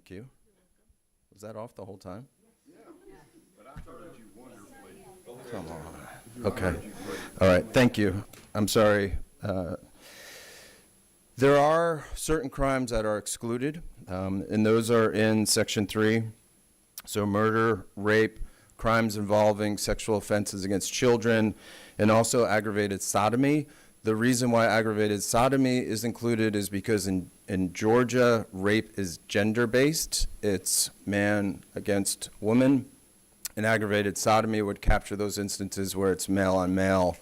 Thank you. Was that off the whole time? But I heard you wonderfully. Come on. Okay. All right. Thank you. I'm sorry. There are certain crimes that are excluded, and those are in Section 3. So murder, rape, crimes involving sexual offenses against children, and also aggravated sodomy. The reason why aggravated sodomy is included is because in Georgia, rape is gender-based. It's man against woman. And aggravated sodomy would capture those instances where it's male-on-male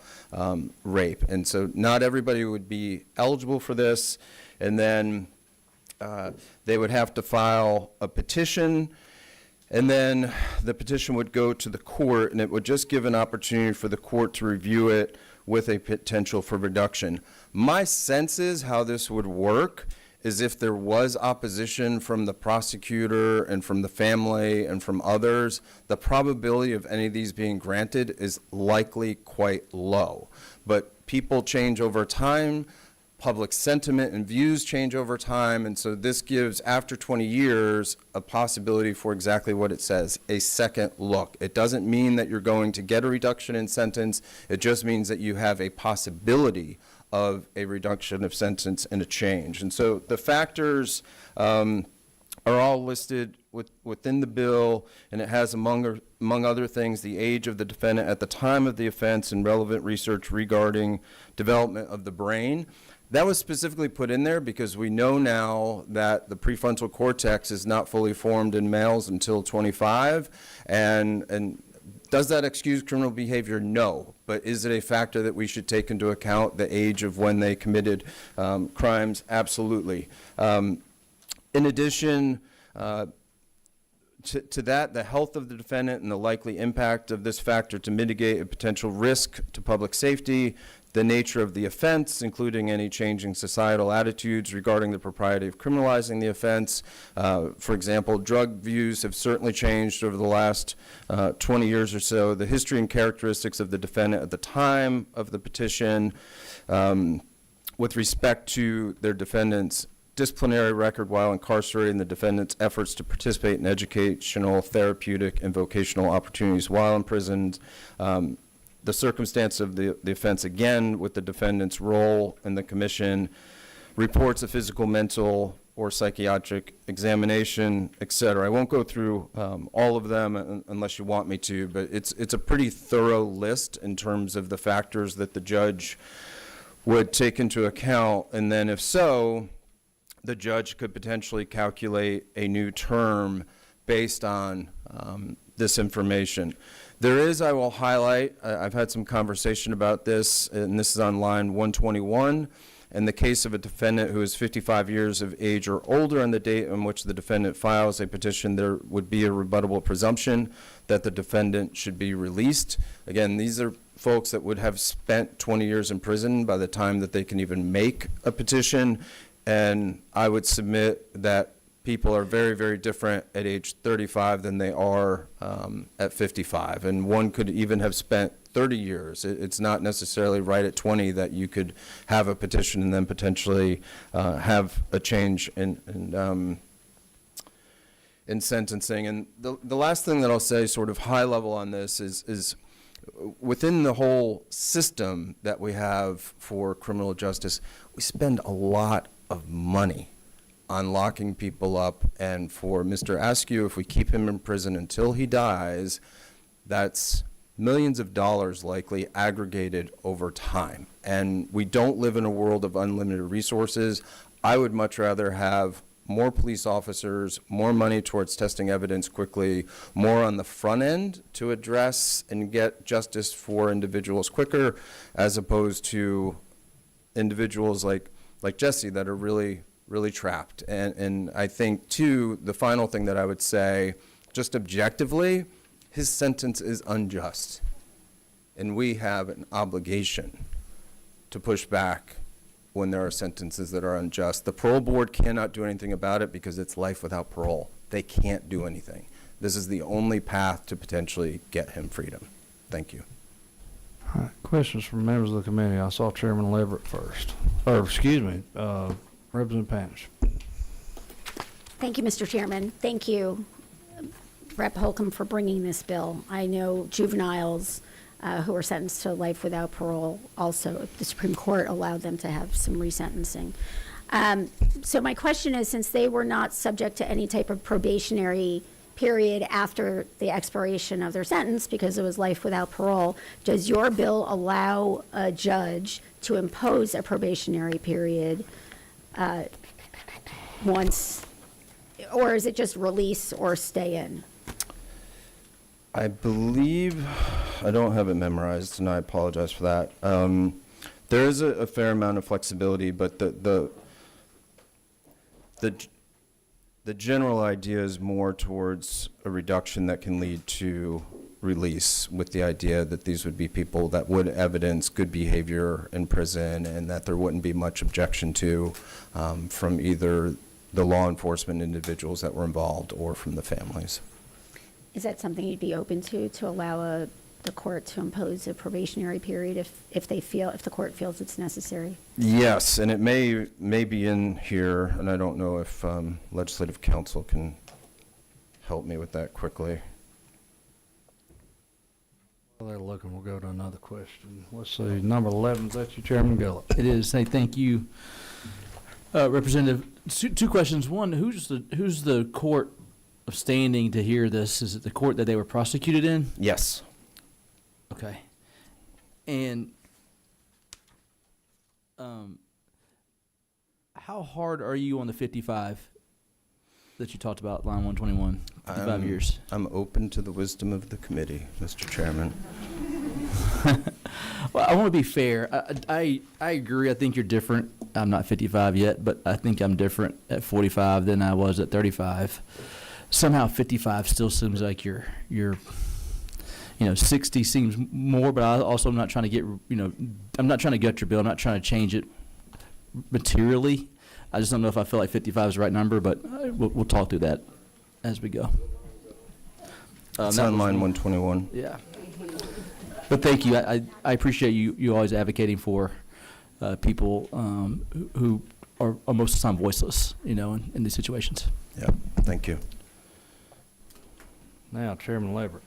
rape. And so not everybody would be eligible for this. And then they would have to file a petition, and then the petition would go to the court, and it would just give an opportunity for the court to review it with a potential for reduction. My sense is how this would work is if there was opposition from the prosecutor and from the family and from others, the probability of any of these being granted is likely quite low. But people change over time, public sentiment and views change over time, and so this gives, after 20 years, a possibility for exactly what it says, a second look. It doesn't mean that you're going to get a reduction in sentence, it just means that you have a possibility of a reduction of sentence and a change. And so the factors are all listed within the bill, and it has, among other things, the age of the defendant at the time of the offense and relevant research regarding development of the brain. That was specifically put in there because we know now that the prefrontal cortex is not fully formed in males until 25, and does that excuse criminal behavior? No. But is it a factor that we should take into account, the age of when they committed crimes? Absolutely. In addition to that, the health of the defendant and the likely impact of this factor to mitigate a potential risk to public safety, the nature of the offense, including any changing societal attitudes regarding the propriety of criminalizing the offense. For example, drug views have certainly changed over the last 20 years or so. The history and characteristics of the defendant at the time of the petition with respect to their defendant's disciplinary record while incarcerated and the defendant's efforts to participate in educational, therapeutic, and vocational opportunities while imprisoned. The circumstance of the offense, again, with the defendant's role in the commission, reports of physical, mental, or psychiatric examination, et cetera. I won't go through all of them unless you want me to, but it's a pretty thorough list in terms of the factors that the judge would take into account, and then if so, the judge could potentially calculate a new term based on this information. There is, I will highlight, I've had some conversation about this, and this is on line 121. In the case of a defendant who is 55 years of age or older on the date on which the defendant files a petition, there would be a rebuttable presumption that the defendant should be released. Again, these are folks that would have spent 20 years in prison by the time that they can even make a petition, and I would submit that people are very, very different at age 35 than they are at 55. And one could even have spent 30 years. It's not necessarily right at 20 that you could have a petition and then potentially have a change in sentencing. And the last thing that I'll say, sort of high level on this, is within the whole system that we have for criminal justice, we spend a lot of money on locking people up, and for Mr. Askew, if we keep him in prison until he dies, that's millions of dollars likely aggregated over time. And we don't live in a world of unlimited resources. I would much rather have more police officers, more money towards testing evidence quickly, more on the front end to address and get justice for individuals quicker, as opposed to individuals like Jesse that are really trapped. And I think, too, the final thing that I would say, just objectively, his sentence is unjust. And we have an obligation to push back when there are sentences that are unjust. The parole board cannot do anything about it because it's life without parole. They can't do anything. This is the only path to potentially get him freedom. Thank you. All right, questions from members of the committee. I saw Chairman Leverett first. Or, excuse me, Representative Panish. Thank you, Mr. Chairman. Thank you, Rep. Holcomb, for bringing this bill. I know juveniles who are sentenced to life without parole also, the Supreme Court allowed them to have some resentencing. So my question is, since they were not subject to any type of probationary period after the expiration of their sentence because it was life without parole, does your bill allow a judge to impose a probationary period once, or is it just release or stay in? I believe, I don't have it memorized, and I apologize for that. There is a fair amount of flexibility, but the general idea is more towards a reduction that can lead to release, with the idea that these would be people that would evidence good behavior in prison and that there wouldn't be much objection to from either the law enforcement individuals that were involved or from the families. Is that something you'd be open to allow the court to impose a probationary period if the court feels it's necessary? Yes, and it may be in here, and I don't know if legislative counsel can help me with that quickly. While they're looking, we'll go to another question. Let's see, number 11, is that you, Chairman Gallup? It is. Hey, thank you, Representative. Two questions. One, who's the court of standing to hear this? Is it the court that they were prosecuted in? Yes. Okay. And how hard are you on the 55 that you talked about, line 121, 55 years? I'm open to the wisdom of the committee, Mr. Chairman. Well, I want to be fair. I agree. I think you're different. I'm not 55 yet, but I think I'm different at 45 than I was at 35. Somehow 55 still seems like you're 60 seems more, but I also am not trying to get, I'm not trying to gut your bill. I'm not trying to change it materially. I just don't know if I feel like 55 is the right number, but we'll talk through that as we go. It's on line 121. Yeah. But thank you. I appreciate you always advocating for people who are most of the time voiceless, in these situations. Yeah, thank you. Now, Chairman Leverett.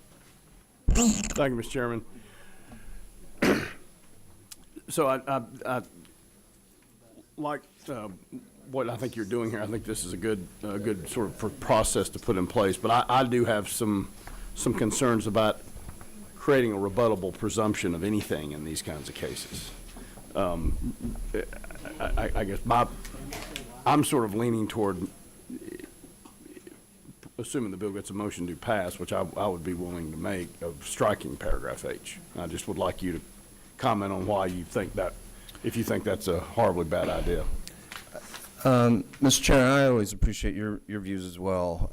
Thank you, Mr. Chairman. So I like what I think you're doing here. I think this is a good sort of process to put in place. But I do have some concerns about creating a rebuttable presumption of anything in these kinds of cases. I guess I'm sort of leaning toward, assuming the bill gets a motion to pass, which I would be willing to make, of striking paragraph H. I just would like you to comment on why you think that, if you think that's a horribly bad idea. Mr. Chair, I always appreciate your views as well.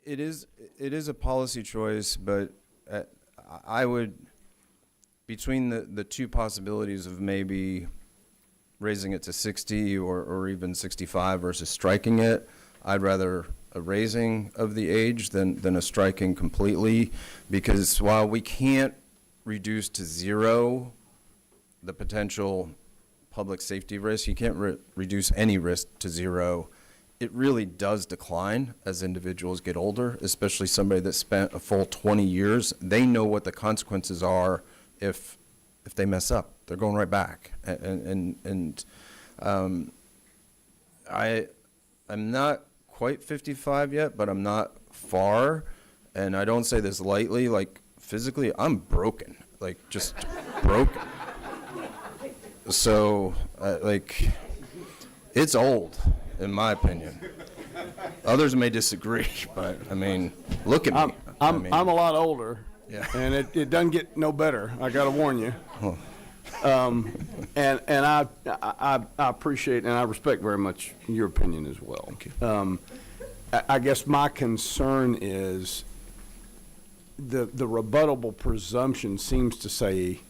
It is a policy choice, but I would, between the two possibilities of maybe raising it to 60 or even 65 versus striking it, I'd rather a raising of the age than a striking completely, because while we can't reduce to zero the potential public safety risk, you can't reduce any risk to zero. It really does decline as individuals get older, especially somebody that spent a full 20 years. They know what the consequences are if they mess up. They're going right back. I'm not quite 55 yet, but I'm not far. And I don't say this lightly. Like, physically, I'm broken. Like, just broken. So, it's old, in my opinion. Others may disagree, but, I mean, look at me. I'm a lot older, yeah. And it doesn't get no better. I got to warn you. And I appreciate and I respect very much your opinion as well. I guess my concern is the rebuttable presumption seems to say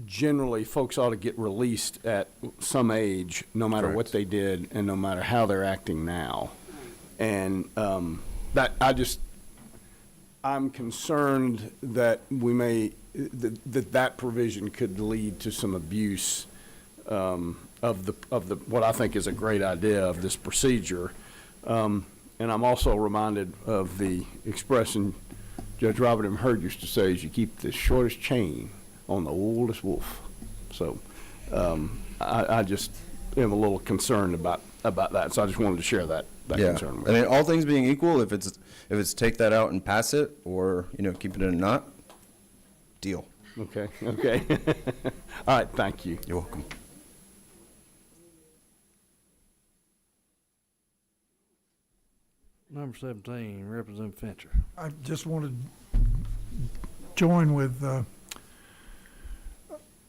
generally folks ought to get released at some age, no matter Correct. what they did and no matter how they're acting now. And I'm concerned that we may that provision could lead to some abuse of the what I think is a great idea of this procedure. And I'm also reminded of the expression Judge Robert M. Hurd used to say, is you keep the shortest chain on the oldest wolf. So I just am a little concerned about that. So I just wanted to share that concern. I mean, all things being equal, if it's take that out and pass it, or keep it in a knot, deal. Okay. All right, thank you. You're welcome. Number 17, Representative Fincher. I just want to join with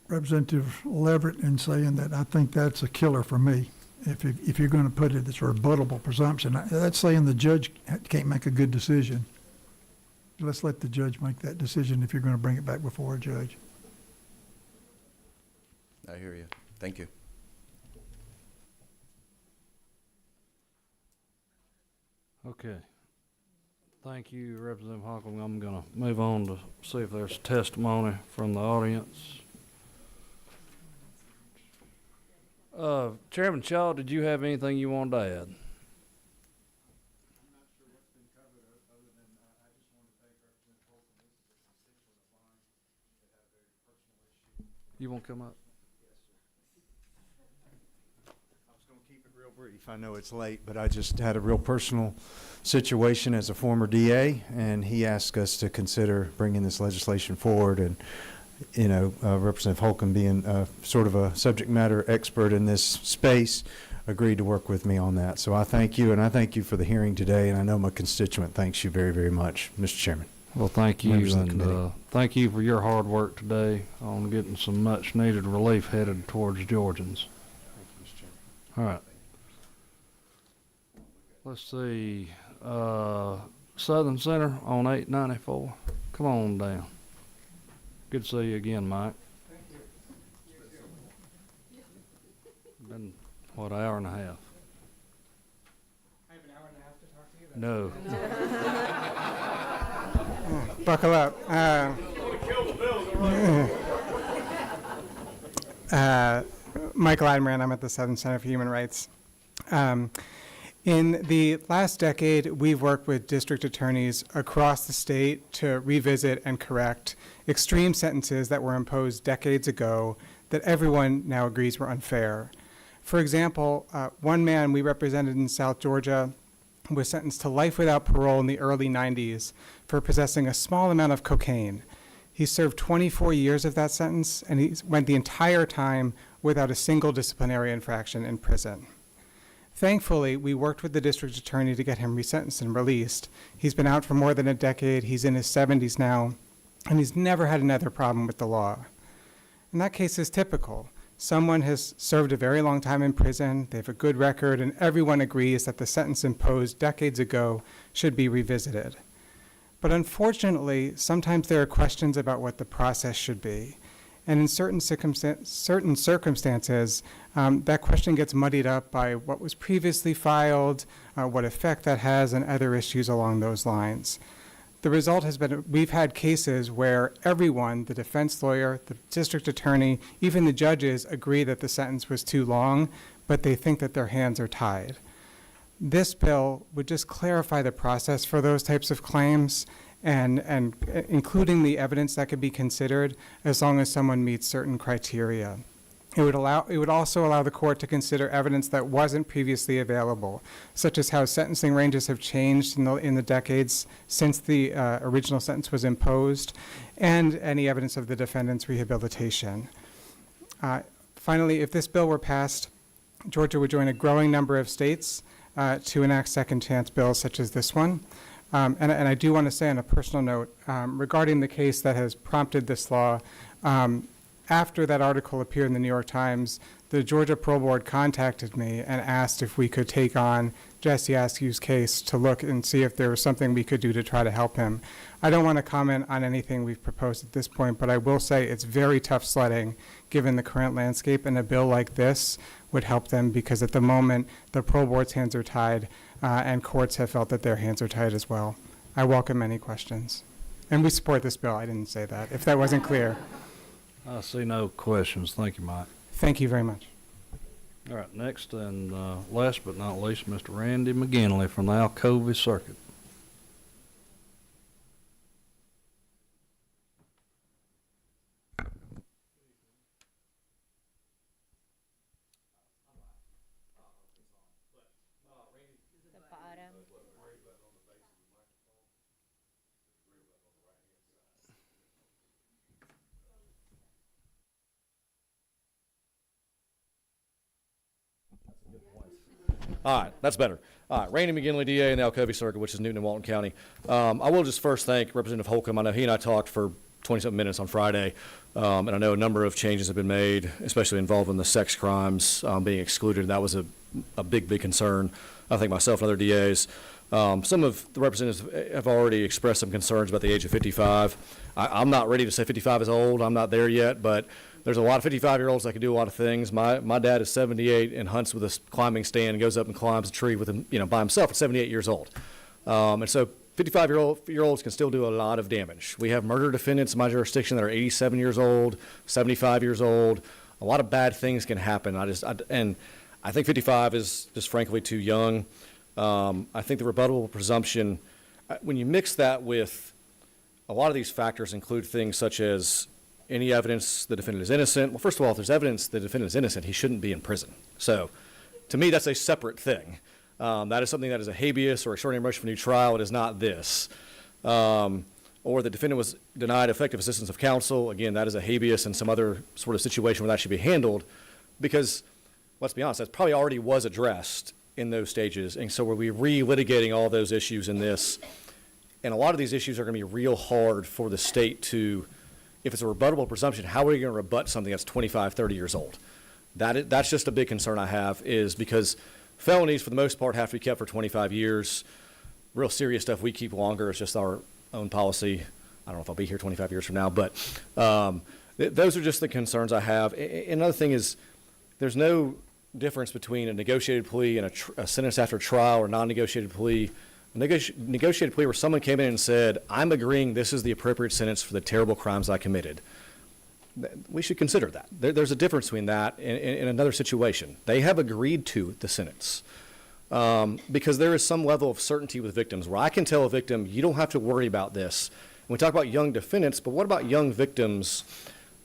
Representative Leverett in saying that I think that's a killer for me. If you're going to put it as a rebuttable presumption, that's saying the judge can't make a good decision. Let's let the judge make that decision if you're going to bring it back before a judge. I hear you. Thank you. Okay. Thank you, Representative Hockling. I'm going to move on to see if there's testimony from the audience. Chairman Shaw, did you have anything you wanted to add? You want to come up? I was going to keep it real brief. I know it's late, but I just had a real personal situation as a former DA, and he asked us to consider bringing this legislation forward. And Representative Holcomb, being sort of a subject matter expert in this space, agreed to work with me on that. So I thank you, and I thank you for the hearing today, and I know my constituent thanks you very, very much, Mr. Chairman. Well, thank you, and thank you for your hard work today on getting some much-needed relief headed towards Georgians. Thank you, Mr. Chairman. All right. Let's see. Southern Center on 894. Come on down. Good to see you again, Mike. Thank you. Been, what, an hour and a half? I have an hour and a half to talk to you? No. Buckle up. Michael Admiran, I'm at the Southern Center for Human Rights. In the last decade, we've worked with district attorneys across the state to revisit and correct extreme sentences that were imposed decades ago that everyone now agrees were unfair. For example, one man we represented in South Georgia was sentenced to life without parole in the early 90s for possessing a small amount of cocaine. He served 24 years of that sentence, and he went the entire time without a single disciplinary infraction in prison. Thankfully, we worked with the district attorney to get him resentenced and released. He's been out for more than a decade. He's in his 70s now, and he's never had another problem with the law. And that case is typical. Someone has served a very long time in prison, they have a good record, and everyone agrees that the sentence imposed decades ago should be revisited. But unfortunately, sometimes there are questions about what the process should be. And in certain circumstances, that question gets muddied up by what was previously filed, what effect that has, and other issues along those lines. The result has been we've had cases where everyone, the defense lawyer, the district attorney, even the judges, agree that the sentence was too long, but they think that their hands are tied. This bill would just clarify the process for those types of claims, and including the evidence that could be considered as long as someone meets certain criteria. It would also allow the court to consider evidence that wasn't previously available, such as how sentencing ranges have changed in the decades since the original sentence was imposed, and any evidence of the defendant's rehabilitation. Finally, if this bill were passed, Georgia would join a growing number of states to enact second chance bills such as this one. And I do want to say on a personal note, regarding the case that has prompted this law, after that article appeared in the New York Times, the Georgia Parole Board contacted me and asked if we could take on Jesse Askew's case to look and see if there was something we could do to try to help him. I don't want to comment on anything we've proposed at this point, but I will say it's very tough sledding given the current landscape, and a bill like this would help them because at the moment the Parole Board's hands are tied and courts have felt that their hands are tied as well. I welcome any questions. And we support this bill. I didn't say that, if that wasn't clear. I see no questions. Thank you, Mike. Thank you very much. All right, next and last but not least, Mr. Randy McGinley from the Alcovey Circuit. All right, that's better. All right, Randy McGinley, DA in the Alcovey Circuit, which is Newton and Walton County. I will just first thank Representative Holcomb. I know he and I talked for 20-something minutes on Friday, and I know a number of changes have been made, especially involving the sex crimes being excluded. That was a big, big concern. I think myself and other DAs. Some of the representatives have already expressed some concerns about the age of 55. I'm not ready to say 55 is old. I'm not there yet, but there's a lot of 55-year-olds that can do a lot of things. My dad is 78 and hunts with a climbing stand and goes up and climbs a tree with him, by himself at 78 years old. And so 55-year-olds can still do a lot of damage. We have murder defendants in my jurisdiction that are 87 years old, 75 years old. A lot of bad things can happen. And I think 55 is just frankly too young. I think the rebuttable presumption, when you mix that with a lot of these factors include things such as any evidence the defendant is innocent. Well, first of all, if there's evidence the defendant is innocent, he shouldn't be in prison. So to me, that's a separate thing. That is something that is a habeas or extraordinary motion for new trial. It is not this. Or the defendant was denied effective assistance of counsel. Again, that is a habeas and some other sort of situation where that should be handled because, let's be honest, that probably already was addressed in those stages. And so we'll be re-litigating all those issues in this. And a lot of these issues are going to be real hard for the state to, if it's a rebuttable presumption, how are you going to rebut something that's 25, 30 years old? That's just a big concern I have, is because felonies, for the most part, have to be kept for 25 years. Real serious stuff we keep longer. It's just our own policy. I don't know if I'll be here 25 years from now, but those are just the concerns I have. Another thing is there's no difference between a negotiated plea and a sentence after trial or non-negotiated plea. A negotiated plea where someone came in and said, I'm agreeing this is the appropriate sentence for the terrible crimes I committed. We should consider that. There's a difference between that and another situation. They have agreed to the sentence because there is some level of certainty with victims where I can tell a victim, you don't have to worry about this. And we talk about young defendants, but what about young victims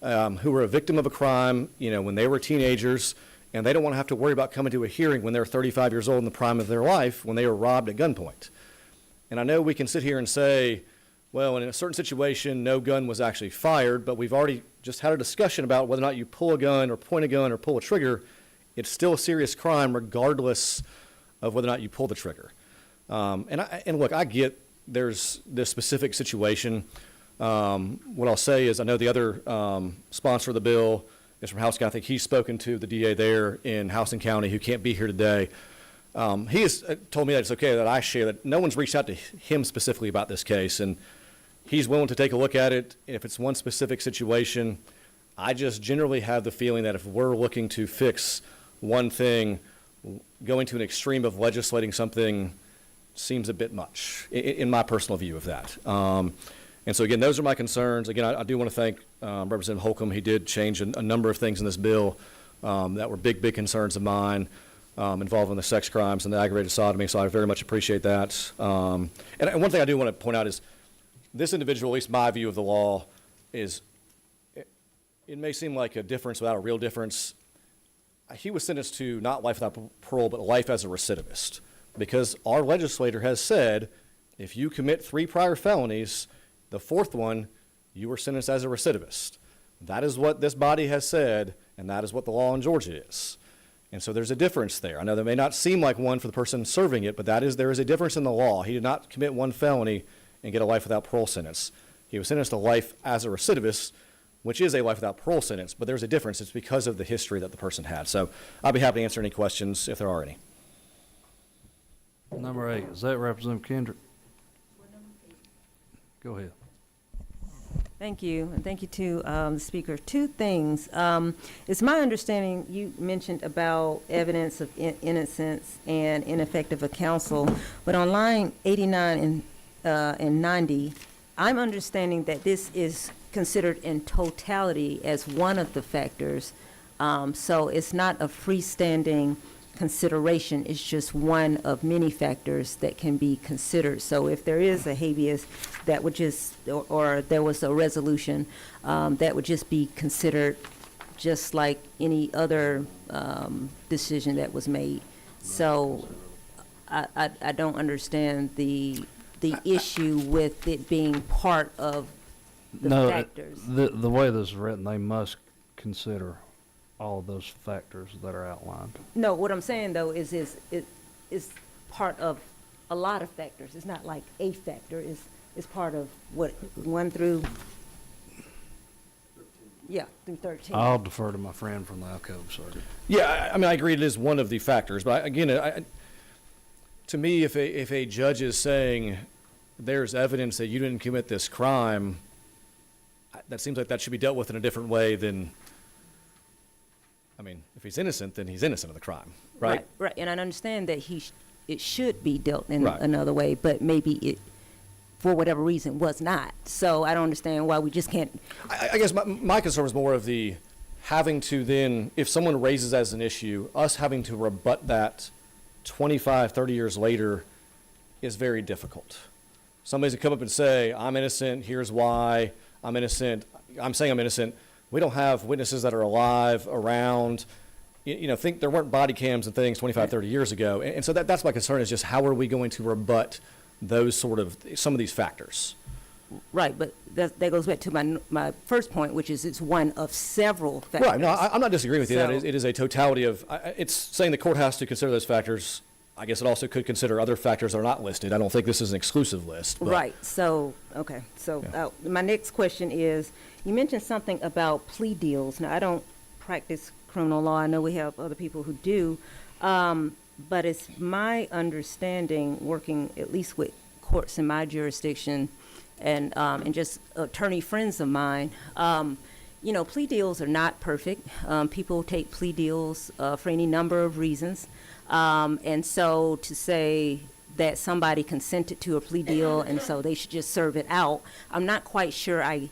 who were a victim of a crime, when they were teenagers, and they don't want to have to worry about coming to a hearing when they're 35 years old in the prime of their life when they were robbed at gunpoint. And I know we can sit here and say, well, in a certain situation, no gun was actually fired, but we've already just had a discussion about whether or not you pull a gun or point a gun or pull a trigger. It's still a serious crime regardless of whether or not you pull the trigger. And look, I get there's this specific situation. What I'll say is I know the other sponsor of the bill is from Houston County. I think he's spoken to the DA there in Houston County who can't be here today. He has told me that it's okay that I share that. No one's reached out to him specifically about this case, and he's willing to take a look at it. If it's one specific situation, I just generally have the feeling that if we're looking to fix one thing, going to an extreme of legislating something seems a bit much, in my personal view of that. And so, again, those are my concerns. Again, I do want to thank Representative Holcomb. He did change a number of things in this bill that were big, big concerns of mine involving the sex crimes and the aggravated sodomy, so I very much appreciate that. And one thing I do want to point out is this individual, at least my view of the law, is it may seem like a difference without a real difference. He was sentenced to not life without parole, but life as a recidivist, because our legislator has said if you commit 3 prior felonies, the 4th one, you were sentenced as a recidivist. That is what this body has said, and that is what the law in Georgia is. And so there's a difference there. I know that may not seem like one for the person serving it, but there is a difference in the law. He did not commit 1 felony and get a life without parole sentence. He was sentenced to life as a recidivist, which is a life without parole sentence, but there's a difference. It's because of the history that the person had. So I'll be happy to answer any questions if there are any. Number 8, is that Representative Kendrick? Go ahead. Thank you, and thank you to the speaker. 2 things. It's my understanding you mentioned about evidence of innocence and ineffective of counsel, but on line 89 and 90, I'm understanding that this is considered in totality as one of the factors So it's not a freestanding consideration, it's just one of many factors that can be considered. So if there is a habeas, that would just, or there was a resolution, that would just be considered just like any other decision that was made. So I don't understand the issue with it being part of the factors. The way this is written, they must consider all of those factors that are outlined. No, what I'm saying though is part of a lot of factors. It's not like a factor. It's part of what 1 through 13. I'll defer to my friend from the Alcove Circuit. Yeah, I mean, I agree it is one of the factors, but again, to me, if a judge is saying there's evidence that you didn't commit this crime, that seems like that should be dealt with in a different way than, I mean, if he's innocent, then he's innocent of the crime, right? Right. And I understand that it should be dealt in Right. another way, but maybe it, for whatever reason, was not. So I don't understand why we just can't. I guess my concern was more of the having to then, if someone raises as an issue, us having to rebut that 25, 30 years later is very difficult. Somebody's to come up and say, I'm innocent, here's why, I'm innocent, I'm saying I'm innocent. We don't have witnesses that are alive, around, think there weren't body cams and things 25, 30 years ago. And so that's my concern, is just how are we going to rebut those some of these factors? Right, but that goes back to my first point, which is it's one of several factors. Right, no, I'm not disagreeing with you. So- It is a totality of, it's saying the court has to consider those factors. I guess it also could consider other factors that are not listed. I don't think this is an exclusive list. But. Right, so, okay, so my next question is, you mentioned something about plea deals. Now, I don't practice criminal law. I know we have other people who do. But it's my understanding, working at least with courts in my jurisdiction and just attorney friends of mine, plea deals are not perfect. People take plea deals for any number of reasons. And so to say that somebody consented to a plea deal and so they should just serve it out, I'm not quite sure I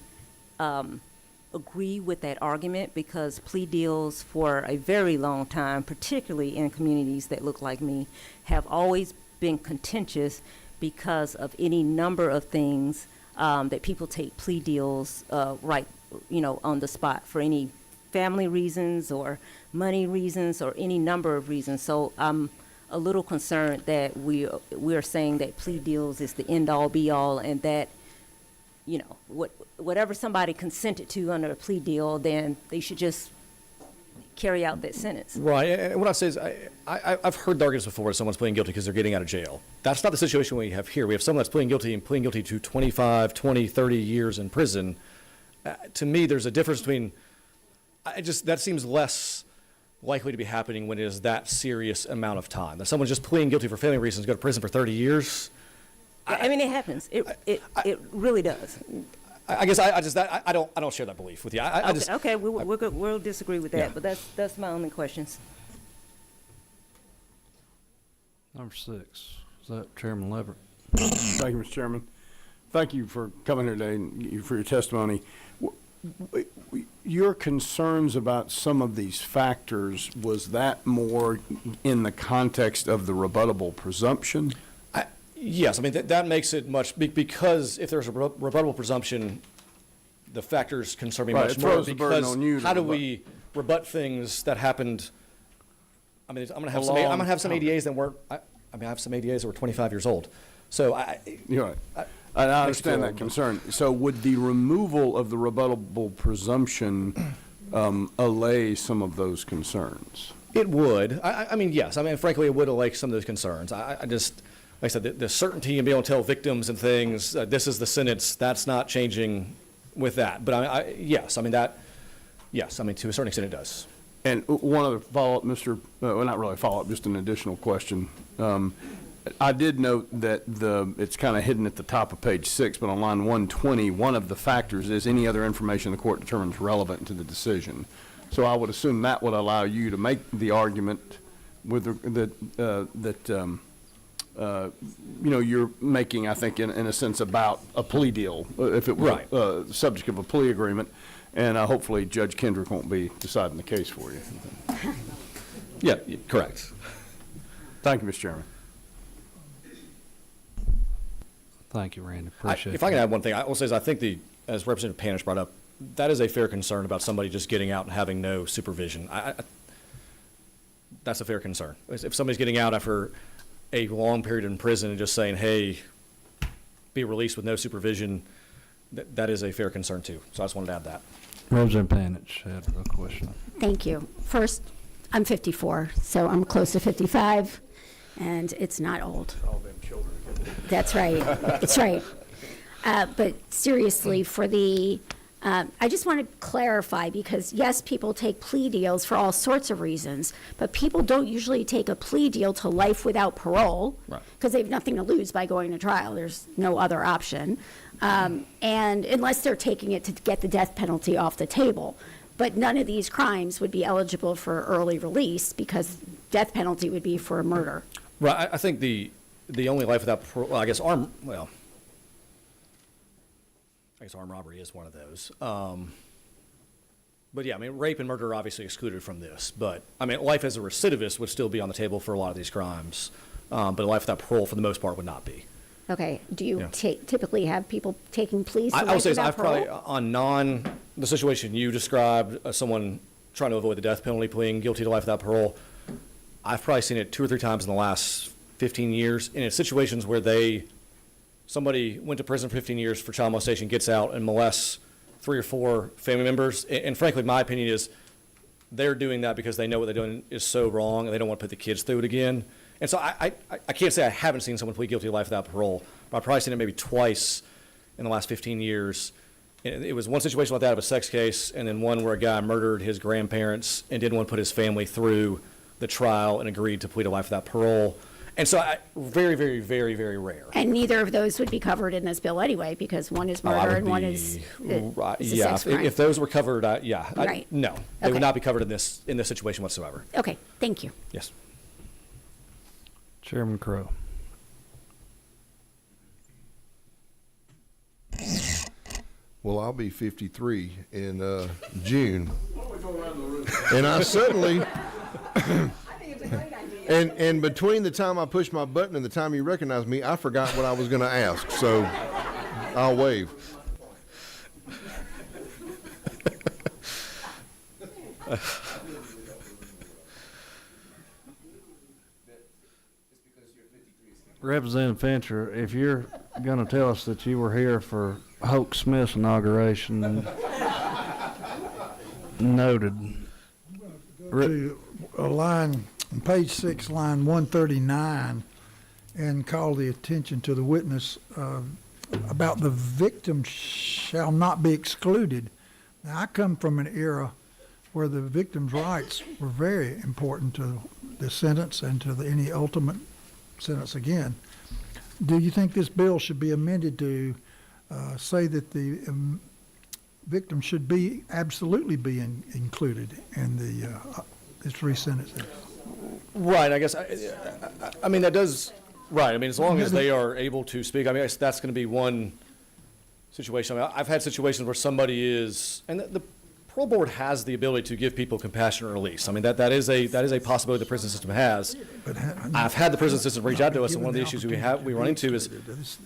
agree with that argument, because plea deals for a very long time, particularly in communities that look like me, have always been contentious because of any number of things that people take plea deals on the spot for any family reasons or money reasons or any number of reasons. So I'm a little concerned that we are saying that plea deals is the end all be all, and that whatever somebody consented to under a plea deal, then they should just carry out that sentence. Right, and what I say is, I've heard the arguments before, someone's pleading guilty because they're getting out of jail. That's not the situation we have here. We have someone that's pleading guilty to 25, 20, 30 years in prison. To me, there's a difference between, that seems less likely to be happening when it is that serious amount of time. That someone's just pleading guilty for family reasons, go to prison for 30 years. I mean, it happens. It really does. I guess I don't share that belief with you. Okay, we'll disagree with that, but that's my only questions. Number 6, is that Chairman Leverett? Thank you, Mr. Chairman. Thank you for coming here today and for your testimony. Your concerns about some of these factors, was that more in the context of the rebuttable presumption? Yes, I mean, that makes it much, because if there's a rebuttable presumption, the factors concern me much more. It throws the burden on you. How do we rebut things that happened? I mean, I'm going to have some ADAs that weren't, I have some ADAs that were 25 years old. So You're right. I understand that concern. So would the removal of the rebuttable presumption allay some of those concerns? It would. I mean, yes. I mean, frankly, it would allay some of those concerns. I just, like I said, the certainty and being able to tell victims and things, this is the sentence, that's not changing with that. But yes, I mean, to a certain extent it does. And one other follow-up, well, not really a follow-up, just an additional question. I did note that it's kind of hidden at the top of page 6, but on line 120, one of the factors is any other information the court determines relevant to the decision. So I would assume that would allow you to make the argument with you're making, I think, in a sense, about a plea deal, if it were subject of a plea agreement. And hopefully Judge Kendrick won't be deciding the case for you. Yeah, correct. Thank you, Mr. Chairman. Thank you, Randy. Appreciate it. If I can add one thing, I will say is I think as Representative Panish brought up, that is a fair concern about somebody just getting out and having no supervision. That's a fair concern. If somebody's getting out after a long period in prison and just saying, hey, be released with no supervision, that is a fair concern too. So I just wanted to add that. Representative Panish had a question. Thank you. First, I'm 54, so I'm close to 55, and it's not old. All them children. That's right. That's right. But seriously, for the, I just want to clarify, because yes, people take plea deals for all sorts of reasons, but people don't usually take a plea deal to life without parole because they have nothing to lose by going to trial. There's no other option. And unless they're taking it to get the death penalty off the table. But none of these crimes would be eligible for early release because death penalty would be for murder. Right. I think the only life without parole, well, I guess armed robbery is one of those. But yeah, I mean, rape and murder are obviously excluded from this. But I mean, life as a recidivist would still be on the table for a lot of these crimes. But life without parole, for the most part, would not be. Okay. Do you typically have people taking pleas to I would life say without I've parole? probably, on the situation you described, someone trying to avoid the death penalty, pleading guilty to life without parole, I've probably seen it 2 or 3 times in the last 15 years. And in situations where somebody went to prison for 15 years for child molestation, gets out and molests 3 or 4 family members. And frankly, my opinion is they're doing that because they know what they're doing is so wrong and they don't want to put the kids through it again. And so I can't say I haven't seen someone plead guilty to life without parole, but I've probably seen it maybe twice in the last 15 years. It was one situation like that of a sex case, and then one where a guy murdered his grandparents and didn't want to put his family through the trial and agreed to plead to life without parole. And so very, very, very, very rare. And neither of those would be covered in this bill anyway, because one is murder and one is right. a Yeah, sex crime. if those were covered, Right. No, they Okay. would not be covered in this situation whatsoever. Okay, thank you. Yes. Chairman Crow. Well, I'll be 53 in June. And I suddenly, and between the time I pushed my button and the time you recognized me, I forgot what I was going to ask. So I'll wave. Representative Fincher, if you're going to tell us that you were here for Hoke Smith's inauguration, noted. To a line, on page 6, line 139, and call the attention to the witness about the victim shall not be excluded. Now, I come from an era where the victim's rights were very important to the sentence and to any ultimate sentence again. Do you think this bill should be amended to say that the victim should be absolutely be included in the this resentencing? Right. I guess. I mean, that does. Right. I mean, as long as they are able to speak. I mean, that's going to be one situation. I mean, I've had situations where somebody is, and the parole board has the ability to give people compassionate release. I mean, that is a possibility the prison system has. I've had the prison system reach out to us, and one of the issues we run into is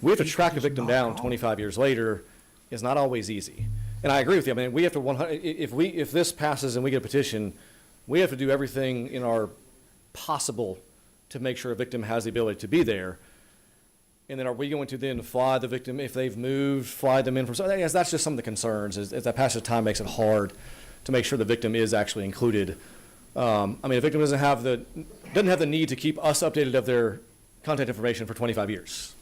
we have to track a victim down 25 years later. Is not always easy. And I agree with you. I mean, we have to if this passes and we get a petition, we have to do everything in our possible to make sure a victim has the ability to be there. And then are we going to then fly the victim if they've moved, fly them in from? So I guess that's just some of the concerns. Is that passage of time makes it hard to make sure the victim is actually included. I mean, a victim doesn't have the need to keep us updated of their contact information for 25 years.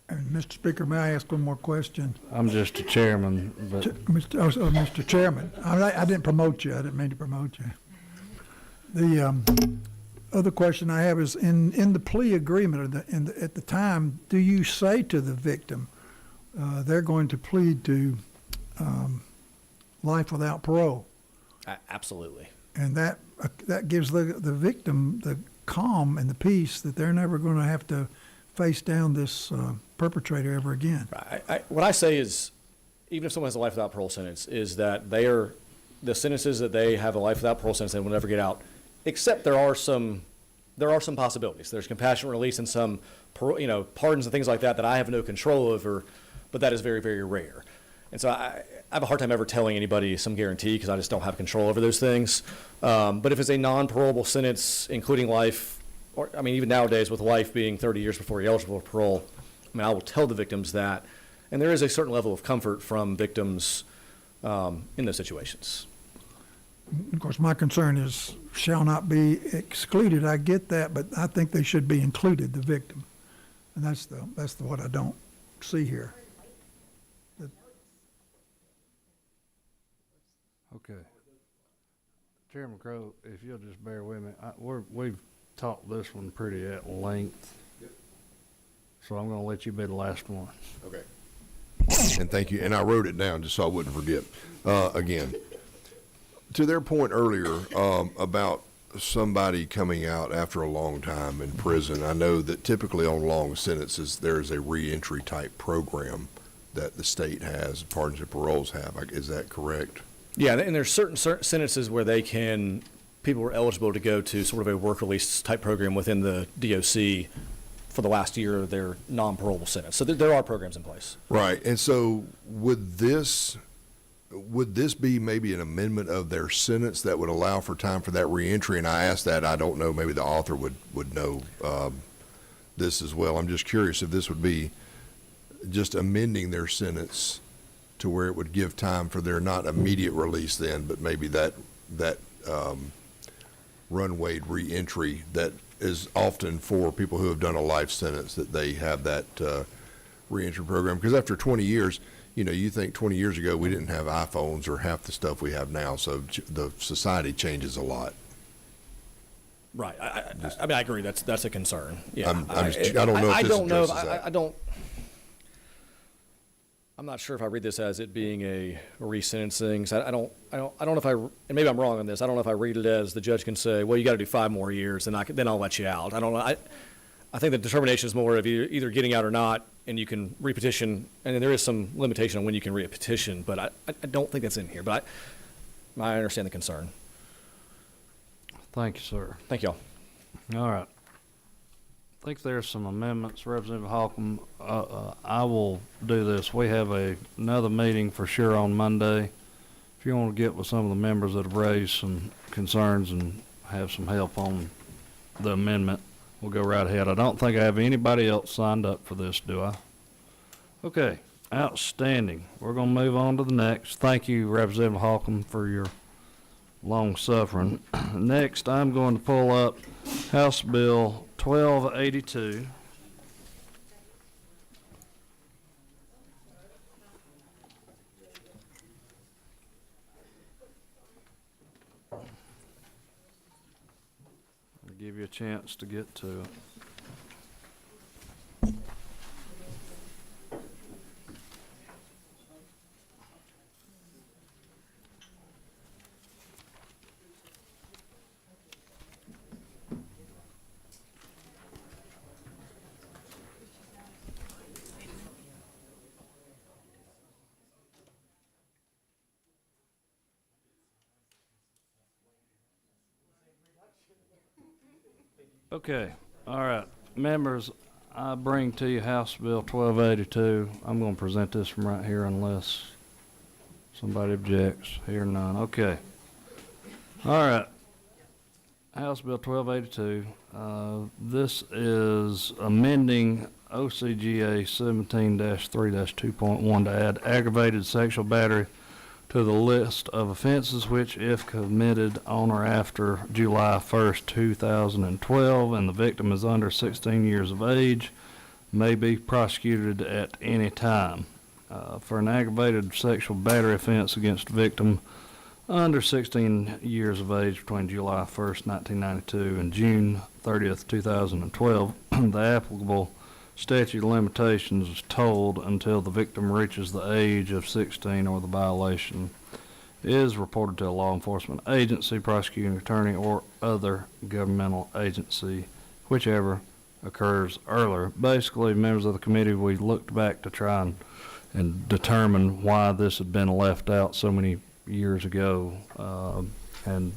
And Mr. Speaker, may I ask one more question? I'm just a chairman, but Mr. Chairman, I didn't promote you. I didn't mean to promote you. The other question I have is in the plea agreement at the time, do you say to the victim they're going to plead to life without parole? Absolutely. And that gives the victim the calm and the peace that they're never going to have to face down this perpetrator ever again. What I say is, even if someone has a life without parole sentence, is that the sentences that they have a life without parole sentence, they will never get out, except there are some possibilities. There's compassionate release and some, pardons and things like that I have no control over, but that is very, very rare. And so I have a hard time ever telling anybody some guarantee because I just don't have control over those things. But if it's a non-parolable sentence, including life, or even nowadays with life being 30 years before you're eligible for parole, I will tell the victims that. And there is a certain level of comfort from victims in those situations. Of course, my concern is shall not be excluded. I get that, but I think they should be included, the victim. And that's what I don't see here. Okay. Chairman Crowe, if you'll just bear with me, we've talked this one pretty at length. So I'm gonna let you be the last one. Okay. And thank you. And I wrote it down just so I wouldn't forget. Again, to their point earlier about somebody coming out after a long time in prison, I know that typically on long sentences there's a reentry type program that the state has, pardons and paroles have. Is that correct? Yeah, and there's certain sentences where people are eligible to go to sort of a work release type program within the DOC for the last year of their non-parolable sentence. So there are programs in place. Right. And so would this be maybe an amendment of their sentence that would allow for time for that reentry? And I asked that, I don't know, maybe the author would know this as well. I'm just curious if this would be just amending their sentence to where it would give time for their not immediate release then, but maybe that runway reentry that is often for people who have done a life sentence, that they have that reentry program. Because after 20 years, you think 20 years ago we didn't have iPhones or half the stuff we have now, so the society changes a lot. Right. I agree. That's a concern. Yeah. I don't know if this addresses that. I'm not sure if I read this as it being a resentencing. So I don't know if and maybe I'm wrong on this. I don't know if I read it as the judge can say, well, you got to do 5 more years, and then I'll let you out. I don't know. I think the determination is more of you either getting out or not, and you can repetition. And there is some limitation on when you can repetition, but I don't think that's in here. But I understand the concern. Thank you, sir. Thank y'all. All right. I think there's some amendments. Representative Holcomb, I will do this. We have another meeting for sure on Monday. If you want to get with some of the members that have raised some concerns and have some help on the amendment, we'll go right ahead. I don't think I have anybody else signed up for this, do I? Okay, outstanding. We're going to move on to the next. Thank you, Representative Holcomb, for your long suffering. Next, I'm going to pull up House Bill 1282. I'll give you a chance to get to it. Okay, all right, members, I bring to you House Bill 1282. I'm going to present this from right here unless somebody objects. Hear none. Okay. All right. House Bill 1282. This is amending OCGA 17-3-2.1 to add aggravated sexual battery to the list of offenses which, if committed on or after July 1st, 2012, and the victim is under 16 years of age, may be prosecuted at any time. For an aggravated sexual battery offense against a victim under 16 years of age between July 1st, 1992 and June 30th, 2012, the applicable statute of limitations is tolled until the victim reaches the age of 16 or the violation is reported to a law enforcement agency, prosecuting attorney, or other governmental agency, whichever occurs earlier. Basically, members of the committee, we looked back to try and and determine why this had been left out so many years ago. And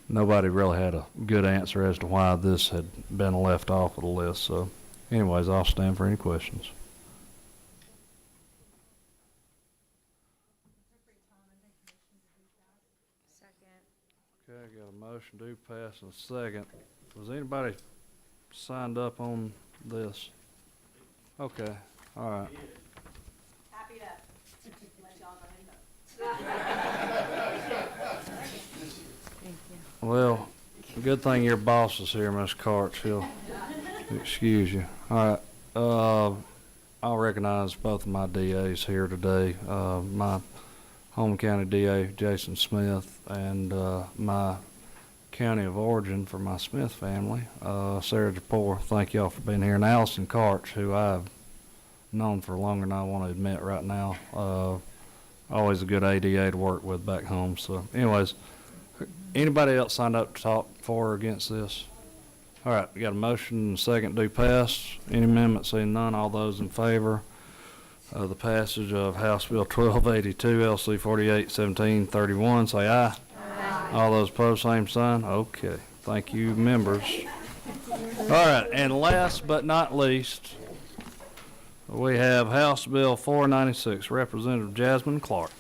nobody really had a good answer as to why this had been left off of the list. So anyways, I'll stand for any questions. Okay, I got a motion to pass and a second. Was anybody signed up on this? Okay, all right. Happy to let y'all go ahead and vote. Well, good thing your boss is here, Ms. Karch. He'll excuse you. All right. I'll recognize both of my DAs here today. My home county DA, Jason Smith, and my county of origin for my Smith family, Sarah Japor. Thank y'all for being here. And Allison Karch, who I've known for longer than I want to admit right now. Always a good ADA to work with back home. So anyways, anybody else signed up to talk for or against this? All right, we got a motion and a second to pass. Any amendments? Seeing none, all those in favor of the passage of House Bill 1282, LC 481731, say aye. Aye. All those opposed, same sign. Okay, thank you, members. All right, and last but not least, we have House Bill 496, Representative Jasmine Clark.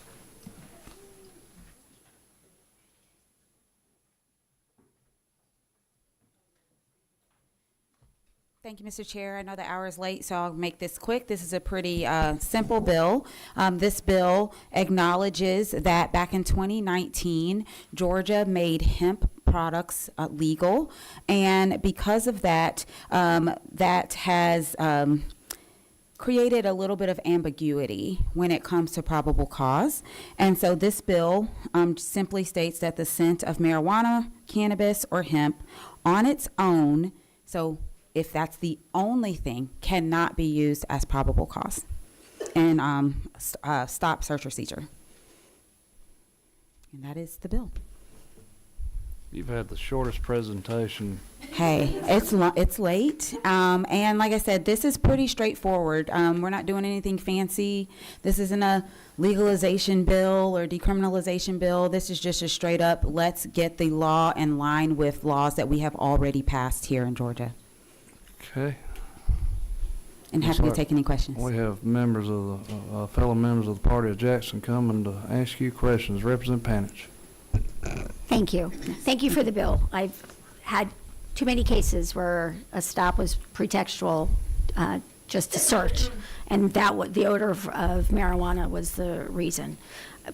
Thank you, Mr. Chair. I know the hour is late, so I'll make this quick. This is a pretty simple bill. This bill acknowledges that back in 2019, Georgia made hemp products legal, and because of that, that has created a little bit of ambiguity when it comes to probable cause. And so this bill simply states that the scent of marijuana, cannabis, or hemp on its own, so if that's the only thing, cannot be used as probable cause and stop, search, or seizure. And that is the bill. You've had the shortest presentation. Hey, it's late, and like I said, this is pretty straightforward. We're not doing anything fancy. This isn't a legalization bill or decriminalization bill. This is just a straight up, let's get the law in line with laws that we have already passed here in Georgia. Okay. And happy to take any questions. We have members of the fellow members of the party of Jackson coming to ask you questions. Representative Panich. Thank you. Thank you for the bill. I've had too many cases where a stop was pretextual, just to search, and that the odor of marijuana was the reason.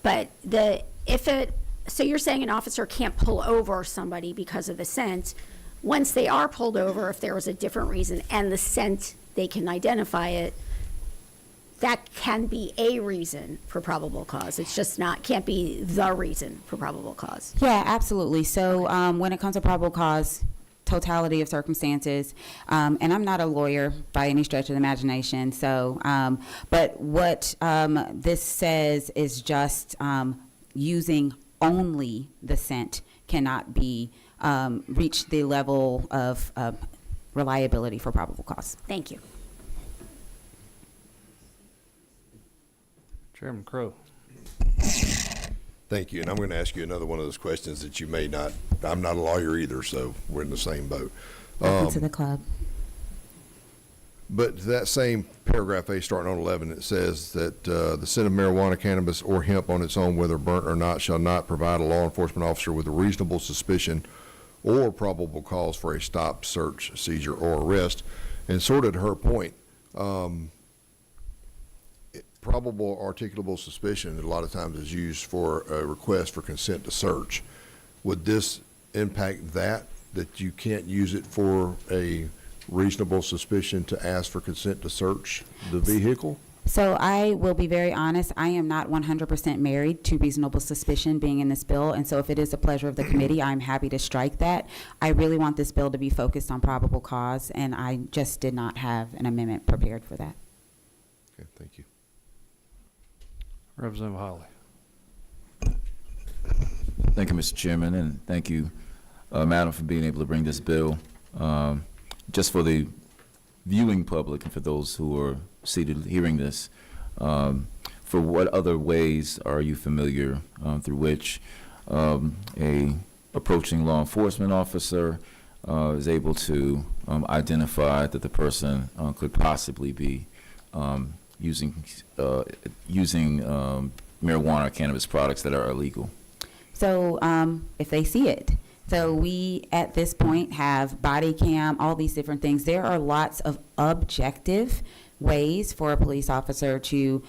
But so you're saying an officer can't pull over somebody because of the scent. Once they are pulled over, if there was a different reason and the scent, they can identify it, that can be a reason for probable cause. It's just can't be the reason for probable cause. Yeah, absolutely. So when it comes to probable cause, totality of circumstances, and I'm not a lawyer by any stretch of the imagination, so, but what this says is just using only the scent cannot be reach the level of reliability for probable cause. Thank you. Chairman Crow. Thank you. And I'm going to ask you another one of those questions that you may not, I'm not a lawyer either, so we're in the same boat. Welcome to the club. But that same paragraph A starting on 11, it says that the scent of marijuana, cannabis, or hemp on its own, whether burnt or not, shall not provide a law enforcement officer with a reasonable suspicion or probable cause for a stop, search, seizure, or arrest. And sort of to her point, probable articulable suspicion a lot of times is used for a request for consent to search. Would this impact that you can't use it for a reasonable suspicion to ask for consent to search the vehicle? So I will be very honest, I am not 100% married to reasonable suspicion being in this bill, and so if it is a pleasure of the committee, I'm happy to strike that. I really want this bill to be focused on probable cause, and I just did not have an amendment prepared for that. Okay, thank you. Representative Holly. Thank you, Mr. Chairman, and thank you, Madam, for being able to bring this bill. Just for the viewing public and for those who are seated hearing this, For what other ways are you familiar through which a approaching law enforcement officer is able to identify that the person could possibly be using marijuana or cannabis products that are illegal? So if they see it. So we, at this point, have body cam, all these different things. There are lots of objective ways for a police officer to,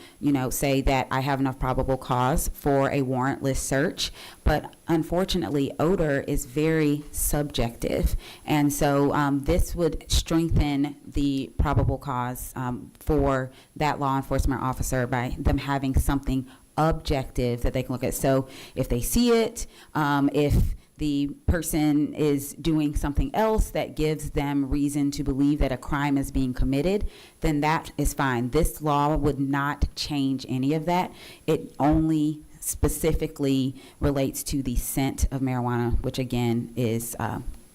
say that I have enough probable cause for a warrantless search. But unfortunately, odor is very subjective. And so this would strengthen the probable cause for that law enforcement officer by them having something objective that they can look at. So if they see it, if the person is doing something else that gives them reason to believe that a crime is being committed, then that is fine. This law would not change any of that. It only specifically relates to the scent of marijuana, which again is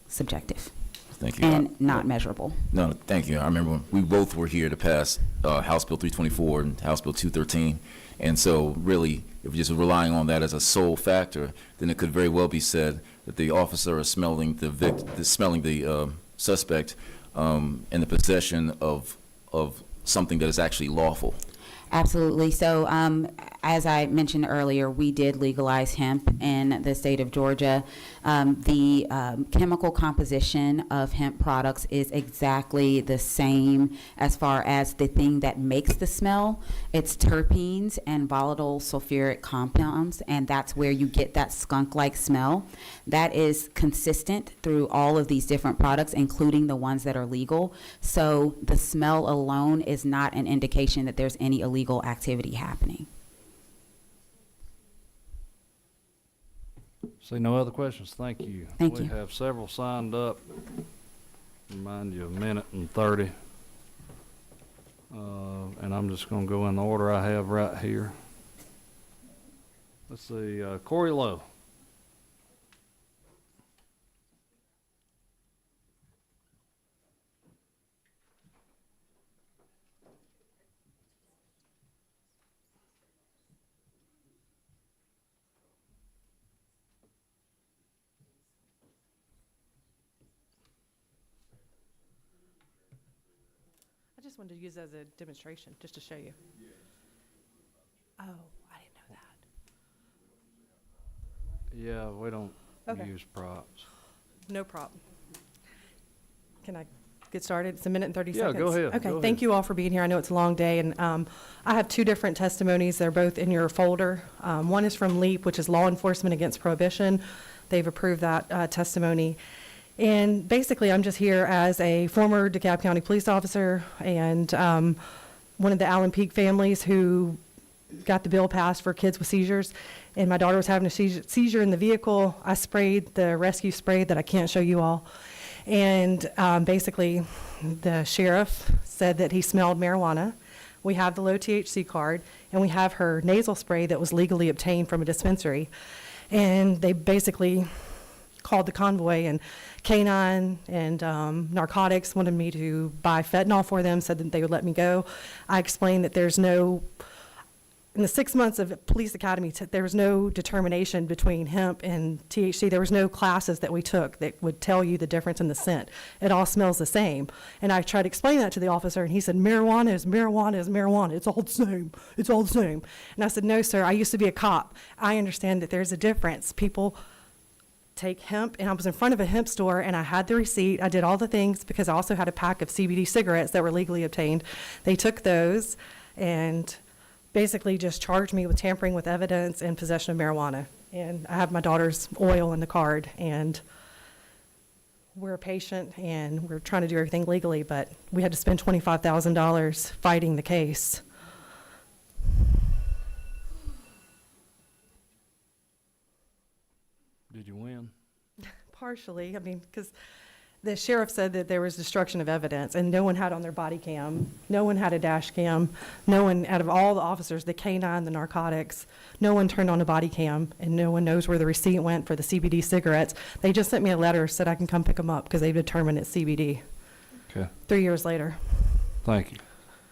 subjective. Thank you. And not measurable. No, thank you. I remember when we both were here to pass House Bill 324 and House Bill 213. And so really, if we're just relying on that as a sole factor, then it could very well be said that the officer is smelling the suspect in the possession of something that is actually lawful. Absolutely. So as I mentioned earlier, we did legalize hemp in the state of Georgia. The chemical composition of hemp products is exactly the same as far as the thing that makes the smell. It's terpenes and volatile sulfuric compounds, and that's where you get that skunk-like smell. That is consistent through all of these different products, including the ones that are legal. So the smell alone is not an indication that there's any illegal activity happening. See no other questions? Thank you. Thank you. We have several signed up. Remind you, 1:30. And I'm just going to go in the order I have right here. Let's see, Corey Lowe. I just wanted to use it as a demonstration, just to show you. Oh, I didn't know that. Yeah, we don't Okay. use props. No problem. Can I get started? It's 1:30 Yeah, seconds. go ahead. Okay, Go thank ahead. you all for being here. I know it's a long day, and I have two different testimonies. They're both in your folder. One is from LEAP, which is Law Enforcement Against Prohibition. They've approved that testimony. And basically, I'm just here as a former DeKalb County police officer and one of the Allen Peak families who got the bill passed for kids with seizures. And my daughter was having a seizure in the vehicle. I sprayed the rescue spray that I can't show you all. And basically, the sheriff said that he smelled marijuana. We have the low THC card, and we have her nasal spray that was legally obtained from a dispensary. And they basically called the convoy, and K-9 and narcotics wanted me to buy fentanyl for them, said that they would let me go. I explained that there's no, in the 6 months of police academy, there was no determination between hemp and THC. There was no classes that we took that would tell you the difference in the scent. It all smells the same. And I tried to explain that to the officer, and he said, marijuana is marijuana is marijuana. It's all the same. It's all the same. And I said, no, sir, I used to be a cop. I understand that there's a difference. People take hemp, and I was in front of a hemp store, and I had the receipt. I did all the things because I also had a pack of CBD cigarettes that were legally obtained. They took those and basically just charged me with tampering with evidence and possession of marijuana. And I have my daughter's oil in the card, and we're a patient, and we're trying to do everything legally, but we had to spend $25,000 fighting the case. Did you win? Partially, I mean, because the sheriff said that there was destruction of evidence, and no one had on their body cam, no one had a dash cam, no one, out of all the officers, the K-9, the narcotics, no one turned on a body cam, and no one knows where the receipt went for the CBD cigarettes. They just sent me a letter, said I can come pick them up because they've determined it's CBD. Okay. 3 years later. Thank you.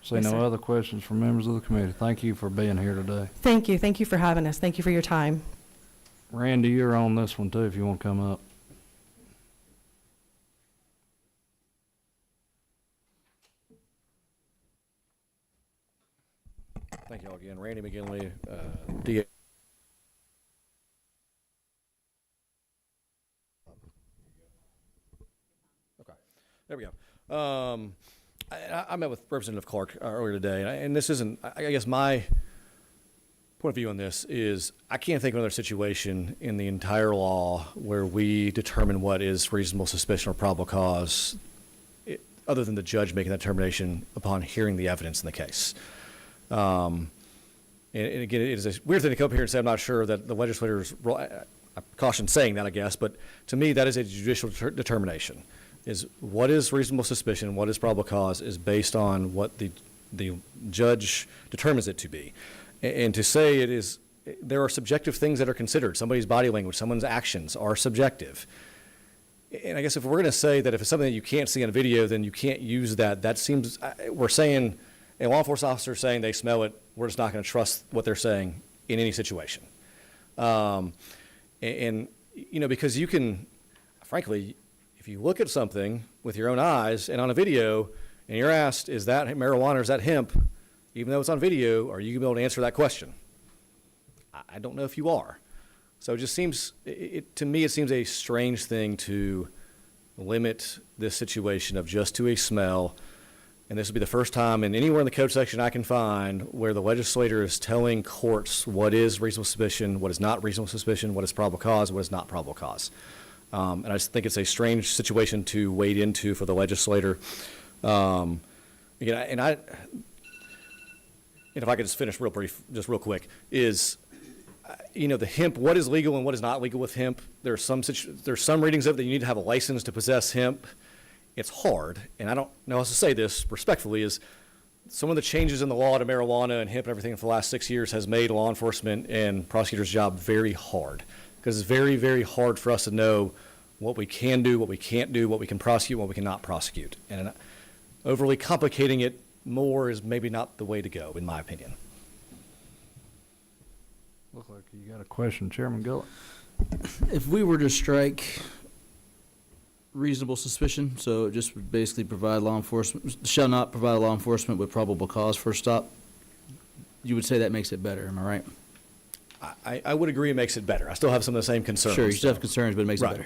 See Yes, no sir. other questions from members of the committee. Thank you for being here today. Thank you. Thank you for having us. Thank you for your time. Randy, you're on this one too, if you want to come up. Thank you all again. Randy McGinley, DA. Okay, there we go. I met with Representative Clark earlier today, and this isn't, I guess my point of view on this is I can't think of another situation in the entire law where we determine what is reasonable suspicion or probable cause, other than the judge making that determination upon hearing the evidence in the case. And again, it is a weird thing to come up here and say I'm not sure that the legislators, I caution saying that, I guess, but to me that is a judicial determination. Is what is reasonable suspicion, what is probable cause, is based on what the judge determines it to be. And to say it is, there are subjective things that are considered. Somebody's body language, someone's actions are subjective. And I guess if we're going to say that if it's something that you can't see on video, then you can't use that, that seems, we're saying, a law enforcement officer saying they smell it, we're just not going to trust what they're saying in any situation. And, you know, because you can, frankly, if you look at something with your own eyes and on a video, and you're asked, is that marijuana or is that hemp, even though it's on video, are you going to be able to answer that question? I don't know if you are. So it just seems, to me, it seems a strange thing to limit this situation of just to a smell. And this will be the first time in anywhere in the code section I can find where the legislator is telling courts what is reasonable suspicion, what is not reasonable suspicion, what is probable cause, what is not probable cause. And I just think it's a strange situation to wade into for the legislator. Again, and if I could just finish real brief, just real quick, is, you know, the hemp, what is legal and what is not legal with hemp? There's some readings of it that you need to have a license to possess hemp. It's hard, and I don't know how to say this respectfully, is some of the changes in the law to marijuana and hemp and everything for the last 6 years has made law enforcement and prosecutors' job very hard. Because it's very, very hard for us to know what we can do, what we can't do, what we can prosecute, what we cannot prosecute. And overly complicating it more is maybe not the way to go, in my opinion. Look like you got a question, Chairman Gullett. If we were to strike reasonable suspicion, so it just would basically provide law enforcement, shall not provide law enforcement with probable cause for a stop, you would say that makes it better, am I right? I would agree it makes it better. I still have some of the same concerns. Sure, you still have concerns, but it makes Right. it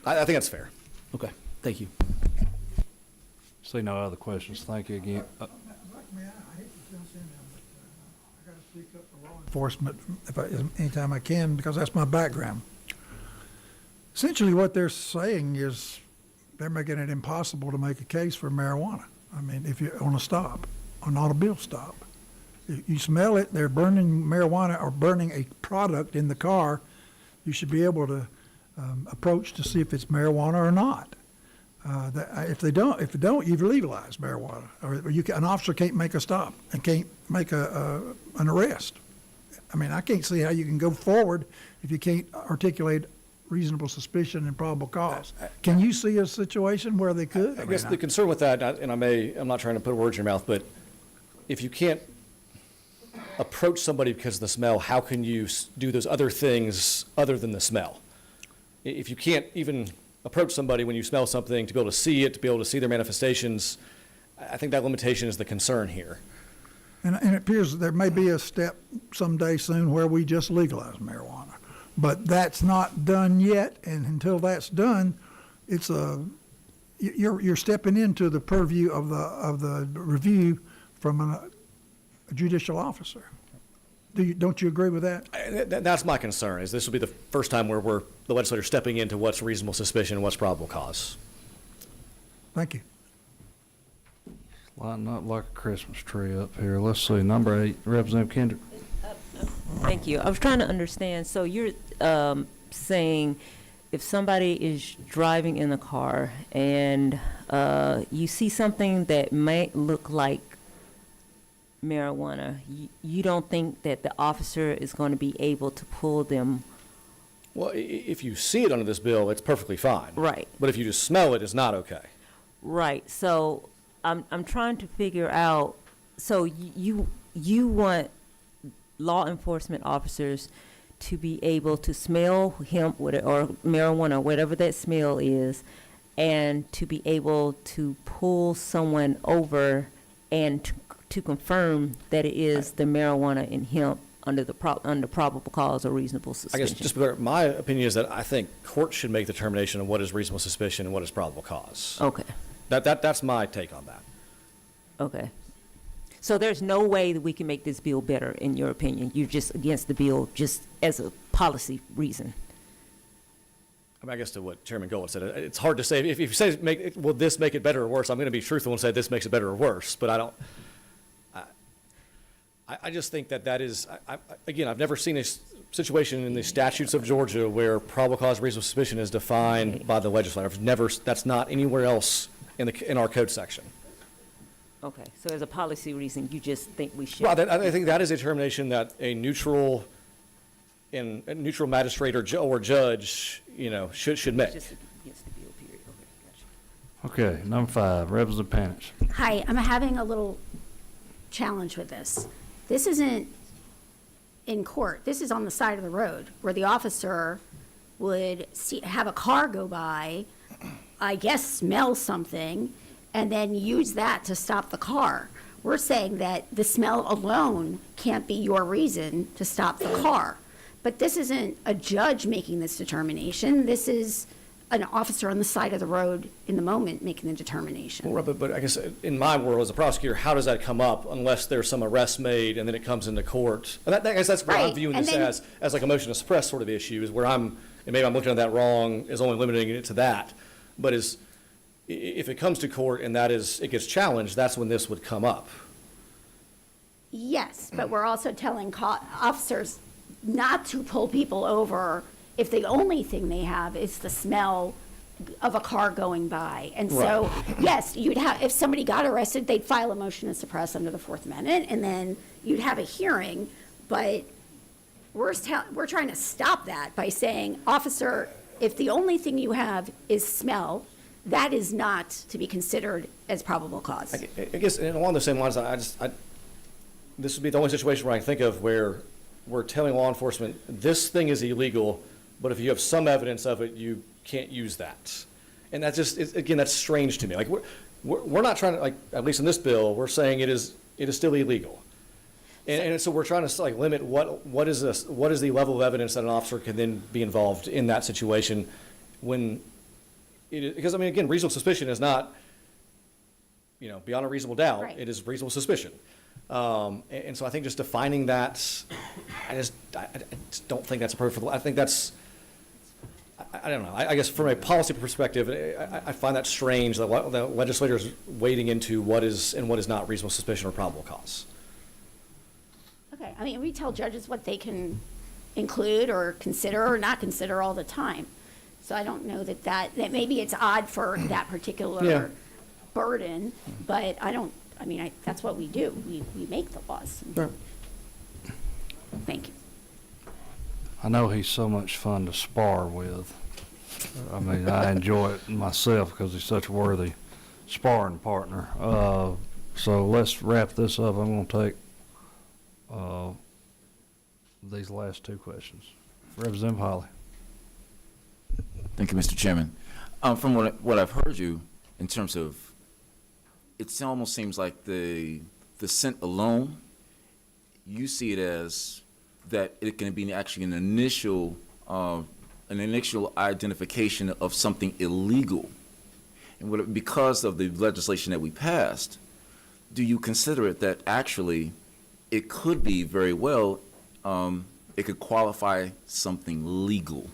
better. I think that's fair. Okay, thank you. See no other questions. Thank you again. Enforcement, anytime I can, because that's my background. Essentially, what they're saying is they're making it impossible to make a case for marijuana. I mean, if you're on a stop, on an automobile stop, you smell it, they're burning marijuana or burning a product in the car, you should be able to approach to see if it's marijuana or not. If they don't, you've legalized marijuana, or an officer can't make a stop and can't make an arrest. I mean, I can't see how you can go forward if you can't articulate reasonable suspicion and probable cause. Can you see a situation where they could? I guess the concern with that, and I'm not trying to put words in your mouth, but if you can't approach somebody because of the smell, how can you do those other things other than the smell? If you can't even approach somebody when you smell something to be able to see it, to be able to see their manifestations, I think that limitation is the concern here. And it appears that there may be a step someday soon where we just legalize marijuana. But that's not done yet, and until that's done, you're stepping into the purview of the review from a judicial officer. Don't you agree with that? That's my concern, is this will be the first time where we're the legislature stepping into what's reasonable suspicion and what's probable cause. Thank you. Lighting up like a Christmas tree up here. Let's see, number 8, Representative Kendrick. Thank you. I was trying to understand, so you're saying if somebody is driving in the car and you see something that might look like marijuana, you don't think that the officer is going to be able to pull them? Well, if you see it under this bill, it's perfectly fine. Right. But if you just smell it, it's not okay. Right. So I'm trying to figure out, so you want law enforcement officers to be able to smell hemp or marijuana, whatever that smell is, and to be able to pull someone over and to confirm that it is the marijuana and hemp under probable cause or reasonable I suspicion. guess just because my opinion is that I think court should make the determination of what is reasonable suspicion and what is probable cause. Okay. That's my take on that. Okay. So there's no way that we can make this bill better, in your opinion? You're just against the bill just as a policy reason? I mean, I guess to what Chairman Gold said, it's hard to say. If you say, will this make it better or worse, I'm going to be truthful and say this makes it better or worse, but I don't. I just think that is, again, I've never seen a situation in the statutes of Georgia where probable cause reasonable suspicion is defined by the legislature. That's not anywhere else in our code section. Okay, so as a policy reason, you just think we should? Well, I think that is a determination that a neutral magistrate or judge, should make. Just against the bill, period. Okay, gotcha. Okay, number 5, Representative Panich. Hi, I'm having a little challenge with this. This isn't in court. This is on the side of the road where the officer would have a car go by, I guess smell something, and then use that to stop the car. We're saying that the smell alone can't be your reason to stop the car. But this isn't a judge making this determination. This is an officer on the side of the road in the moment making the determination. Well, but I guess in my world as a prosecutor, how does that come up unless there's some arrest made and then it comes into court? And I guess that's where I'm viewing this as like a motion to suppress sort of issue, is where and maybe I'm looking at that wrong, is only limiting it to that. But if it comes to court and it gets challenged, that's when this would come up. Yes, but we're also telling officers not to pull people over if the only thing they have is the smell of a car going by. And so, yes, if somebody got arrested, they'd file a motion to suppress under the Fourth Amendment, and then you'd have a hearing. But we're trying to stop that by saying, officer, if the only thing you have is smell, that is not to be considered as probable cause. I guess, and along the same lines, this would be the only situation where I can think of where we're telling law enforcement, this thing is illegal, but if you have some evidence of it, you can't use that. And that's just, again, that's strange to me. Like, we're not trying to, like, at least in this bill, we're saying it is still illegal. And so we're trying to limit what is the level of evidence that an officer can then be involved in that situation when it is, because I mean, again, reasonable suspicion is not, beyond a reasonable doubt. Right. It is reasonable suspicion. And so I think just defining that, I just don't think that's appropriate. I think that's, I don't know. I guess from a policy perspective, I find that strange that the legislators wading into what is and what is not reasonable suspicion or probable cause. Okay, I mean, we tell judges what they can include or consider or not consider all the time. So I don't know that maybe it's odd for that particular burden, but that's what we do. We make the laws. Right. Thank you. I know he's so much fun to spar with. I mean, I enjoy it myself because he's such a worthy sparring partner. So let's wrap this up. I'm going to take these last 2 questions. Representative Holly. Thank you, Mr. Chairman. From what I've heard you, in terms of, it almost seems like the scent alone, you see it as that it can be actually an initial identification of something illegal. And because of the legislation that we passed, do you consider it that actually it could be very well, it could qualify something legal?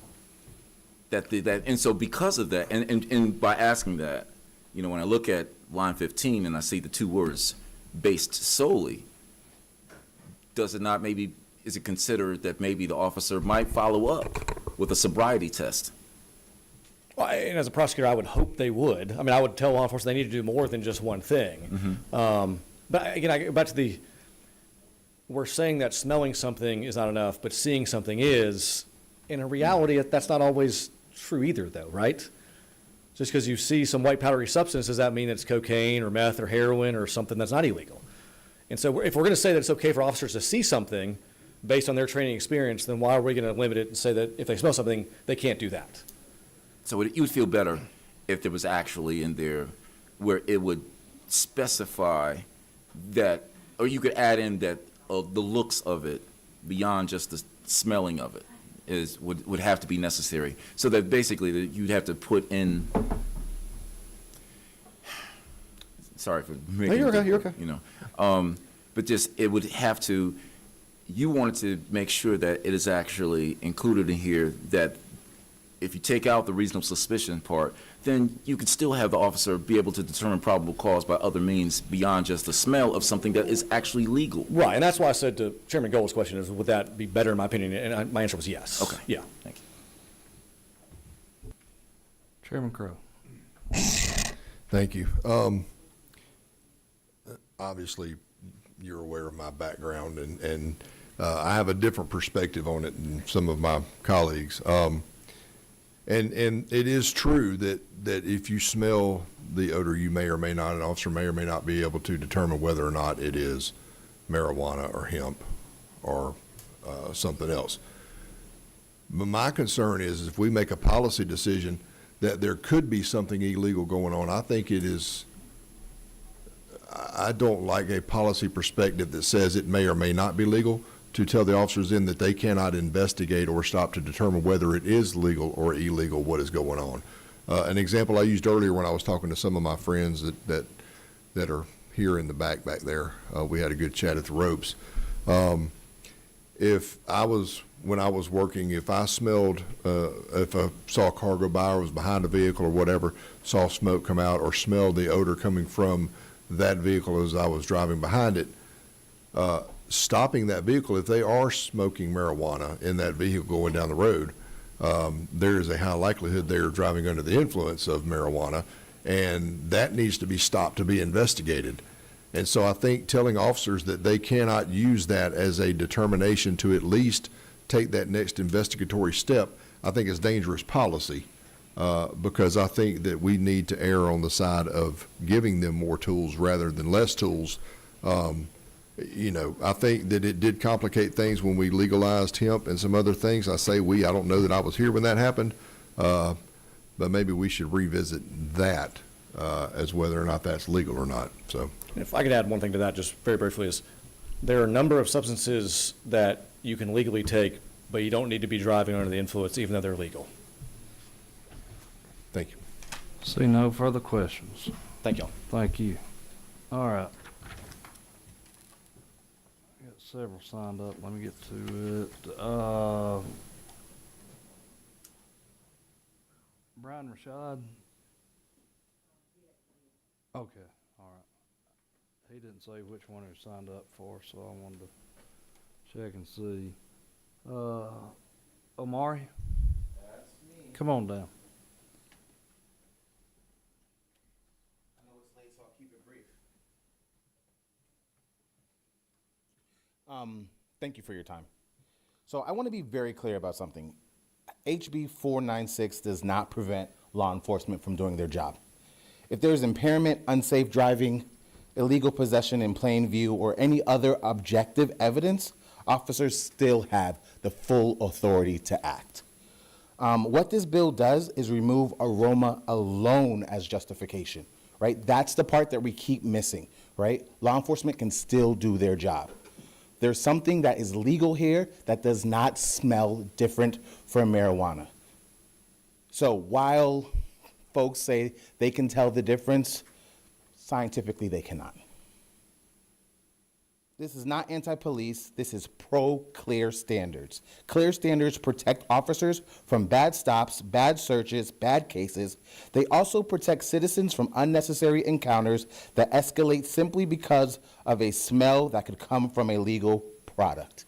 And so because of that, and by asking that, when I look at line 15 and I see the 2 words, based solely, is it considered that maybe the officer might follow up with a sobriety test? Well, and as a prosecutor, I would hope they would. I mean, I would tell law enforcement they need to do more than just one thing. Mm-hmm. But again, I get back to we're saying that smelling something is not enough, but seeing something is. In reality, that's not always true either, though, right? Just because you see some white powdery substance, does that mean it's cocaine or meth or heroin or something that's not illegal? And so if we're going to say that it's okay for officers to see something based on their training experience, then why are we going to limit it and say that if they smell something, they can't do that? So you would feel better if there was actually in there where it would specify that, or you could add in that the looks of it beyond just the smelling of it would have to be necessary. So that basically you'd have to put in. Sorry for making you're it okay, you're difficult, okay. you know, but just it would have to. You wanted to make sure that it is actually included in here that if you take out the reasonable suspicion part, then you could still have the officer be able to determine probable cause by other means beyond just the smell of something that is actually legal. Right, and that's why I said to Chairman Gold's question is, would that be better in my opinion? And my answer was yes. Okay. Yeah, thank you. Chairman Crow. Thank you. Obviously, you're aware of my background, and I have a different perspective on it than some of my colleagues. And it is true that if you smell the odor, you may or may not, an officer may or may not be able to determine whether or not it is marijuana or hemp or something else. But my concern is if we make a policy decision that there could be something illegal going on, I think it is, I don't like a policy perspective that says it may or may not be legal, to tell the officers in that they cannot investigate or stop to determine whether it is legal or illegal what is going on. An example I used earlier when I was talking to some of my friends that are here in the back there, we had a good chat at the ropes. When I was working, if I smelled, if I saw a car go by or was behind a vehicle or whatever, saw smoke come out or smelled the odor coming from that vehicle as I was driving behind it, stopping that vehicle, if they are smoking marijuana in that vehicle going down the road, there is a high likelihood they're driving under the influence of marijuana, and that needs to be stopped to be investigated. And so I think telling officers that they cannot use that as a determination to at least take that next investigatory step, I think is dangerous policy, because I think that we need to err on the side of giving them more tools rather than less tools. You know, I think that it did complicate things when we legalized hemp and some other things. I say I don't know that I was here when that happened, but maybe we should revisit that as whether or not that's legal or not. So, If I could add one thing to that, just very briefly, is there are a number of substances that you can legally take, but you don't need to be driving under the influence even though they're legal. Thank you. See no further questions. Thank y'all. Thank you. All right. Got several signed up. Let me get to it. Brian Rashad. Okay, all right. He didn't say which one he signed up for, so I wanted to check and see. Omari? That's me. Come on down. Thank you for your time. So I want to be very clear about something. HB 496 does not prevent law enforcement from doing their job. If there's impairment, unsafe driving, illegal possession in plain view, or any other objective evidence, officers still have the full authority to act. What this bill does is remove aroma alone as justification, right? That's the part that we keep missing, right? Law enforcement can still do their job. There's something that is legal here that does not smell different from marijuana. So while folks say they can tell the difference, scientifically they cannot. This is not anti-police, this is pro-clear standards. Clear standards protect officers from bad stops, bad searches, bad cases. They also protect citizens from unnecessary encounters that escalate simply because of a smell that could come from a legal product.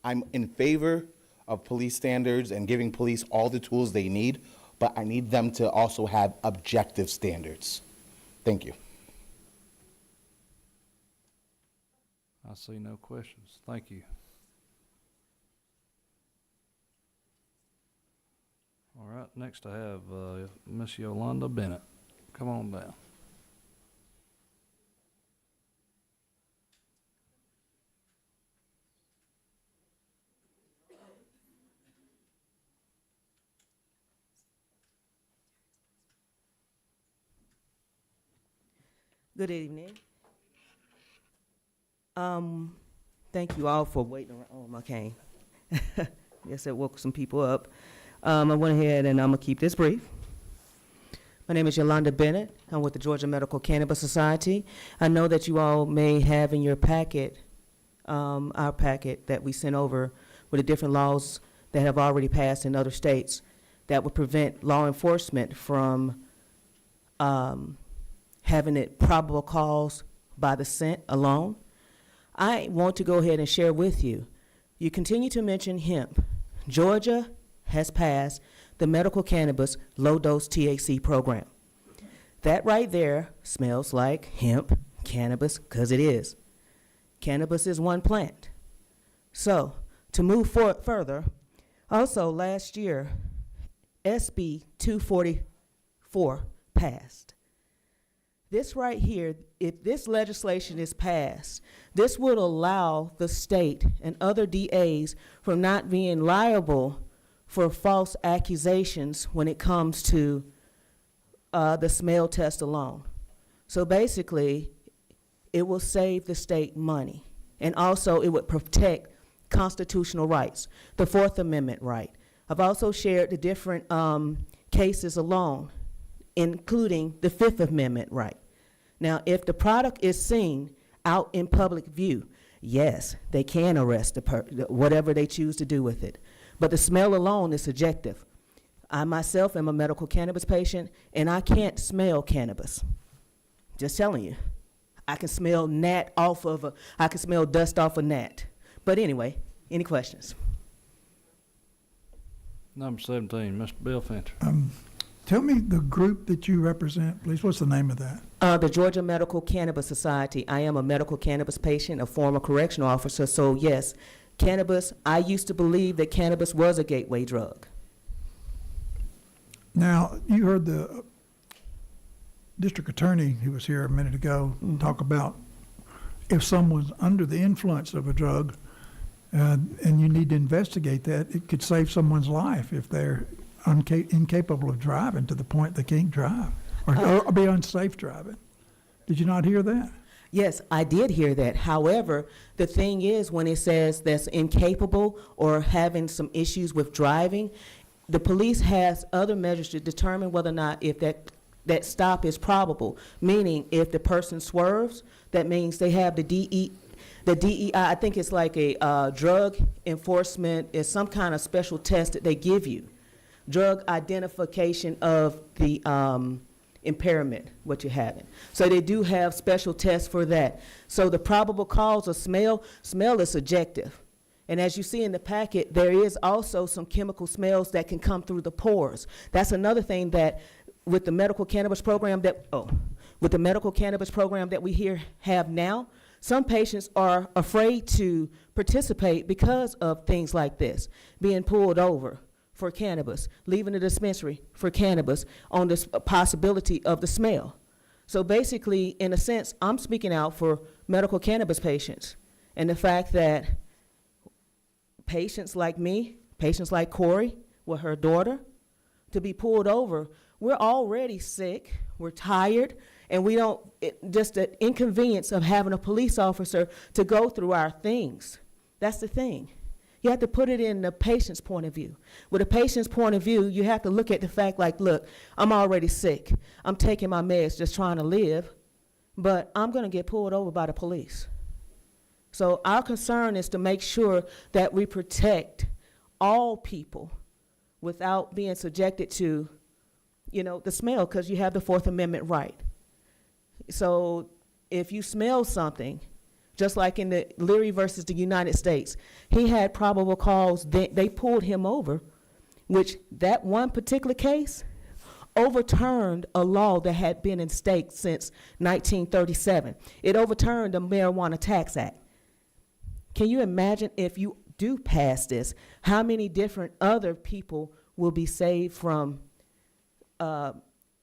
I'm in favor of police standards and giving police all the tools they need, but I need them to also have objective standards. Thank you. I see no questions. Thank you. All right, next I have Miss Yolanda Bennett. Come on down. Good evening. Thank you all for waiting around. Oh, my cane. Yes, it woke some people up. I went ahead and I'm gonna keep this brief. My name is Yolanda Bennett. I'm with the Georgia Medical Cannabis Society. I know that you all may have in your packet, our packet that we sent over with the different laws that have already passed in other states that would prevent law enforcement from having it probable cause by the scent alone. I want to go ahead and share with you. You continue to mention hemp. Georgia has passed the medical cannabis low-dose THC program. That right there smells like hemp, cannabis, because it is. Cannabis is one plant. So, to move further, also last year, SB 244 passed. This right here, if this legislation is passed, this would allow the state and other DAs from not being liable for false accusations when it comes to the smell test alone. So basically, it will save the state money. And also, it would protect constitutional rights, the Fourth Amendment right. I've also shared the different cases alone, including the Fifth Amendment right. Now, if the product is seen out in public view, yes, they can arrest whatever they choose to do with it. But the smell alone is subjective. I myself am a medical cannabis patient, and I can't smell cannabis. Just telling you. I can smell I can smell dust off a gnat. But anyway, any questions? Number 17, Mr. Bill Fincher. Tell me the group that you represent, please. What's the name of that? The Georgia Medical Cannabis Society. I am a medical cannabis patient, a former correctional officer, so yes, cannabis, I used to believe that cannabis was a gateway drug. Now, you heard the district attorney who was here a minute ago talk about if someone's under the influence of a drug and you need to investigate that, it could save someone's life if they're incapable of driving to the point they can't drive or be unsafe driving. Did you not hear that? Yes, I did hear that. However, the thing is, when it says that's incapable or having some issues with driving, the police has other measures to determine whether or not if that stop is probable. Meaning, if the person swerves, that means they have the DEI, I think it's like a drug enforcement, is some kind of special test that they give you. Drug identification of the impairment, what you're having. So they do have special tests for that. So the probable cause of smell is subjective. And as you see in the packet, there is also some chemical smells that can come through the pores. That's another thing that with the medical cannabis program that we have now, some patients are afraid to participate because of things like this, being pulled over for cannabis, leaving the dispensary for cannabis on this possibility of the smell. So basically, in a sense, I'm speaking out for medical cannabis patients and the fact that patients like me, patients like Corey with her daughter, to be pulled over, we're already sick, we're tired, and we don't, just the inconvenience of having a police officer to go through our things. That's the thing. You have to put it in the patient's point of view. With a patient's point of view, you have to look at the fact like, look, I'm already sick. I'm taking my meds just trying to live, but I'm going to get pulled over by the police. So our concern is to make sure that we protect all people without being subjected to, the smell, because you have the Fourth Amendment right. So if you smell something, just like in the Leary versus the United States, he had probable cause. They pulled him over, which that one particular case overturned a law that had been in state since 1937. It overturned the Marijuana Tax Act. Can you imagine if you do pass this, how many different other people will be saved from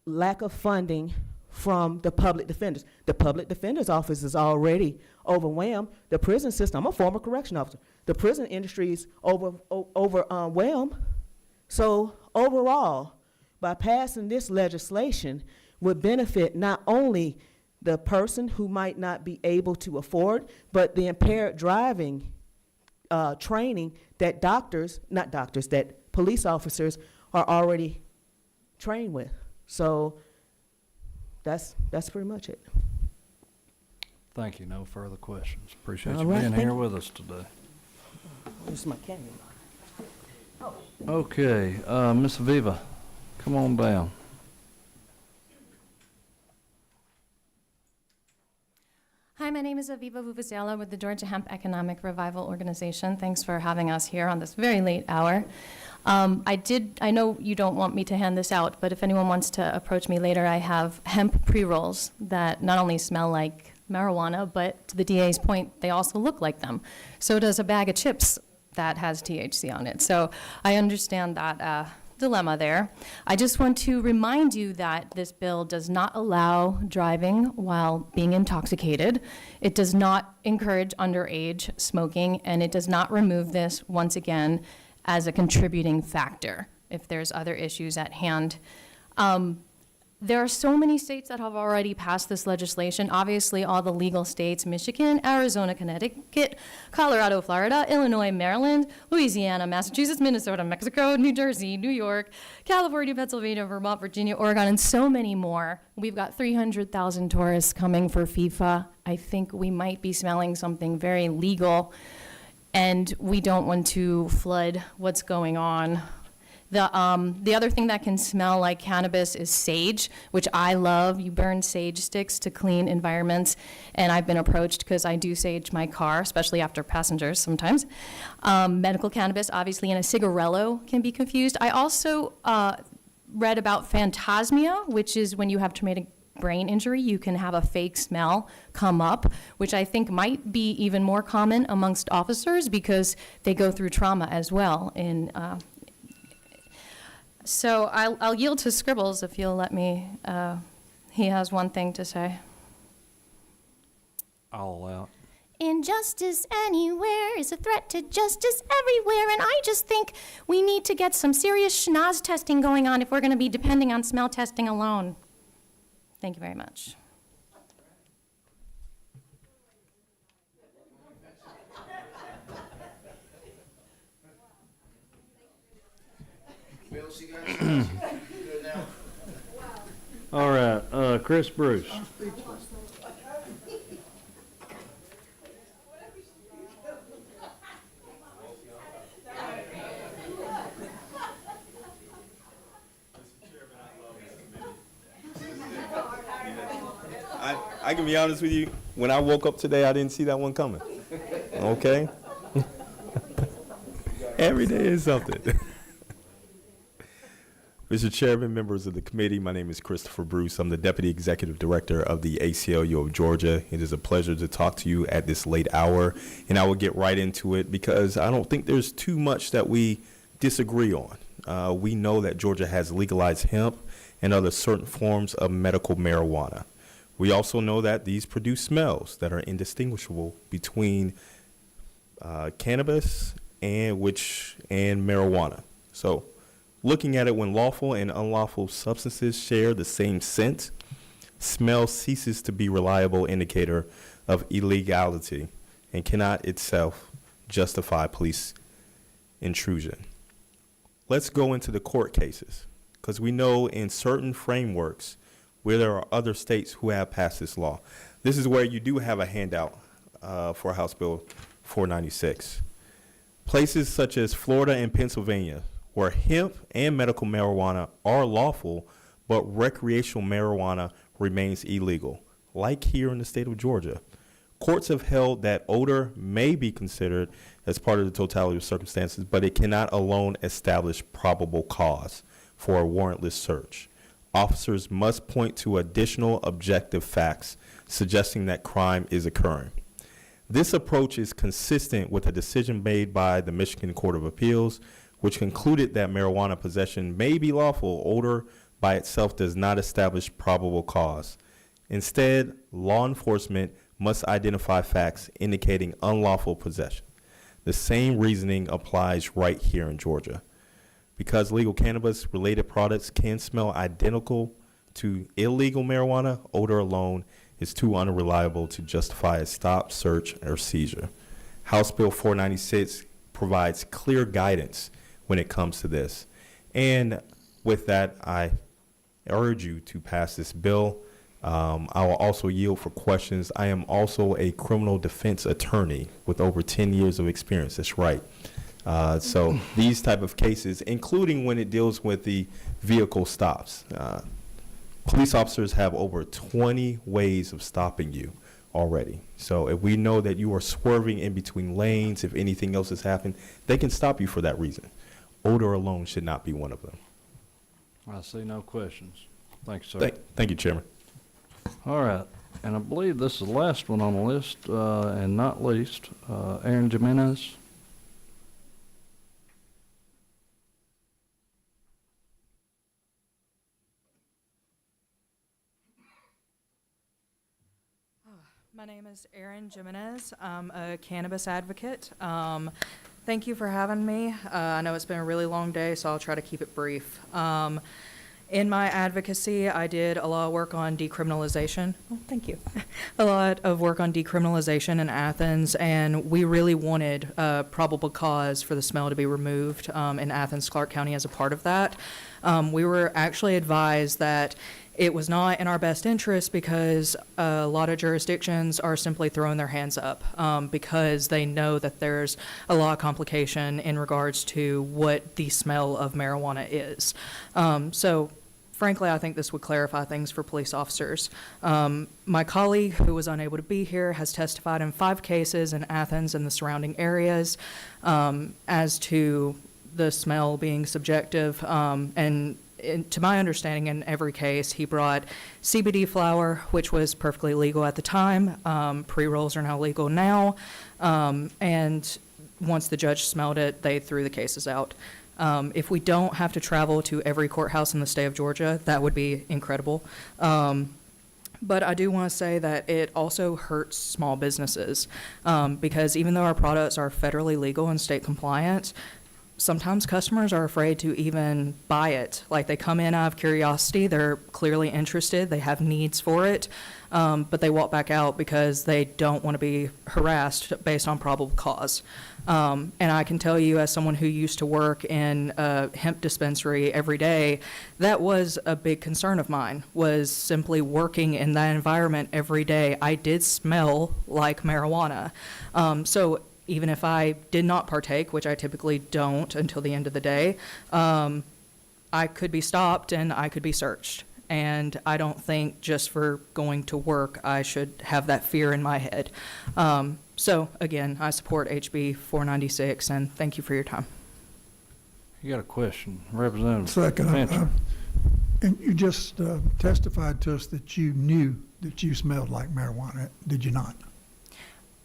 lack of funding from the public defenders? The public defender's office is already overwhelmed. The prison system, I'm a former correction officer. The prison industry is overwhelmed. So overall, by passing this legislation would benefit not only the person who might not be able to afford, but the impaired driving training that that police officers are already trained with. So that's pretty much it. Thank you. No further questions. Appreciate All you right, being thank here you. with us today. This is my camera. Okay, Ms. Aviva, come on down. Hi, my name is Aviva Vuvuzela with the Georgia Hemp Economic Revival Organization. Thanks for having us here on this very late hour. I know you don't want me to hand this out, but if anyone wants to approach me later, I have hemp pre-rolls that not only smell like marijuana, but to the DA's point, they also look like them. So does a bag of chips that has THC on it. So I understand that dilemma there. I just want to remind you that this bill does not allow driving while being intoxicated. It does not encourage underage smoking, and it does not remove this, once again, as a contributing factor if there's other issues at hand. There are so many states that have already passed this legislation. Obviously, all the legal states, Michigan, Arizona, Connecticut, Colorado, Florida, Illinois, Maryland, Louisiana, Massachusetts, Minnesota, Mexico, New Jersey, New York, California, Pennsylvania, Vermont, Virginia, Oregon, and so many more. We've got 300,000 tourists coming for FIFA. I think we might be smelling something very legal, and we don't want to flood what's going on. The other thing that can smell like cannabis is sage, which I love. You burn sage sticks to clean environments, and I've been approached because I do sage my car, especially after passengers sometimes. Medical cannabis, obviously, and a cigarello can be confused. I also read about phantasmia, which is when you have traumatic brain injury, you can have a fake smell come up, which I think might be even more common amongst officers because they go through trauma as well So I'll yield to Scribbles if you'll let me. He has one thing to say. I'll allow it. Injustice anywhere is a threat to justice everywhere, and I just think we need to get some serious schnoz testing going on if we're going to be depending on smell testing alone. Thank you very much. All right, Chris Bruce. I can be honest with you, when I woke up today, I didn't see that one coming. Okay? Every day is something. Mr. Chairman, members of the committee, my name is Christopher Bruce. I'm the Deputy Executive Director of the ACLU of Georgia. It is a pleasure to talk to you at this late hour, and I will get right into it because I don't think there's too much that we disagree on. We know that Georgia has legalized hemp and other certain forms of medical marijuana. We also know that these produce smells that are indistinguishable between cannabis and marijuana. So, looking at it when lawful and unlawful substances share the same scent, smell ceases to be a reliable indicator of illegality and cannot itself justify police intrusion. Let's go into the court cases, because we know in certain frameworks where there are other states who have passed this law. This is where you do have a handout for House Bill 496. Places such as Florida and Pennsylvania, where hemp and medical marijuana are lawful, but recreational marijuana remains illegal, like here in the state of Georgia. Courts have held that odor may be considered as part of the totality of circumstances, but it cannot alone establish probable cause for a warrantless search. Officers must point to additional objective facts suggesting that crime is occurring. This approach is consistent with a decision made by the Michigan Court of Appeals, which concluded that marijuana possession may be lawful. Odor by itself does not establish probable cause. Instead, law enforcement must identify facts indicating unlawful possession. The same reasoning applies right here in Georgia. Because legal cannabis-related products can smell identical to illegal marijuana, odor alone is too unreliable to justify a stop, search, or seizure. House Bill 496 provides clear guidance when it comes to this. And with that, I urge you to pass this bill. I will also yield for questions. I am also a criminal defense attorney with over 10 years of experience. That's right. So these type of cases, including when it deals with the vehicle stops, police officers have over 20 ways of stopping you already. So if we know that you are swerving in between lanes, if anything else has happened, they can stop you for that reason. Odor alone should not be one of them. I see no questions. Thank you, sir. Thank you, Chairman. All right, and I believe this is the last one on the list, and not least, Aaron Jimenez. My name is Erin Jimenez. I'm a cannabis advocate. Thank you for having me. I know it's been a really long day, so I'll try to keep it brief. In my advocacy, I did a lot of work on decriminalization. Oh, thank you. A lot of work on decriminalization in Athens, and we really wanted probable cause for the smell to be removed in Athens, Clark County as a part of that. We were actually advised that it was not in our best interest because a lot of jurisdictions are simply throwing their hands up because they know that there's a lot of complication in regards to what the smell of marijuana is. So frankly, I think this would clarify things for police officers. My colleague, who was unable to be here, has testified in 5 cases in Athens and the surrounding areas as to the smell being subjective. To my understanding, in every case, he brought CBD flower, which was perfectly legal at the time. Pre-rolls are now legal now. And once the judge smelled it, they threw the cases out. If we don't have to travel to every courthouse in the state of Georgia, that would be incredible. But I do want to say that it also hurts small businesses because even though our products are federally legal and state compliant, sometimes customers are afraid to even buy it. Like, they come in out of curiosity, they're clearly interested, they have needs for it, but they walk back out because they don't want to be harassed based on probable cause. And I can tell you, as someone who used to work in a hemp dispensary every day, that was a big concern of mine, was simply working in that environment every day. I did smell like marijuana. So even if I did not partake, which I typically don't until the end of the day, I could be stopped and I could be searched. And I don't think just for going to work, I should have that fear in my head. So again, I support HB 496, and thank you for your time. You got a question, Representative Second, Fincher. and you just testified to us that you knew that you smelled like marijuana, did you not?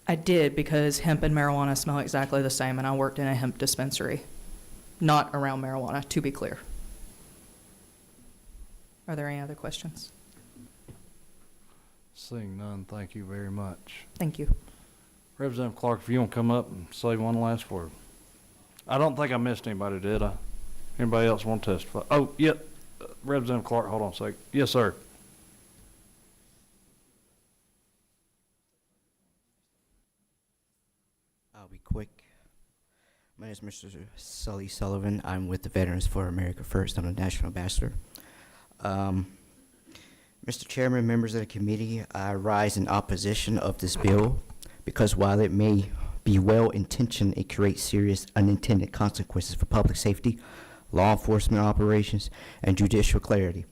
I did, because hemp and marijuana smell exactly the same, and I worked in a hemp dispensary, not around marijuana, to be clear. Are there any other questions? Seeing none, thank you very much. Thank you. Representative Clark, if you want to come up and say one last word. I don't think I missed anybody, did I? Anybody else want to testify? Oh, yeah, Representative Clark, hold on a second. Yes, sir. I'll be quick. My name is Mr. Sully Sullivan. I'm with the Veterans for America First. I'm a national ambassador. Mr. Chairman, members of the committee, I rise in opposition of this bill because while it may be well-intentioned, it creates serious unintended consequences for public safety, law enforcement operations, and judicial clarity.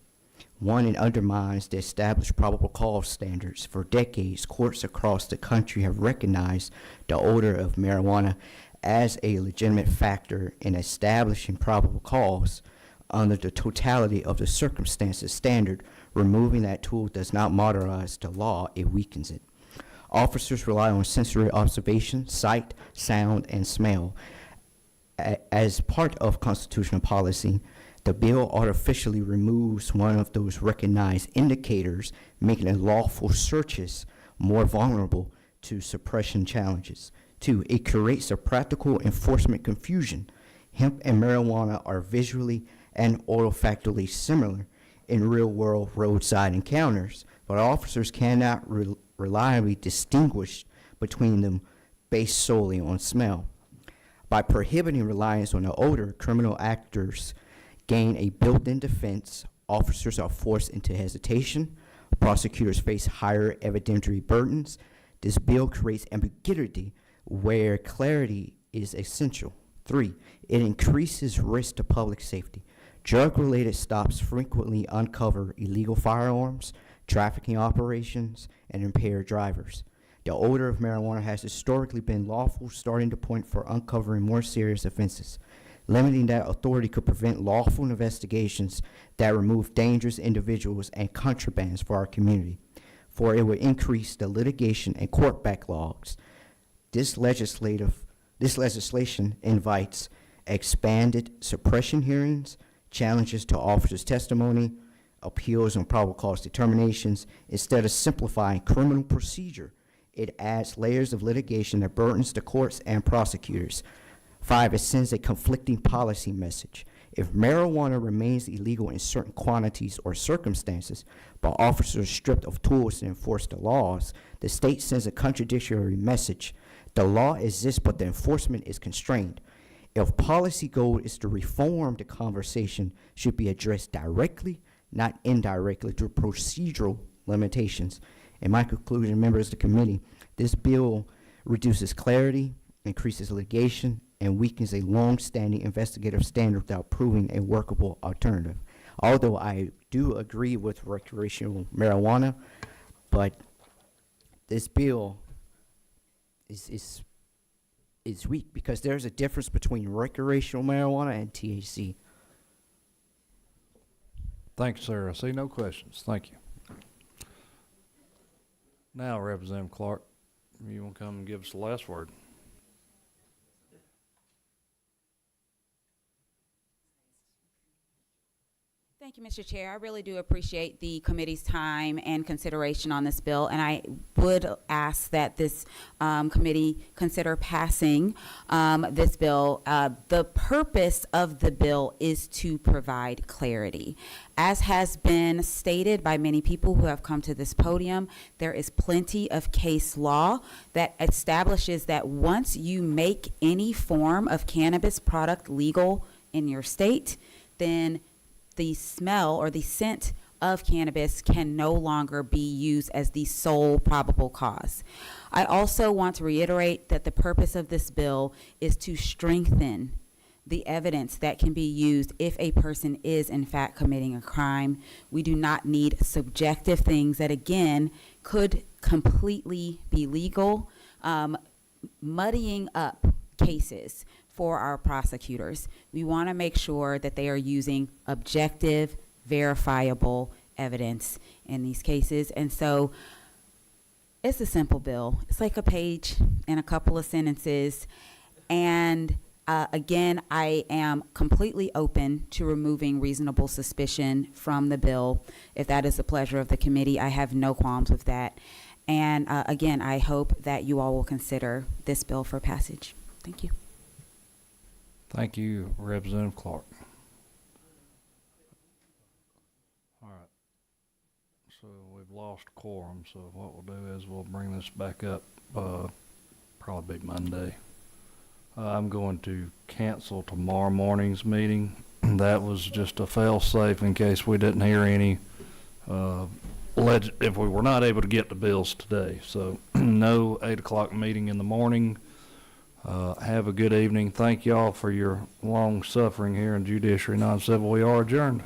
One, it undermines the established probable cause standards. For decades, courts across the country have recognized the odor of marijuana as a legitimate factor in establishing probable cause under the totality of the circumstances standard. Removing that tool does not modernize the law, it weakens it. Officers rely on sensory observation, sight, sound, and smell. As part of constitutional policy, the bill artificially removes one of those recognized indicators, making lawful searches more vulnerable to suppression challenges. 2, it creates a practical enforcement confusion. Hemp and marijuana are visually and olfactorily similar in real-world roadside encounters, but officers cannot reliably distinguish between them based solely on smell. By prohibiting reliance on the odor, criminal actors gain a built-in defense. Officers are forced into hesitation. Prosecutors face higher evidentiary burdens. This bill creates ambiguity where clarity is essential. 3, it increases risk to public safety. Drug-related stops frequently uncover illegal firearms, trafficking operations, and impaired drivers. The odor of marijuana has historically been lawful starting to point for uncovering more serious offenses. Limiting that authority could prevent lawful investigations that remove dangerous individuals and contrabands for our community, for it would increase the litigation and court backlogs. This legislation invites expanded suppression hearings, challenges to officers' testimony, appeals on probable cause determinations. Instead of simplifying criminal procedure, it adds layers of litigation that burdens the courts and prosecutors. 5, it sends a conflicting policy message. If marijuana remains illegal in certain quantities or circumstances, but officers are stripped of tools to enforce the laws, the state sends a contradictory message. The law exists, but the enforcement is constrained. If policy goal is to reform, the conversation should be addressed directly, not indirectly through procedural limitations. In my conclusion, members of the committee, this bill reduces clarity, increases litigation, and weakens a long-standing investigative standard without proving a workable alternative. Although I do agree with recreational marijuana, but this bill is weak because there's a difference between recreational marijuana and THC. Thank you, sir. I see no questions. Thank you. Now, Representative Clark, you want to come and give us the last word? Thank you, Mr. Chair. I really do appreciate the committee's time and consideration on this bill, and I would ask that this committee consider passing this bill. The purpose of the bill is to provide clarity. As has been stated by many people who have come to this podium, there is plenty of case law that establishes that once you make any form of cannabis product legal in your state, then the smell or the scent of cannabis can no longer be used as the sole probable cause. I also want to reiterate that the purpose of this bill is to strengthen the evidence that can be used if a person is in fact committing a crime. We do not need subjective things that, again, could completely be legal, muddying up cases for our prosecutors. We want to make sure that they are using objective, verifiable evidence in these cases. And so it's a simple bill. It's like a page and a couple of sentences. And again, I am completely open to removing reasonable suspicion from the bill. If that is the pleasure of the committee, I have no qualms with that. And again, I hope that you all will consider this bill for passage. Thank you. Thank you, Representative Clark. All right. So we've lost quorum, so what we'll do is we'll bring this back up, probably Monday. I'm going to cancel tomorrow morning's meeting. That was just a fail-safe in case we didn't hear any, if we were not able to get the bills today. So no 8 o'clock meeting in the morning. Have a good evening. Thank y'all for your long suffering here in Judiciary Non-Civil. We are adjourned.